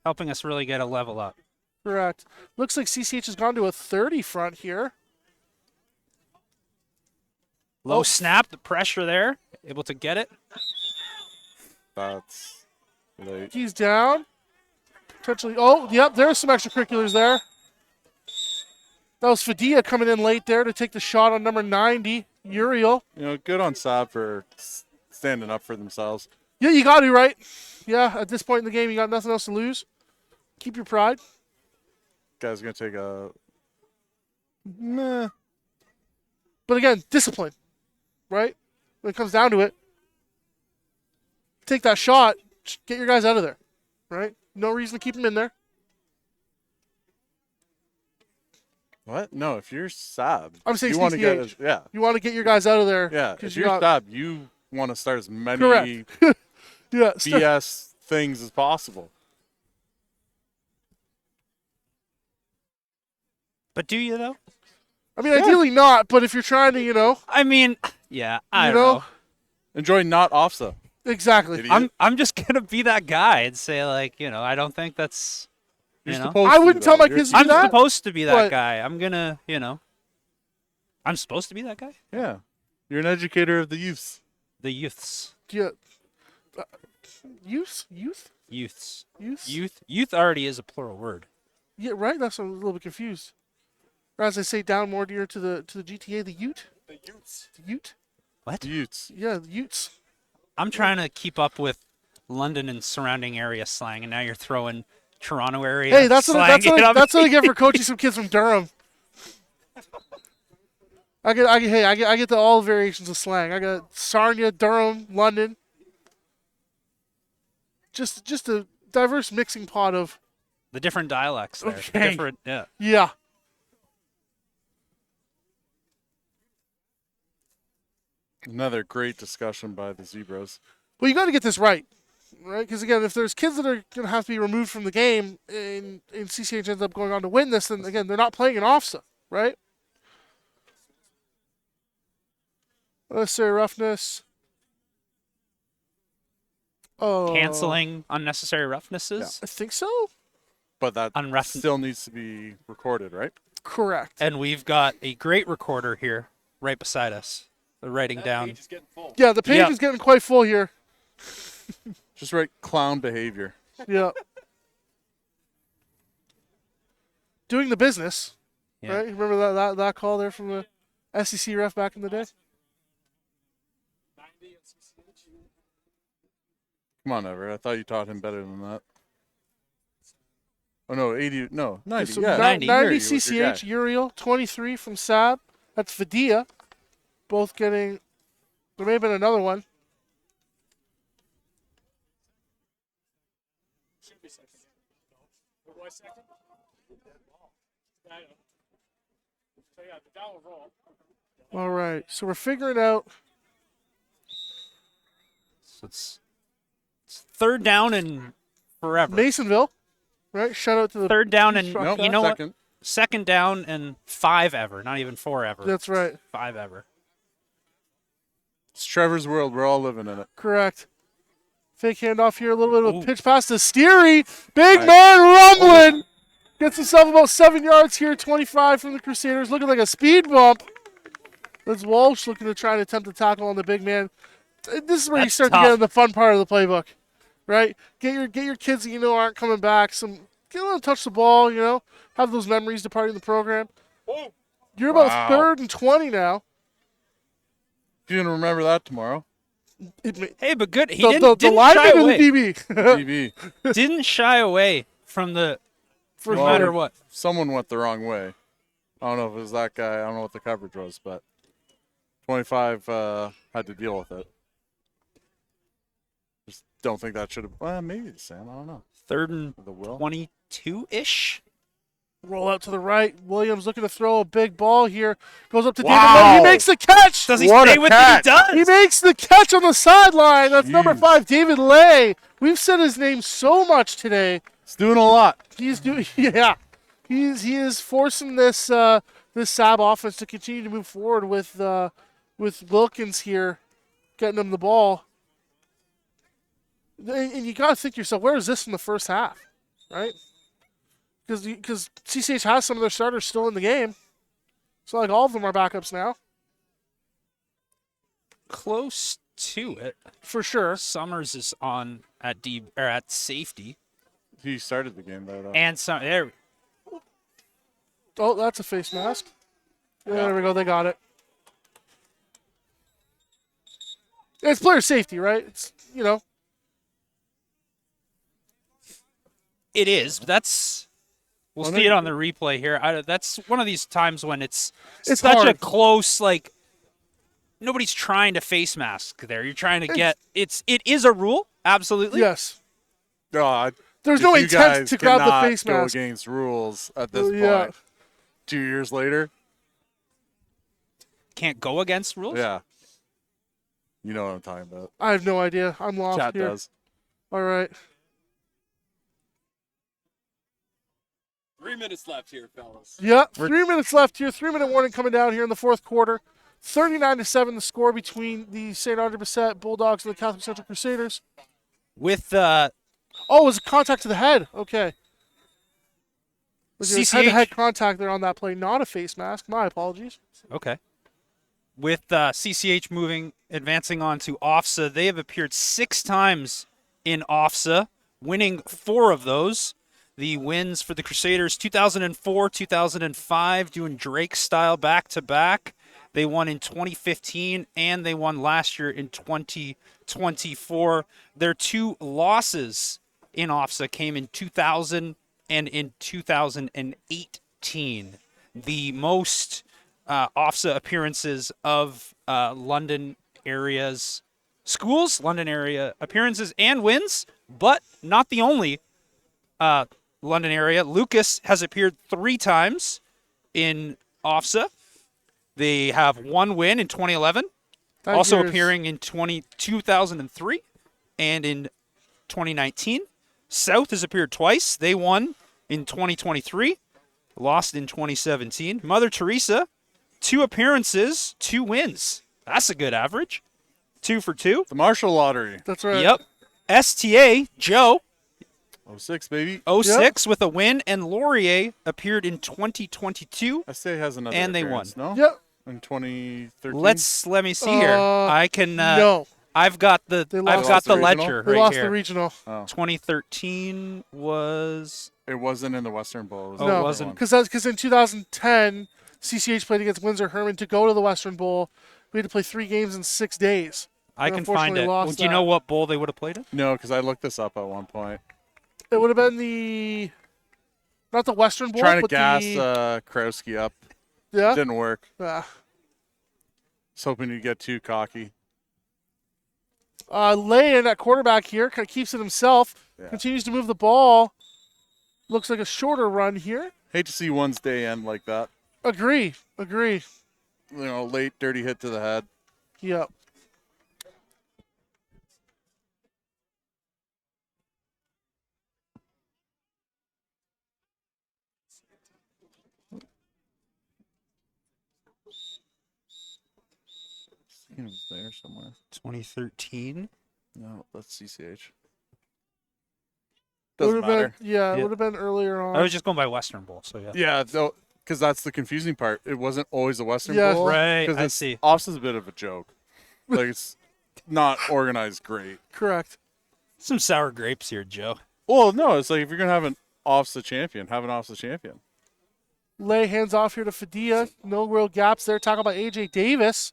helping us really get a level up. correct. Looks like CCH has gone to a 30 front here. Low Oh. snap, the pressure there, able to get it. That's late. He's down. Potentially. Oh, yep, there's some extracurriculars there. That was Fadia coming in late there to take the shot on number 90, Uriel. You know, good on SAB for standing up for themselves. Yeah, you got to, right? Yeah, at this point in the game, you got nothing else to lose. Keep your pride. Guy's gonna take a meh. But again, discipline, right? When it comes down to it, take that shot, just get your guys out of there, right? No reason to keep them in there. What? No, if you're SAB, I'm saying you want to get CCH. yeah, You want to get your guys out of there. yeah. 'cause If you you're got- SAB, you want to start as many Correct. Yeah, BS things as possible. But do you, though? I mean, ideally not, but if you're trying to, I mean, yeah, I You don't know? know. Enjoy not OFSA. exactly. Idiot. I'm just going to be that guy and say, like, I don't think that's, You're you know. supposed I to, wouldn't though. tell my You're- kids to I'm that? supposed to be that But- guy. I'm going to, I'm supposed to be that guy? Yeah, you're an educator of the youths. The youths. Yeah. Youth? Youths. Youth? Youth already is a plural word. Yeah, right? That's why I'm a little bit confused. Or as I say, down more near to the GTA, the Ute? The Utes. The Ute? What? Youths. Yeah, the Utes. I'm trying to keep up with London and surrounding area slang, and now you're throwing Toronto area Hey, that's slang what in on that's me. what I get for coaching some kids from Durham. I get all variations of slang. I got Sarnia, Durham, London. Just a diverse mixing pot of The different dialects there. Okay. Different, yeah. yeah. Another great discussion by the Zebras. Well, you got to get this right, right? Because again, if there's kids that are going to have to be removed from the game, and CCH ends up going on to win this, then again, they're not playing an OFSA, right? Unnecessary roughness. Oh, Canceling unnecessary roughnesses. I think so. But that Unrough- still needs to be recorded, right? Correct. And we've got a great recorder here right beside us. They're writing down. Yeah, the page Yeah. is getting quite full here. Just write clown behavior. Yeah. Doing the business, Yeah. right? Remember that call there from the SEC ref back in the day? Come on, Everett. I thought you taught him better than that. Oh, no, 80. No, 90. So yeah, 90. 90 Yuri was your CCH, guy. Uriel, 23 from SAB. That's Fadia. Both getting. There may have been another one. All right, so we're figuring out. So it's third down and forever. Masonville, right? Shout out to the. Third down and Nope, you know what? second. Second down and 5 ever, not even 4 ever. That's right. 5 ever. It's Trevor's world. We're all living in it. Correct. Fake handoff here, a little bit of a Ooh. pitch pass to Steery. Big Nice. man rumbling. Gets himself about 7 yards here, 25 from the Crusaders. Looking like a speed bump. That's Walsh looking to try and attempt to tackle on the big man. This is where you That's start tough. to get in the fun part of the playbook, right? Get your kids that you know aren't coming back. Get them to touch the ball, have those memories departing the program. You're about Wow. 3rd and 20 now. You're going to remember that tomorrow. Hey, but good. He The didn't shy lineman or the away. DB? TV. Didn't shy away from the no Well, matter what. Someone went the wrong way. I don't know if it was that guy. I don't know what the coverage was, but 25 had to deal with it. Just don't think that should have. Well, maybe Sam. I don't know. 3rd and The will. 22-ish. Roll out to the right. Williams looking to throw a big ball here. Goes up to Wow. David Lay. He makes the catch. Does he What stay a with it? catch. He does. He makes the catch on the sideline. That's number Jeez. 5, David Lay. We've said his name so much today. It's doing a lot. He's doing, yeah. He is forcing this this SAB offense to continue to move forward with Wilkins here, getting him the ball. And you got to think to yourself, where is this in the first half, right? Because CCH has some of their starters still in the game. So, like, all of them are backups now. Close to it. For sure. Summers is on at at safety. He started the game though. And there. Oh, that's a face mask. There we go. They got it. It's player safety, right? It's, It is. But we'll see it on the replay here. That's one of these times when it's such hard. a close, like, nobody's trying to face mask there. You're trying to get it is a rule, absolutely. Yes. God, There's no intent to grab the face go mask. against rules at this Yeah. point. 2 years later. Can't go against rules. Yeah. You know what I'm talking about. I have no idea. I'm lost Chat here. does. All right. 3 minutes left here, fellas. Yeah, 3 minutes left here. 3-minute warning coming down here in the fourth quarter. 39-7 the score between the St. Andre Bessette Bulldogs and the Catholic Central Crusaders. With Oh, it was a contact to the head. Okay. Was CCH head-to-head contact there on that play, not a face mask. My apologies. Okay. With CCH advancing on to OFSA, they have appeared 6 times in OFSA, winning 4 of those. The wins for the Crusaders, 2004, 2005, doing Drake style back-to-back. They won in 2015, and they won last year in 2024. Their 2 losses in OFSA came in 2000 and in 2018. The most OFSA appearances of London area's schools, London area appearances and wins, but not the only London area. Lucas has appeared 3 times in OFSA. They have 1 win in 2011, also appearing in 2003 and in 2019. South has appeared twice. They won in 2023, lost in 2017. Mother Teresa, 2 appearances, 2 wins. That's a good average. 2 for 2. The Marshall Lottery. That's right. Yep. STA, Joe, 06, baby. 06 with a win, and Laurier appeared in 2022. SA has another And they appearance, won. No? Yep. In 2013? Let me see here. I can No. I've got the lost the ledger They right lost here. the regional. 2013 was It wasn't in the Western Bowl. It was Oh, the it other wasn't. one. Because in 2010, CCH played against Windsor Herman to go to the Western Bowl. We had to play 3 games in 6 days. I And can find unfortunately it. lost Well, do you that. know what bowl they would have played in? No, because I looked this up at one point. It would have been not the Western Bowl, Trying to but gas the Krowski up. yeah. Didn't work. Uh, Was hoping you'd get too cocky. Lay in at quarterback here, kind of keeps it himself. Yeah. Continues to move the ball. Looks like a shorter run here. Hate to see one's day end like that. Agree. Late dirty hit to the head. Yep. He was there somewhere. 2013. No, that's CCH. Would Doesn't have matter. been it Yeah. would have been earlier on. I was just going by Western Bowl, so yeah. Yeah, because that's the confusing part. It wasn't always the Western Yeah. Bowl. Right, 'cause I it's- see. Offs is a bit of a joke. Like, it's not organized great. Correct. Some sour grapes here, Joe. Well, no, it's like if you're going to have an offs champion, have an offs champion. Lay hands off here to Fadia. No real gaps there. Talk about AJ Davis.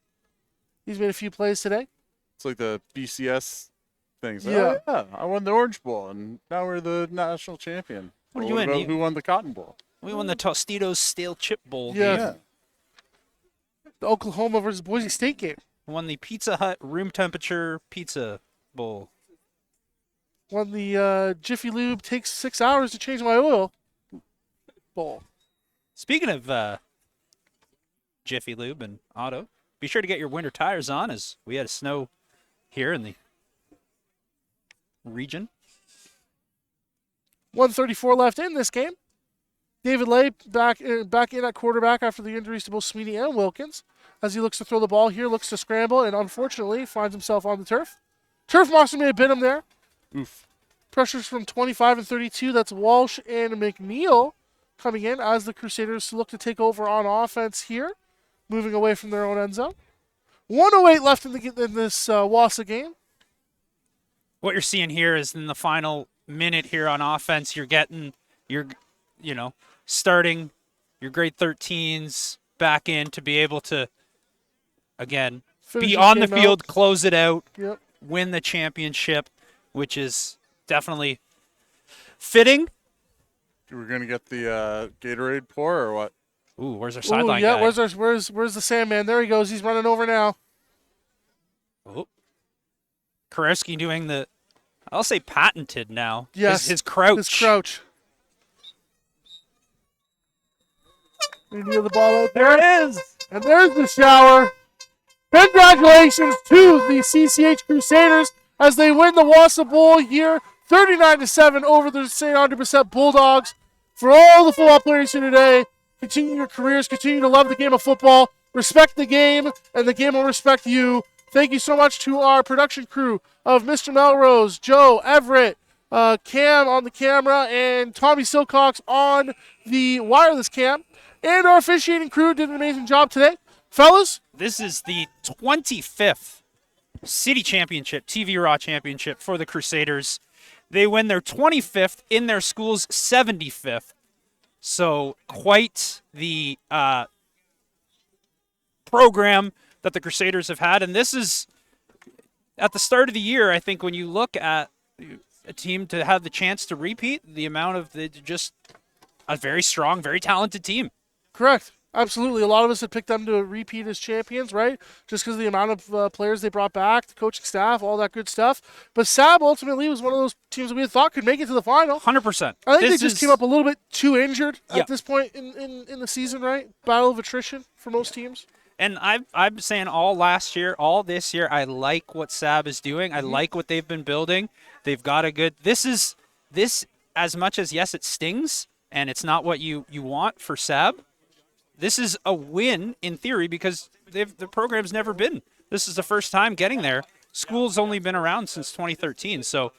He's made a few plays today. It's like the BCS things. Yeah. Oh, yeah, I won the Orange Bowl, and now we're the national champion. What Well, did you win? about who won the Cotton Bowl? We won the Tostitos Stale Chip Bowl Yeah. game. The Oklahoma versus Boise State game. Won the Pizza Hut room temperature pizza bowl. Won the Jiffy Lube takes 6 hours to change my oil bowl. Speaking of Jiffy Lube and Auto, be sure to get your winter tires on, as we had snow here in the region. 1:34 left in this game. David Lay back in at quarterback after the injuries to both Sweeney and Wilkins. As he looks to throw the ball here, looks to scramble, and unfortunately finds himself on the turf. Turf monster may have bit him there. Oof. Pressures from 25 and 32. That's Walsh and McNeil coming in as the Crusaders look to take over on offense here, moving away from their own end zone. 1:08 left in this Wassa game. What you're seeing here is in the final minute here on offense, you're getting starting your grade 13s back in to be able to, again, Finish be this on the game field, out. close it out, Yep. win the championship, which is definitely fitting. We're gonna get the Gatorade pour or what? Ooh, where's our Ooh, sideline yeah, guy? where's the Sandman? There he goes. He's running over now. Oh. Karewski doing the, I'll say patented now. Yes. His crouch. His crouch. We near the ball out There there. it is. And there's the shower. Congratulations to the CCH Crusaders as they win the Wassa Bowl here, 39-7 over the St. Andre Bessette Bulldogs. For all the football players here today, continue your careers, continue to love the game of football, respect the game, and the game will respect you. Thank you so much to our production crew of Mr. Melrose, Joe, Everett, Cam on the camera, and Tommy Silcox on the wireless cam. And our officiating crew did an amazing job today. Fellas, This is the 25th city championship, TVRA championship for the Crusaders. They win their 25th in their school's 75th. So quite the program that the Crusaders have had. And this is at the start of the year, I think when you look at a team to have the chance to repeat, the amount of just a very strong, very talented team. correct. Absolutely. A lot of us had picked them to repeat as champions, right? Just because of the amount of players they brought back, the coaching staff, all that good stuff. But SAB ultimately was one of those teams that we had thought could make it to the final. 100%. I think they just came up a little bit too injured Yeah. at this point in the season, right? Battle of attrition for most teams. And I'm saying all last year, all this year, I like what SAB is doing. I like what they've been building. They've got a good. This as much as yes, it stings, and it's not what you want for SAB. This is a win in theory because the program's never been. This is the first time getting there. School's only been around since 2013, so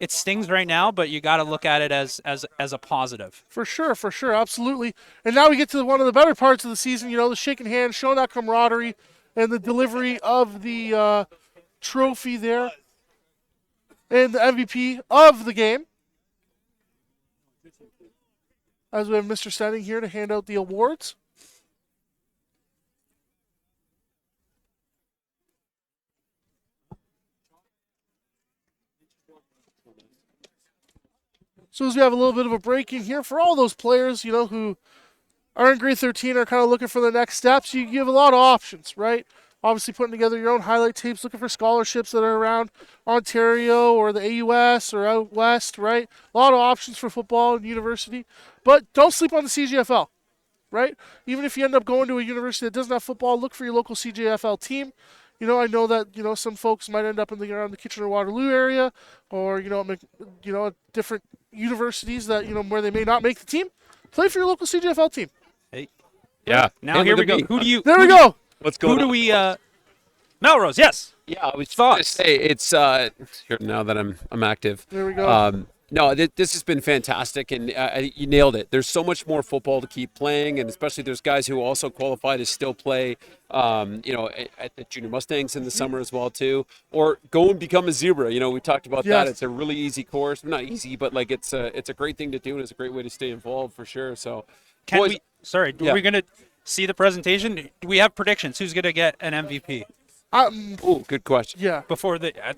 it stings right now. But you got to look at it as a positive. For sure, absolutely. And now we get to one of the better parts of the season, the shaking hands, showing that camaraderie, and the delivery of the trophy there, and the MVP of the game. As we have Mr. Standing here to hand out the awards. So as we have a little bit of a break in here for all those players, who are in grade 13, are kind of looking for the next steps, you have a lot of options, right? Obviously putting together your own highlight tapes, looking for scholarships that are around Ontario or the AUS or out west, right? A lot of options for football and university. But don't sleep on the CGFL, right? Even if you end up going to a university that doesn't have football, look for your local CGFL team. I know that, some folks might end up around the Kitchener-Waterloo area or, different universities that, where they may not make the team. Play for your local CGFL team. Hey, Yeah. now Hey, here look we at go. me. Who do you? There we go. What's going Who on? do we? Melrose. Yes. Yeah, I was Thoughts? going to say it's here now that I'm active. There we go. No, this has been fantastic, and you nailed it. There's so much more football to keep playing, and especially there's guys who also qualify to still play, at the Junior Mustangs in the summer as well too, or go and become a zebra. We talked about that. Yes. It's a really easy course, not easy, but like it's a great thing to do, and it's a great way to stay involved for sure. So, Can boys, we? Sorry. Yeah. Are we gonna see the presentation? Do we have predictions? Who's gonna get an MVP Oh, good question. Yeah. before the? I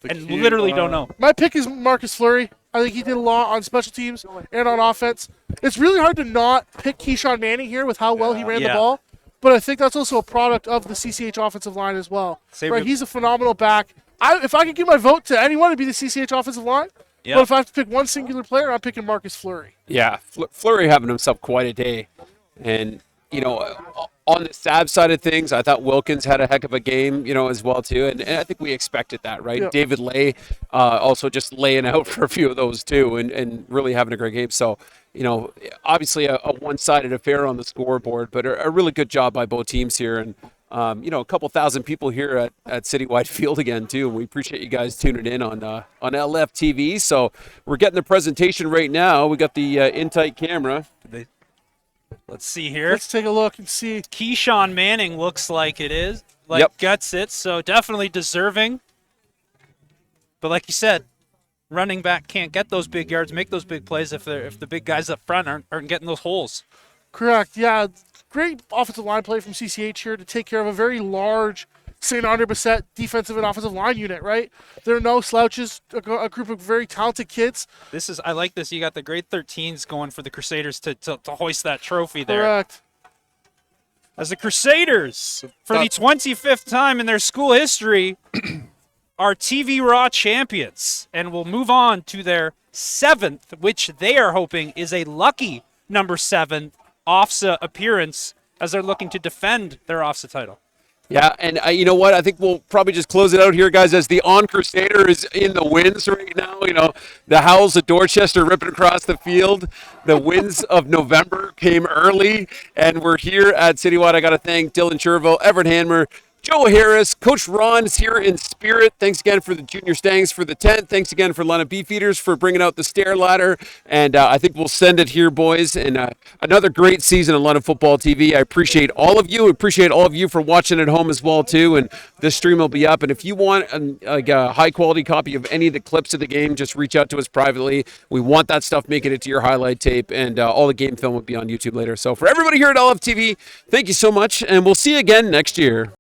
key, literally don't know. My pick is Marcus Fleury. I think he did a lot on special teams and on offense. It's really hard to not pick Keyshawn Manning here with how well he ran the Yeah. ball, but I think that's also a product of the CCH offensive line as well. Say Right, we- he's a phenomenal back. If I could give my vote to anyone, it'd be the CCH offensive line. Yeah. But if I have to pick one singular player, I'm picking Marcus Fleury. Yeah, Fleury having himself quite a day. And, on the SAB side of things, I thought Wilkins had a heck of a game, as well, too. And I think we expected that, right? Yeah. David Lay also just laying out for a few of those, too, and really having a great game. So, obviously a one-sided affair on the scoreboard, but a really good job by both teams here. And, a couple thousand people here at Citywide Field again too. We appreciate you guys tuning in on LF TV. So we're getting the presentation right now. We got the in-tight camera. Let's see here. Let's take a look and see. Keyshawn Manning looks like it is. Gets it, so definitely deserving. But like you said, running back can't get those big yards, make those big plays if the big guys up front aren't getting those holes. Correct. Yeah, great offensive line play from CCH here to take care of a very large St. Andre Bassett defensive and offensive line unit, right? There are no slouches, a group of very talented kids. I like this. You got the grade 13s going for the Crusaders to hoist that trophy there. Correct. As the Crusaders, for the 25th time in their school history, are TVRA champions and will move on to their 7th, which they are hoping is a lucky number 7 OFSA appearance as they're looking to defend their OFSA title. Yeah, and you know what? I think we'll probably just close it out here, guys, as the On Crusader is in the winds right now. The Howls of Dorchester ripping across the field. The winds of November came early, and we're here at Citywide. I got to thank Dylan Cherville, Everett Hanmer, Joe Harris, Coach Ron is here in spirit. Thanks again for the Junior Stangs for the tent. Thanks again for Lena Beefeaters for bringing out the stair ladder. And I think we'll send it here, boys. And another great season on London Football TV. I appreciate all of you. Appreciate all of you for watching at home as well, too. And this stream will be up. And if you want a high-quality copy of any of the clips of the game, just reach out to us privately. We want that stuff making it to your highlight tape. And all the game film will be on YouTube later. So for everybody here at LF TV, thank you so much. And we'll see you again next year.